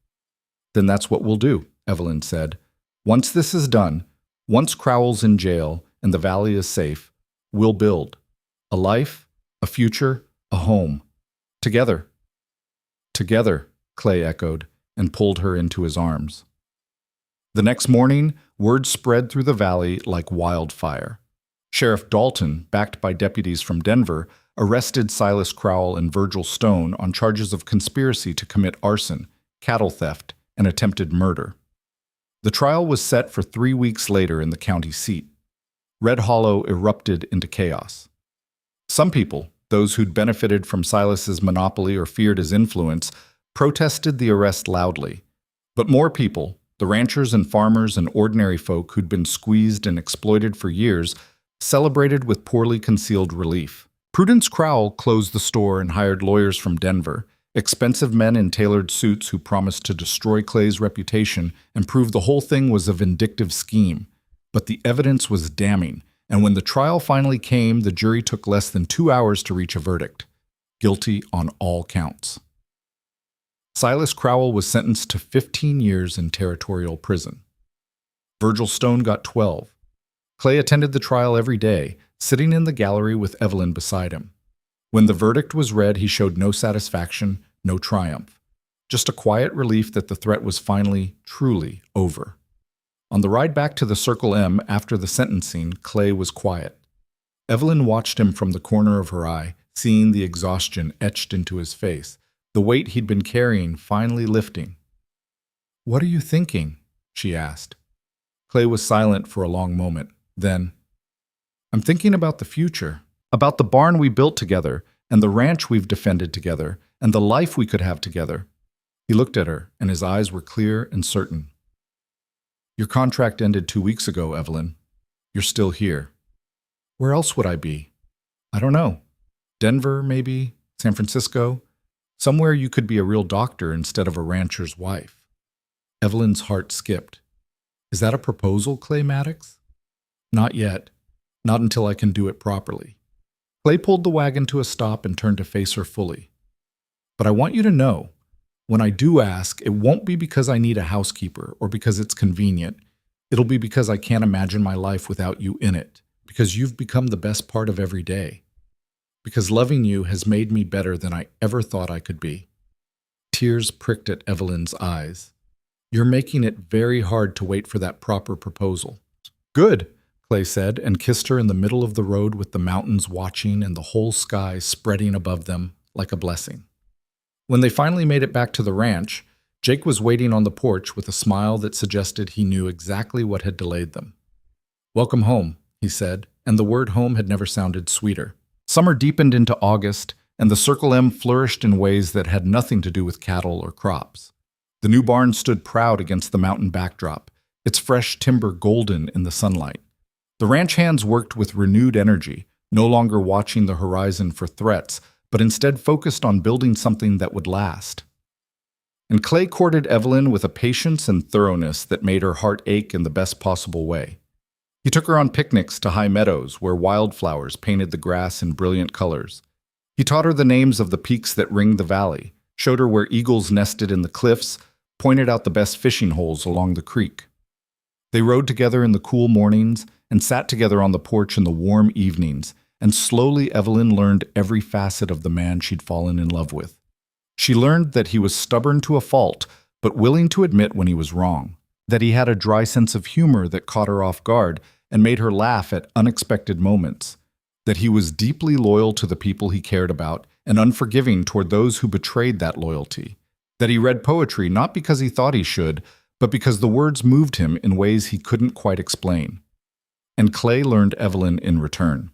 Then that's what we'll do, Evelyn said. Once this is done, once Crowell's in jail and the valley is safe, we'll build. A life, a future, a home. Together. Together, Clay echoed, and pulled her into his arms. The next morning, word spread through the valley like wildfire. Sheriff Dalton, backed by deputies from Denver, arrested Silas Crowell and Virgil Stone on charges of conspiracy to commit arson, cattle theft, and attempted murder. The trial was set for 3 weeks later in the county seat. Red Hollow erupted into chaos. Some people, those who'd benefited from Silas's monopoly or feared his influence, protested the arrest loudly. But more people, the ranchers and farmers and ordinary folk who'd been squeezed and exploited for years, celebrated with poorly concealed relief. Prudence Crowell closed the store and hired lawyers from Denver, expensive men in tailored suits who promised to destroy Clay's reputation and prove the whole thing was a vindictive scheme. But the evidence was damning, and when the trial finally came, the jury took less than 2 hours to reach a verdict. Guilty on all counts. Silas Crowell was sentenced to 15 years in territorial prison. Virgil Stone got 12. Clay attended the trial every day, sitting in the gallery with Evelyn beside him. When the verdict was read, he showed no satisfaction, no triumph. Just a quiet relief that the threat was finally, truly over. On the ride back to the Circle M after the sentencing, Clay was quiet. Evelyn watched him from the corner of her eye, seeing the exhaustion etched into his face, the weight he'd been carrying finally lifting. "What are you thinking?" she asked. Clay was silent for a long moment. Then, "I'm thinking about the future, about the barn we built together, and the ranch we've defended together, and the life we could have together." He looked at her, and his eyes were clear and certain. "Your contract ended 2 weeks ago, Evelyn. You're still here. Where else would I be? I don't know. Denver, maybe? San Francisco? Somewhere you could be a real doctor instead of a rancher's wife." Evelyn's heart skipped. "Is that a proposal, Clay Maddox?" "Not yet. Not until I can do it properly." Clay pulled the wagon to a stop and turned to face her fully. "But I want you to know, when I do ask, it won't be because I need a housekeeper or because it's convenient. It'll be because I can't imagine my life without you in it, because you've become the best part of every day. Because loving you has made me better than I ever thought I could be." Tears pricked at Evelyn's eyes. "You're making it very hard to wait for that proper proposal." "Good," Clay said, and kissed her in the middle of the road with the mountains watching and the whole sky spreading above them like a blessing. When they finally made it back to the ranch, Jake was waiting on the porch with a smile that suggested he knew exactly what had delayed them. "Welcome home," he said, and the word home had never sounded sweeter. Summer deepened into August, and the Circle M flourished in ways that had nothing to do with cattle or crops. The new barn stood proud against the mountain backdrop, its fresh timber golden in the sunlight. The ranch hands worked with renewed energy, no longer watching the horizon for threats, but instead focused on building something that would last. And Clay courted Evelyn with a patience and thoroughness that made her heart ache in the best possible way. He took her on picnics to high meadows where wildflowers painted the grass in brilliant colors. He taught her the names of the peaks that ring the valley, showed her where eagles nested in the cliffs, pointed out the best fishing holes along the creek. They rode together in the cool mornings and sat together on the porch in the warm evenings, and slowly Evelyn learned every facet of the man she'd fallen in love with. She learned that he was stubborn to a fault, but willing to admit when he was wrong, that he had a dry sense of humor that caught her off guard and made her laugh at unexpected moments, that he was deeply loyal to the people he cared about and unforgiving toward those who betrayed that loyalty, that he read poetry not because he thought he should, but because the words moved him in ways he couldn't quite explain. And Clay learned Evelyn in return.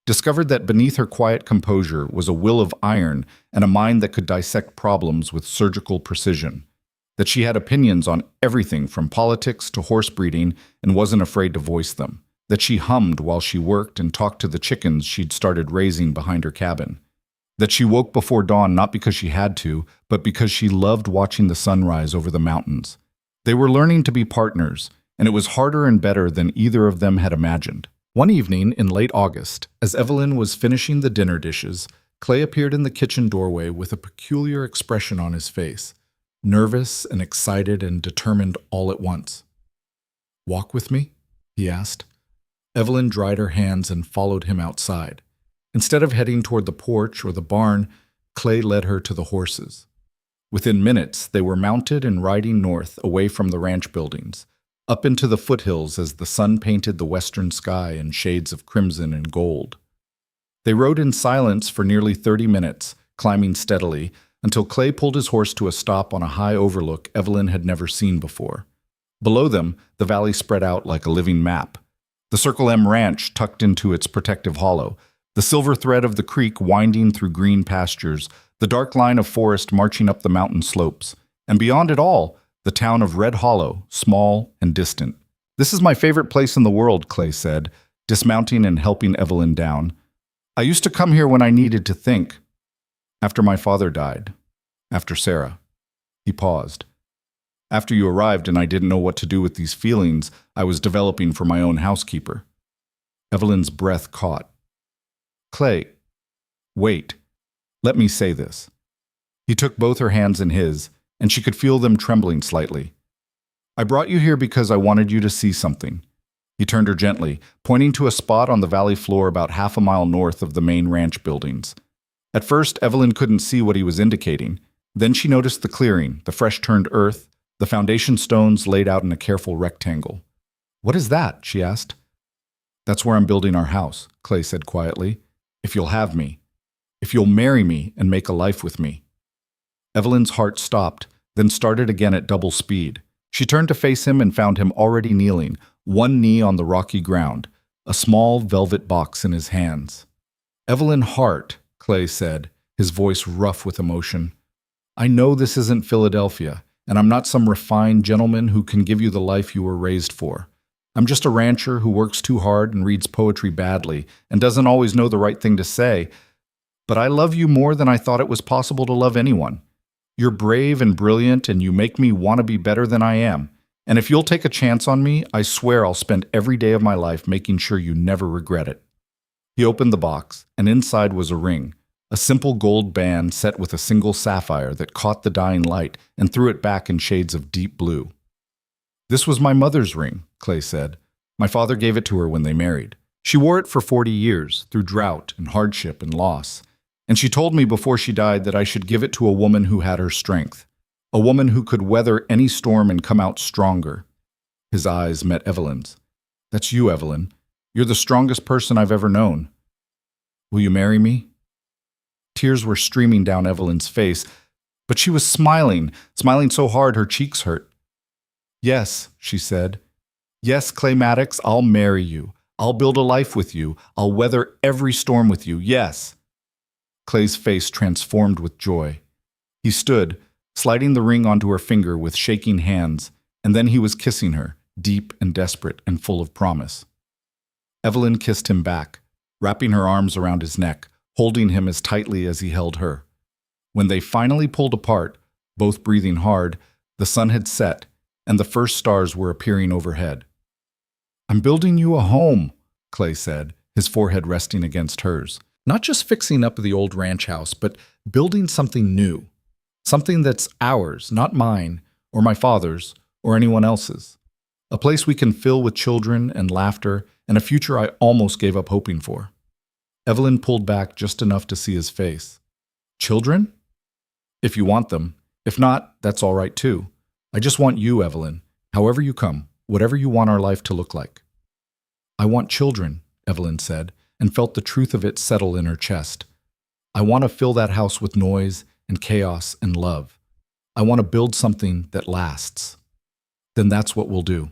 Discovered that beneath her quiet composure was a will of iron and a mind that could dissect problems with surgical precision, that she had opinions on everything from politics to horse breeding and wasn't afraid to voice them, that she hummed while she worked and talked to the chickens she'd started raising behind her cabin, that she woke before dawn not because she had to, but because she loved watching the sunrise over the mountains. They were learning to be partners, and it was harder and better than either of them had imagined. One evening in late August, as Evelyn was finishing the dinner dishes, Clay appeared in the kitchen doorway with a peculiar expression on his face, nervous and excited and determined all at once. "Walk with me?" he asked. Evelyn dried her hands and followed him outside. Instead of heading toward the porch or the barn, Clay led her to the horses. Within minutes, they were mounted and riding north away from the ranch buildings, up into the foothills as the sun painted the western sky in shades of crimson and gold. They rode in silence for nearly 30 minutes, climbing steadily, until Clay pulled his horse to a stop on a high overlook Evelyn had never seen before. Below them, the valley spread out like a living map. The Circle M Ranch tucked into its protective hollow, the silver thread of the creek winding through green pastures, the dark line of forest marching up the mountain slopes, and beyond it all, the town of Red Hollow, small and distant. "This is my favorite place in the world," Clay said, dismounting and helping Evelyn down. "I used to come here when I needed to think. After my father died. After Sarah." He paused. "After you arrived and I didn't know what to do with these feelings I was developing for my own housekeeper." Evelyn's breath caught. "Clay, wait. Let me say this." He took both her hands in his, and she could feel them trembling slightly. "I brought you here because I wanted you to see something." He turned her gently, pointing to a spot on the valley floor about half a mile north of the main ranch buildings. At first, Evelyn couldn't see what he was indicating. Then she noticed the clearing, the fresh-turned earth, the foundation stones laid out in a careful rectangle. "What is that?" she asked. "That's where I'm building our house," Clay said quietly. "If you'll have me. If you'll marry me and make a life with me." Evelyn's heart stopped, then started again at double speed. She turned to face him and found him already kneeling, one knee on the rocky ground, a small velvet box in his hands. "Evelyn Hart," Clay said, his voice rough with emotion. "I know this isn't Philadelphia, and I'm not some refined gentleman who can give you the life you were raised for. I'm just a rancher who works too hard and reads poetry badly and doesn't always know the right thing to say. But I love you more than I thought it was possible to love anyone. You're brave and brilliant, and you make me want to be better than I am. And if you'll take a chance on me, I swear I'll spend every day of my life making sure you never regret it." He opened the box, and inside was a ring, a simple gold band set with a single sapphire that caught the dying light and threw it back in shades of deep blue. "This was my mother's ring," Clay said. "My father gave it to her when they married. She wore it for 40 years, through drought and hardship and loss. And she told me before she died that I should give it to a woman who had her strength, a woman who could weather any storm and come out stronger." His eyes met Evelyn's. "That's you, Evelyn. You're the strongest person I've ever known. Will you marry me?" Tears were streaming down Evelyn's face, but she was smiling so hard her cheeks hurt. "Yes," she said. "Yes, Clay Maddox, I'll marry you. I'll build a life with you. I'll weather every storm with you. Yes. Clay's face transformed with joy. He stood, sliding the ring onto her finger with shaking hands, and then he was kissing her, deep and desperate and full of promise. Evelyn kissed him back, wrapping her arms around his neck, holding him as tightly as he held her. When they finally pulled apart, both breathing hard, the sun had set, and the first stars were appearing overhead. "I'm building you a home," Clay said, his forehead resting against hers. "Not just fixing up the old ranch house, but building something new. Something that's ours, not mine, or my father's, or anyone else's. A place we can fill with children and laughter, and a future I almost gave up hoping for." Evelyn pulled back just enough to see his face. "Children? If you want them. If not, that's all right too. I just want you, Evelyn, however you come, whatever you want our life to look like." "I want children," Evelyn said, and felt the truth of it settle in her chest. "I want to fill that house with noise and chaos and love. I want to build something that lasts." "Then that's what we'll do."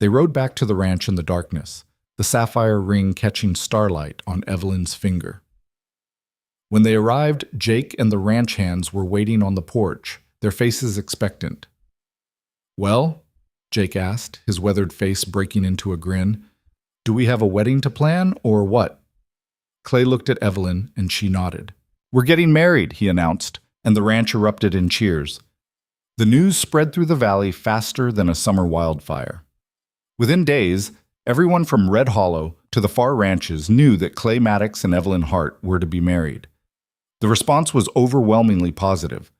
They rode back to the ranch in the darkness, the sapphire ring catching starlight on Evelyn's finger. When they arrived, Jake and the ranch hands were waiting on the porch, their faces expectant. "Well," Jake asked, his weathered face breaking into a grin, "do we have a wedding to plan, or what?" Clay looked at Evelyn, and she nodded. "We're getting married," he announced, and the ranch erupted in cheers. The news spread through the valley faster than a summer wildfire. Within days, everyone from Red Hollow to the far ranches knew that Clay Maddox and Evelyn Hart were to be married. The response was overwhelmingly positive.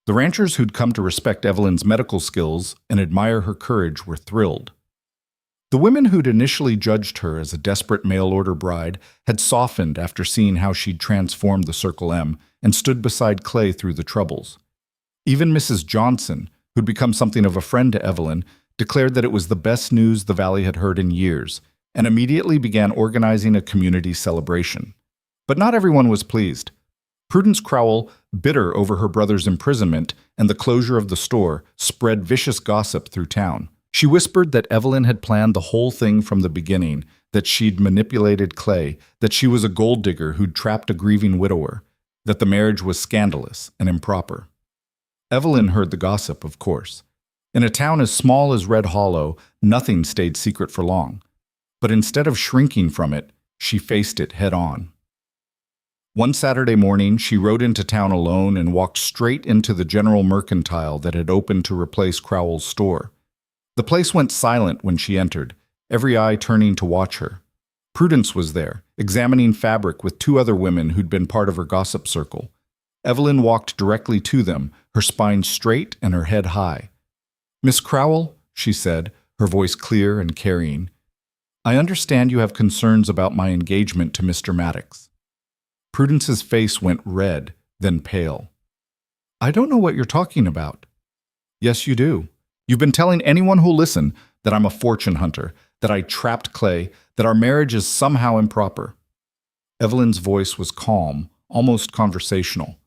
The ranchers who'd come to respect Evelyn's medical skills and admire her courage were thrilled. The women who'd initially judged her as a desperate mail-order bride had softened after seeing how she'd transformed the Circle M and stood beside Clay through the troubles. Even Mrs. Johnson, who'd become something of a friend to Evelyn, declared that it was the best news the valley had heard in years, and immediately began organizing a community celebration. But not everyone was pleased. Prudence Crowell, bitter over her brother's imprisonment and the closure of the store, spread vicious gossip through town. She whispered that Evelyn had planned the whole thing from the beginning, that she'd manipulated Clay, that she was a gold digger who'd trapped a grieving widower, that the marriage was scandalous and improper. Evelyn heard the gossip, of course. In a town as small as Red Hollow, nothing stayed secret for long. But instead of shrinking from it, she faced it head on. One Saturday morning, she rode into town alone and walked straight into the General Mercantile that had opened to replace Crowell's store. The place went silent when she entered, every eye turning to watch her. Prudence was there, examining fabric with two other women who'd been part of her gossip circle. Evelyn walked directly to them, her spine straight and her head high. "Miss Crowell," she said, her voice clear and carrying, "I understand you have concerns about my engagement to Mr. Maddox." Prudence's face went red, then pale. "I don't know what you're talking about." "Yes, you do. You've been telling anyone who'll listen that I'm a fortune hunter, that I trapped Clay, that our marriage is somehow improper." Evelyn's voice was calm, almost conversational.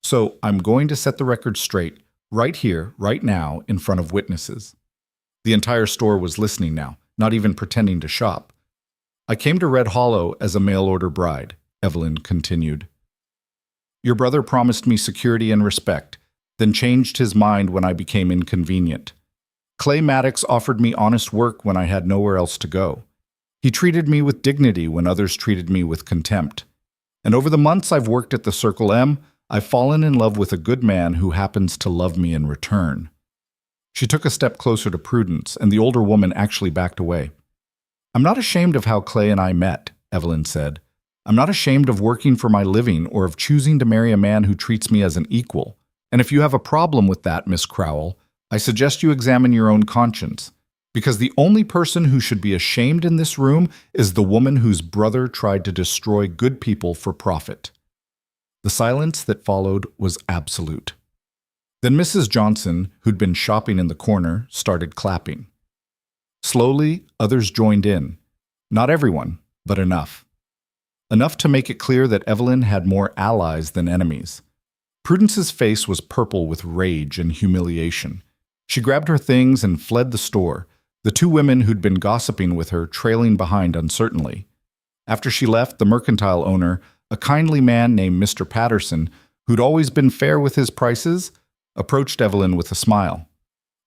"So I'm going to set the record straight, right here, right now, in front of witnesses." The entire store was listening now, not even pretending to shop. "I came to Red Hollow as a mail-order bride," Evelyn continued. "Your brother promised me security and respect, then changed his mind when I became inconvenient. Clay Maddox offered me honest work when I had nowhere else to go. He treated me with dignity when others treated me with contempt. And over the months I've worked at the Circle M, I've fallen in love with a good man who happens to love me in return." She took a step closer to Prudence, and the older woman actually backed away. "I'm not ashamed of how Clay and I met," Evelyn said. "I'm not ashamed of working for my living or of choosing to marry a man who treats me as an equal. And if you have a problem with that, Miss Crowell, I suggest you examine your own conscience. Because the only person who should be ashamed in this room is the woman whose brother tried to destroy good people for profit." The silence that followed was absolute. Then Mrs. Johnson, who'd been shopping in the corner, started clapping. Slowly, others joined in. Not everyone, but enough. Enough to make it clear that Evelyn had more allies than enemies. Prudence's face was purple with rage and humiliation. She grabbed her things and fled the store, the two women who'd been gossiping with her trailing behind uncertainly. After she left, the mercantile owner, a kindly man named Mr. Patterson, who'd always been fair with his prices, approached Evelyn with a smile.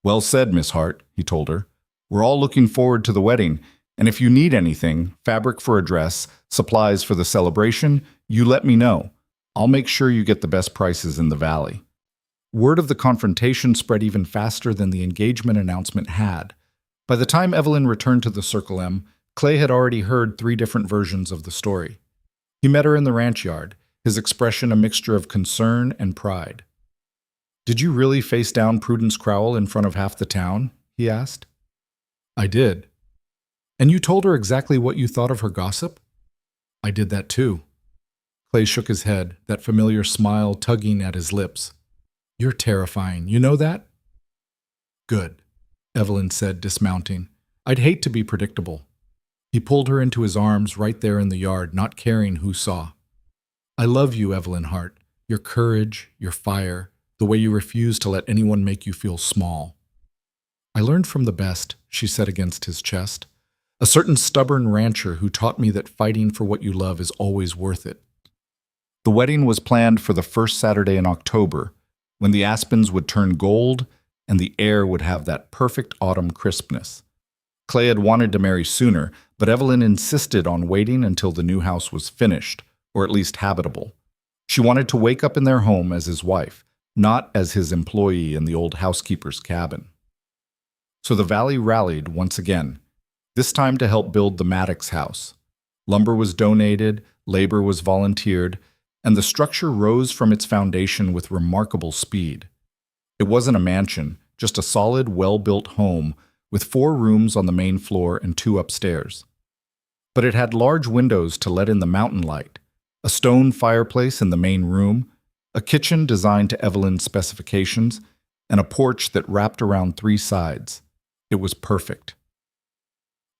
"Well said, Miss Hart," he told her. "We're all looking forward to the wedding, and if you need anything, fabric for a dress, supplies for the celebration, you let me know. I'll make sure you get the best prices in the valley." Word of the confrontation spread even faster than the engagement announcement had. By the time Evelyn returned to the Circle M, Clay had already heard 3 different versions of the story. He met her in the ranch yard, his expression a mixture of concern and pride. "Did you really face down Prudence Crowell in front of half the town?" he asked. "I did." "And you told her exactly what you thought of her gossip?" "I did that too." Clay shook his head, that familiar smile tugging at his lips. "You're terrifying, you know that?" "Good," Evelyn said, dismounting. "I'd hate to be predictable." He pulled her into his arms right there in the yard, not caring who saw. "I love you, Evelyn Hart. Your courage, your fire, the way you refuse to let anyone make you feel small." "I learned from the best," she said against his chest. "A certain stubborn rancher who taught me that fighting for what you love is always worth it." The wedding was planned for the first Saturday in October, when the aspens would turn gold and the air would have that perfect autumn crispness. Clay had wanted to marry sooner, but Evelyn insisted on waiting until the new house was finished, or at least habitable. She wanted to wake up in their home as his wife, not as his employee in the old housekeeper's cabin. So the valley rallied once again, this time to help build the Maddox house. Lumber was donated, labor was volunteered, and the structure rose from its foundation with remarkable speed. It wasn't a mansion, just a solid, well-built home with 4 rooms on the main floor and 2 upstairs. But it had large windows to let in the mountain light, a stone fireplace in the main room, a kitchen designed to Evelyn's specifications, and a porch that wrapped around 3 sides. It was perfect.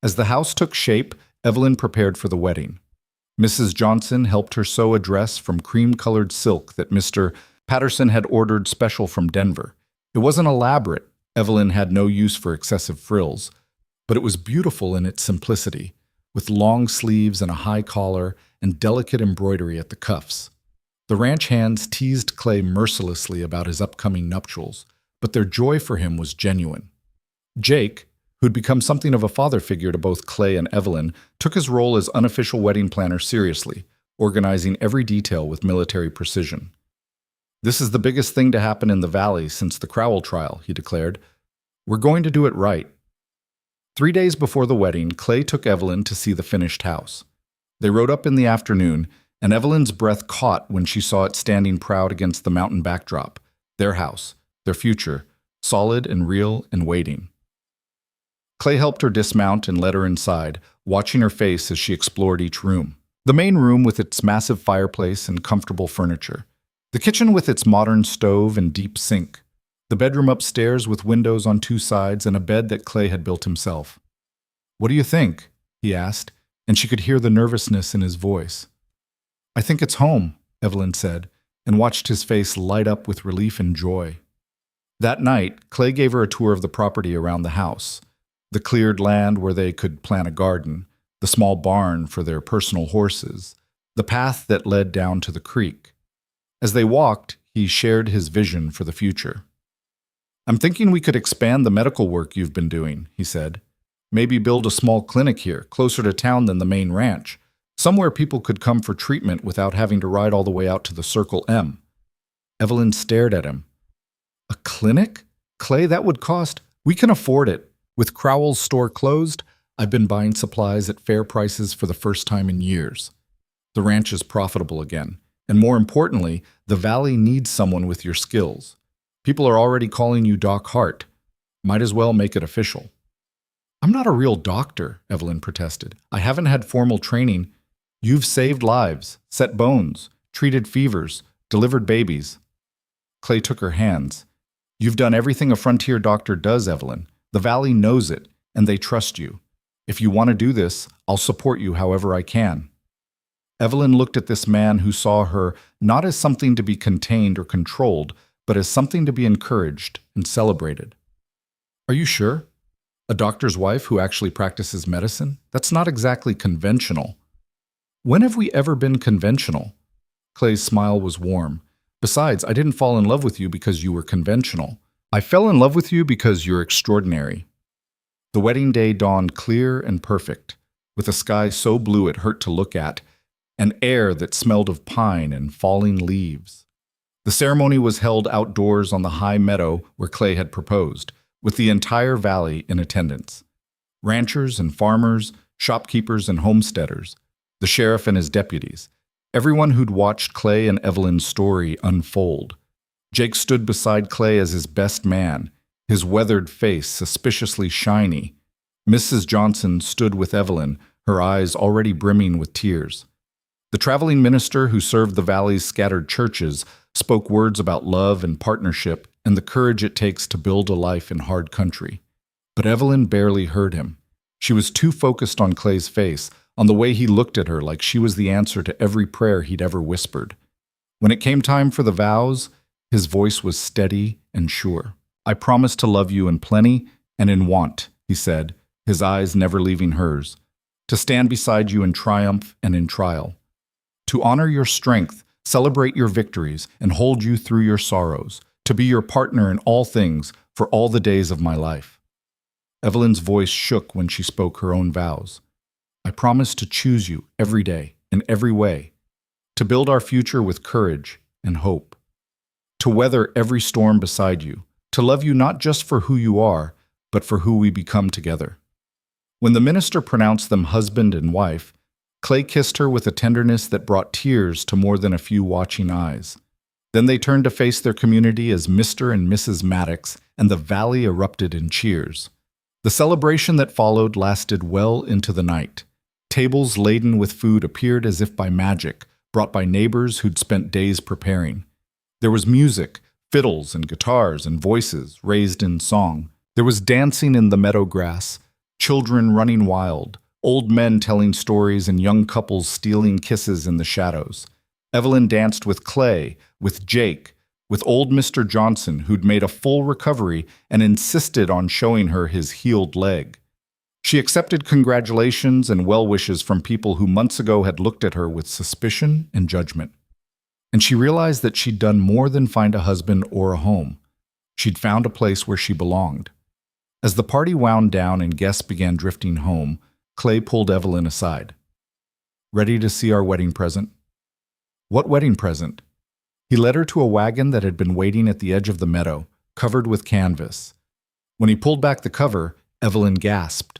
As the house took shape, Evelyn prepared for the wedding. Mrs. Johnson helped her sew a dress from cream-colored silk that Mr. Patterson had ordered special from Denver. It wasn't elaborate. Evelyn had no use for excessive frills, but it was beautiful in its simplicity, with long sleeves and a high collar and delicate embroidery at the cuffs. The ranch hands teased Clay mercilessly about his upcoming nuptials, but their joy for him was genuine. Jake, who'd become something of a father figure to both Clay and Evelyn, took his role as unofficial wedding planner seriously, organizing every detail with military precision. "This is the biggest thing to happen in the valley since the Crowell trial," he declared. "We're going to do it right." 3 days before the wedding, Clay took Evelyn to see the finished house. They rode up in the afternoon, and Evelyn's breath caught when she saw it standing proud against the mountain backdrop. Their house, their future, solid and real and waiting. Clay helped her dismount and led her inside, watching her face as she explored each room. The main room with its massive fireplace and comfortable furniture. The kitchen with its modern stove and deep sink. The bedroom upstairs with windows on 2 sides and a bed that Clay had built himself. "What do you think?" he asked, and she could hear the nervousness in his voice. "I think it's home," Evelyn said, and watched his face light up with relief and joy. That night, Clay gave her a tour of the property around the house. The cleared land where they could plant a garden, the small barn for their personal horses, the path that led down to the creek. As they walked, he shared his vision for the future. "I'm thinking we could expand the medical work you've been doing," he said. "Maybe build a small clinic here, closer to town than the main ranch, somewhere people could come for treatment without having to ride all the way out to the Circle M." Evelyn stared at him. "A clinic? Clay, that would cost—" "We can afford it. With Crowell's store closed, I've been buying supplies at fair prices for the first time in years. The ranch is profitable again, and more importantly, the valley needs someone with your skills. People are already calling you Doc Hart. Might as well make it official." "I'm not a real doctor," Evelyn protested. "I haven't had formal training." "You've saved lives, set bones, treated fevers, delivered babies." Clay took her hands. "You've done everything a frontier doctor does, Evelyn. The valley knows it, and they trust you. If you want to do this, I'll support you however I can." Evelyn looked at this man who saw her not as something to be contained or controlled, but as something to be encouraged and celebrated. "Are you sure?" A doctor's wife who actually practices medicine? That's not exactly conventional. When have we ever been conventional? Clay's smile was warm. Besides, I didn't fall in love with you because you were conventional. I fell in love with you because you're extraordinary. The wedding day dawned clear and perfect, with a sky so blue it hurt to look at, and air that smelled of pine and falling leaves. The ceremony was held outdoors on the high meadow where Clay had proposed, with the entire valley in attendance. Ranchers and farmers, shopkeepers and homesteaders, the sheriff and his deputies, everyone who'd watched Clay and Evelyn's story unfold. Jake stood beside Clay as his best man, his weathered face suspiciously shiny. Mrs. Johnson stood with Evelyn, her eyes already brimming with tears. The traveling minister who served the valley's scattered churches spoke words about love and partnership and the courage it takes to build a life in hard country. But Evelyn barely heard him. She was too focused on Clay's face, on the way he looked at her like she was the answer to every prayer he'd ever whispered. When it came time for the vows, his voice was steady and sure. I promise to love you in plenty and in want, he said, his eyes never leaving hers. To stand beside you in triumph and in trial. To honor your strength, celebrate your victories, and hold you through your sorrows. To be your partner in all things for all the days of my life. Evelyn's voice shook when she spoke her own vows. I promise to choose you every day, in every way. To build our future with courage and hope. To weather every storm beside you. To love you not just for who you are, but for who we become together. When the minister pronounced them husband and wife, Clay kissed her with a tenderness that brought tears to more than a few watching eyes. Then they turned to face their community as Mr. and Mrs. Maddox, and the valley erupted in cheers. The celebration that followed lasted well into the night. Tables laden with food appeared as if by magic, brought by neighbors who'd spent days preparing. There was music, fiddles and guitars and voices raised in song. There was dancing in the meadow grass, children running wild, old men telling stories and young couples stealing kisses in the shadows. Evelyn danced with Clay, with Jake, with old Mr. Johnson, who'd made a full recovery and insisted on showing her his healed leg. She accepted congratulations and well wishes from people who months ago had looked at her with suspicion and judgment. And she realized that she'd done more than find a husband or a home. She'd found a place where she belonged. As the party wound down and guests began drifting home, Clay pulled Evelyn aside. Ready to see our wedding present? What wedding present? He led her to a wagon that had been waiting at the edge of the meadow, covered with canvas. When he pulled back the cover, Evelyn gasped.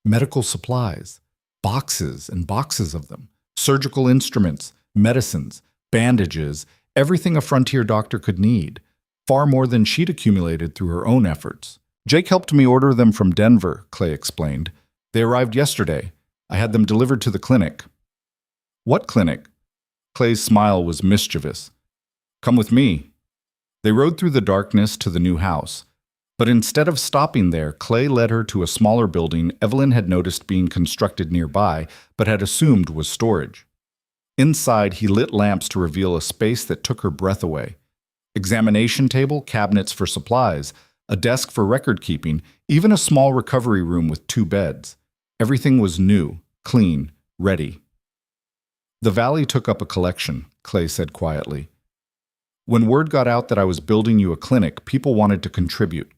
Medical supplies, boxes and boxes of them, surgical instruments, medicines, bandages, everything a frontier doctor could need, far more than she'd accumulated through her own efforts. Jake helped me order them from Denver, Clay explained. They arrived yesterday. I had them delivered to the clinic. What clinic? Clay's smile was mischievous. Come with me. They rode through the darkness to the new house. But instead of stopping there, Clay led her to a smaller building Evelyn had noticed being constructed nearby, but had assumed was storage. Inside, he lit lamps to reveal a space that took her breath away. Examination table, cabinets for supplies, a desk for record keeping, even a small recovery room with 2 beds. Everything was new, clean, ready. The valley took up a collection, Clay said quietly. When word got out that I was building you a clinic, people wanted to contribute.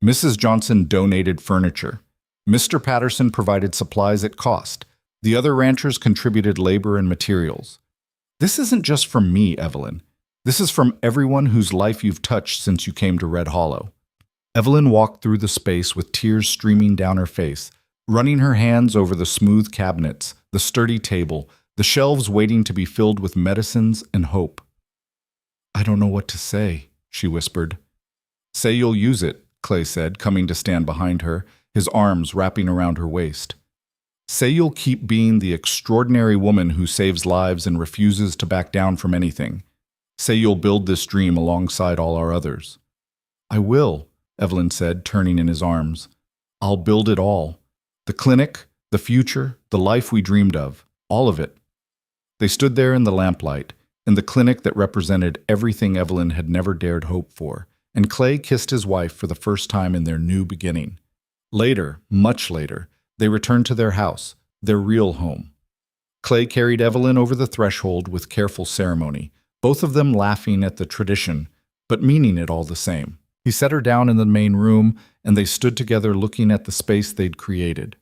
Mrs. Johnson donated furniture. Mr. Patterson provided supplies at cost. The other ranchers contributed labor and materials. This isn't just from me, Evelyn. This is from everyone whose life you've touched since you came to Red Hollow. Evelyn walked through the space with tears streaming down her face, running her hands over the smooth cabinets, the sturdy table, the shelves waiting to be filled with medicines and hope. I don't know what to say, she whispered. Say you'll use it, Clay said, coming to stand behind her, his arms wrapping around her waist. Say you'll keep being the extraordinary woman who saves lives and refuses to back down from anything. Say you'll build this dream alongside all our others. I will, Evelyn said, turning in his arms. I'll build it all. The clinic, the future, the life we dreamed of, all of it. They stood there in the lamplight, in the clinic that represented everything Evelyn had never dared hope for, and Clay kissed his wife for the first time in their new beginning. Later, much later, they returned to their house, their real home. Clay carried Evelyn over the threshold with careful ceremony, both of them laughing at the tradition, but meaning it all the same. He set her down in the main room, and they stood together looking at the space they'd created.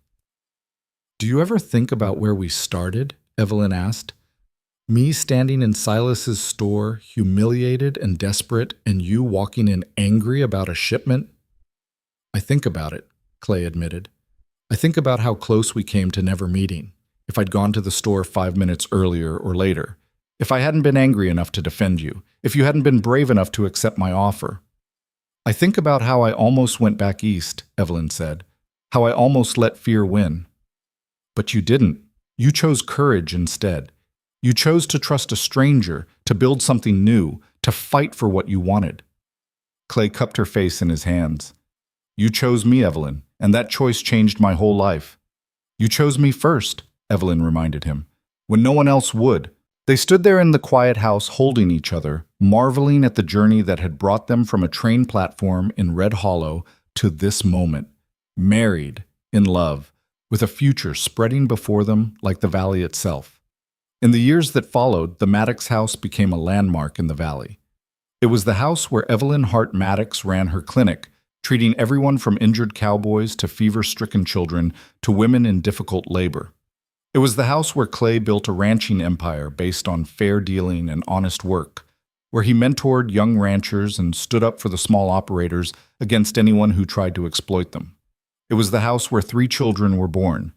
"Do you ever think about where we started?" Evelyn asked. "Me standing in Silas's store, humiliated and desperate, and you walking in angry about a shipment?" "I think about it," Clay admitted. "I think about how close we came to never meeting. If I'd gone to the store 5 minutes earlier or later. If I hadn't been angry enough to defend you. If you hadn't been brave enough to accept my offer. I think about how I almost went back east," Evelyn said. "How I almost let fear win. But you didn't. You chose courage instead. You chose to trust a stranger, to build something new, to fight for what you wanted." Clay cupped her face in his hands. "You chose me, Evelyn, and that choice changed my whole life." "You chose me first," Evelyn reminded him, "when no one else would." They stood there in the quiet house holding each other, marveling at the journey that had brought them from a train platform in Red Hollow to this moment, married, in love, with a future spreading before them like the valley itself. In the years that followed, the Maddox house became a landmark in the valley. It was the house where Evelyn Hart Maddox ran her clinic, treating everyone from injured cowboys to fever-stricken children to women in difficult labor. It was the house where Clay built a ranching empire based on fair dealing and honest work, where he mentored young ranchers and stood up for the small operators against anyone who tried to exploit them. It was the house where 3 children were born,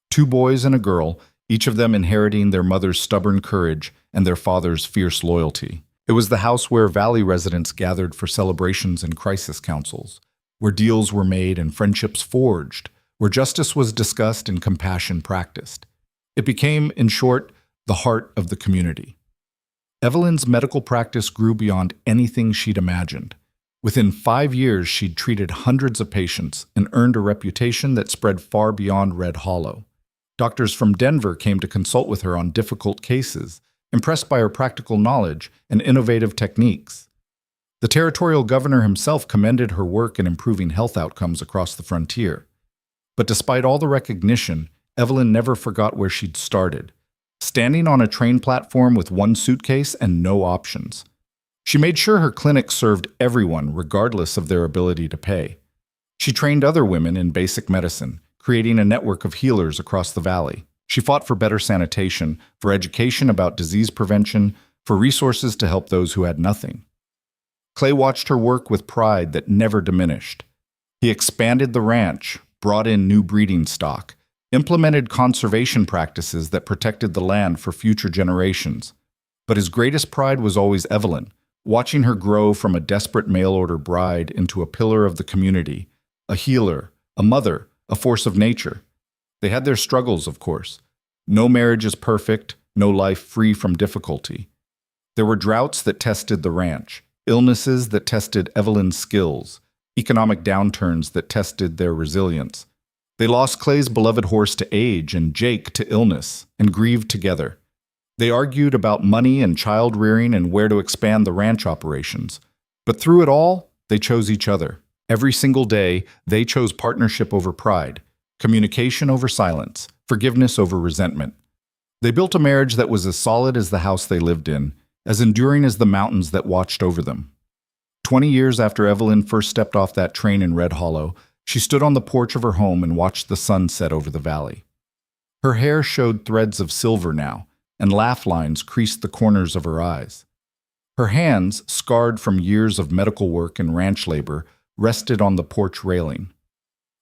2 boys and a girl, each of them inheriting their mother's stubborn courage and their father's fierce loyalty. It was the house where valley residents gathered for celebrations and crisis councils, where deals were made and friendships forged, where justice was discussed and compassion practiced. It became, in short, the heart of the community. Evelyn's medical practice grew beyond anything she'd imagined. Within 5 years, she'd treated hundreds of patients and earned a reputation that spread far beyond Red Hollow. Doctors from Denver came to consult with her on difficult cases, impressed by her practical knowledge and innovative techniques. The territorial governor himself commended her work in improving health outcomes across the frontier. But despite all the recognition, Evelyn never forgot where she'd started, standing on a train platform with 1 suitcase and no options. She made sure her clinic served everyone regardless of their ability to pay. She trained other women in basic medicine, creating a network of healers across the valley. She fought for better sanitation, for education about disease prevention, for resources to help those who had nothing. Clay watched her work with pride that never diminished. He expanded the ranch, brought in new breeding stock, implemented conservation practices that protected the land for future generations. But his greatest pride was always Evelyn, watching her grow from a desperate mail-order bride into a pillar of the community, a healer, a mother, a force of nature. They had their struggles, of course. No marriage is perfect, no life free from difficulty. There were droughts that tested the ranch, illnesses that tested Evelyn's skills, economic downturns that tested their resilience. They lost Clay's beloved horse to age and Jake to illness, and grieved together. They argued about money and child rearing and where to expand the ranch operations. But through it all, they chose each other. Every single day, they chose partnership over pride, communication over silence, forgiveness over resentment. They built a marriage that was as solid as the house they lived in, as enduring as the mountains that watched over them. 20 years after Evelyn first stepped off that train in Red Hollow, she stood on the porch of her home and watched the sun set over the valley. Her hair showed threads of silver now, and laugh lines creased the corners of her eyes. Her hands, scarred from years of medical work and ranch labor, rested on the porch railing.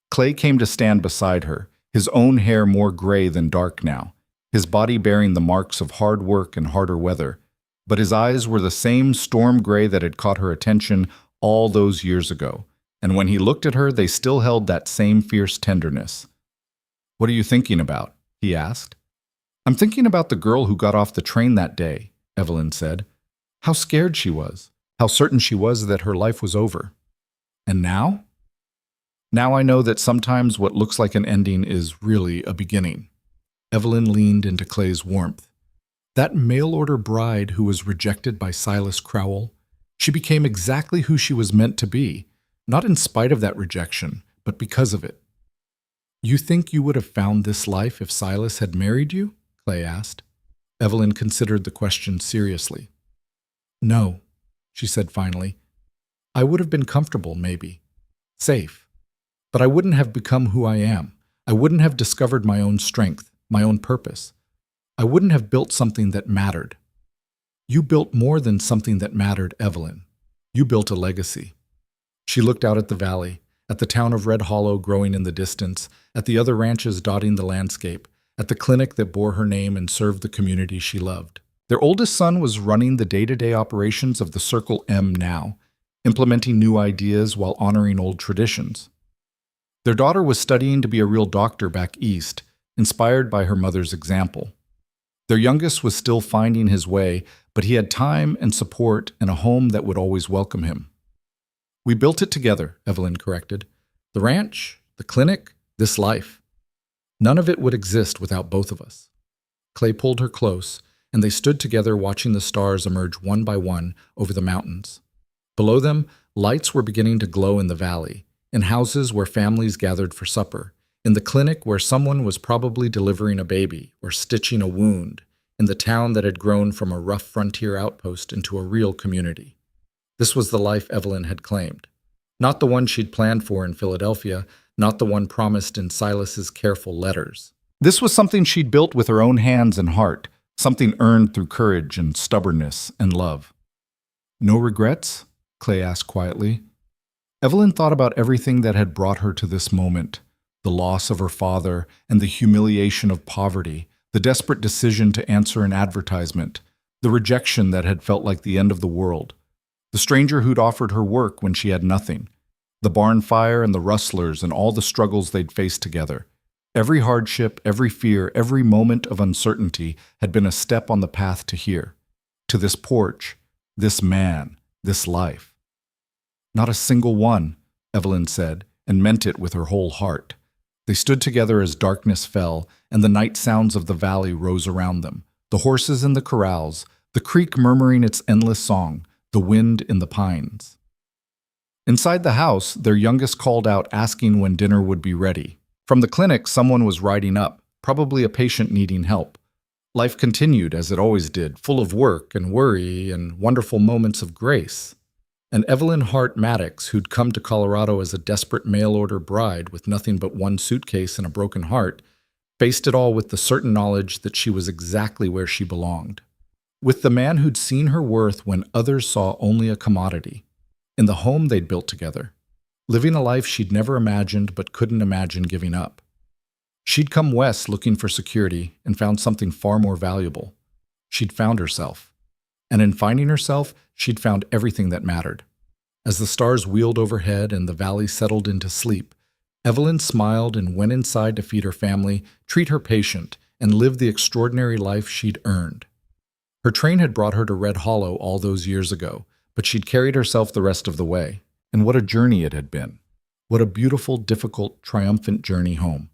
Clay came to stand beside her, his own hair more gray than dark now, his body bearing the marks of hard work and harder weather, but his eyes were the same storm gray that had caught her attention all those years ago, and when he looked at her, they still held that same fierce tenderness. "What are you thinking about?" he asked. "I'm thinking about the girl who got off the train that day," Evelyn said. "How scared she was, how certain she was that her life was over. And now? Now I know that sometimes what looks like an ending is really a beginning." Evelyn leaned into Clay's warmth. That mail-order bride who was rejected by Silas Crowell, she became exactly who she was meant to be, not in spite of that rejection, but because of it. You think you would have found this life if Silas had married you? Clay asked. Evelyn considered the question seriously. No, she said finally. I would have been comfortable, maybe. Safe. But I wouldn't have become who I am. I wouldn't have discovered my own strength, my own purpose. I wouldn't have built something that mattered. You built more than something that mattered, Evelyn. You built a legacy. She looked out at the valley, at the town of Red Hollow growing in the distance, at the other ranches dotting the landscape, at the clinic that bore her name and served the community she loved. Their oldest son was running the day-to-day operations of the Circle M now, implementing new ideas while honoring old traditions. Their daughter was studying to be a real doctor back east, inspired by her mother's example. Their youngest was still finding his way, but he had time and support and a home that would always welcome him. We built it together, Evelyn corrected. The ranch, the clinic, this life. None of it would exist without both of us. Clay pulled her close, and they stood together watching the stars emerge one by one over the mountains. Below them, lights were beginning to glow in the valley, in houses where families gathered for supper, in the clinic where someone was probably delivering a baby or stitching a wound, in the town that had grown from a rough frontier outpost into a real community. This was the life Evelyn had claimed. Not the one she'd planned for in Philadelphia, not the one promised in Silas's careful letters. This was something she'd built with her own hands and heart, something earned through courage and stubbornness and love. No regrets? Clay asked quietly. Evelyn thought about everything that had brought her to this moment, the loss of her father and the humiliation of poverty, the desperate decision to answer an advertisement, the rejection that had felt like the end of the world, the stranger who'd offered her work when she had nothing, the barn fire and the rustlers and all the struggles they'd faced together. Every hardship, every fear, every moment of uncertainty had been a step on the path to here, to this porch, this man, this life. Not a single one, Evelyn said, and meant it with her whole heart. They stood together as darkness fell, and the night sounds of the valley rose around them, the horses in the corrals, the creek murmuring its endless song, the wind in the pines. Inside the house, their youngest called out asking when dinner would be ready. From the clinic, someone was riding up, probably a patient needing help. Life continued as it always did, full of work and worry and wonderful moments of grace. And Evelyn Hart Maddox, who'd come to Colorado as a desperate mail-order bride with nothing but one suitcase and a broken heart, faced it all with the certain knowledge that she was exactly where she belonged. With the man who'd seen her worth when others saw only a commodity. In the home they'd built together. Living a life she'd never imagined but couldn't imagine giving up. She'd come west looking for security and found something far more valuable. She'd found herself. And in finding herself, she'd found everything that mattered. As the stars wheeled overhead and the valley settled into sleep, Evelyn smiled and went inside to feed her family, treat her patient, and live the extraordinary life she'd earned. Her train had brought her to Red Hollow all those years ago, but she'd carried herself the rest of the way. And what a journey it had been. What a beautiful, difficult, triumphant journey home.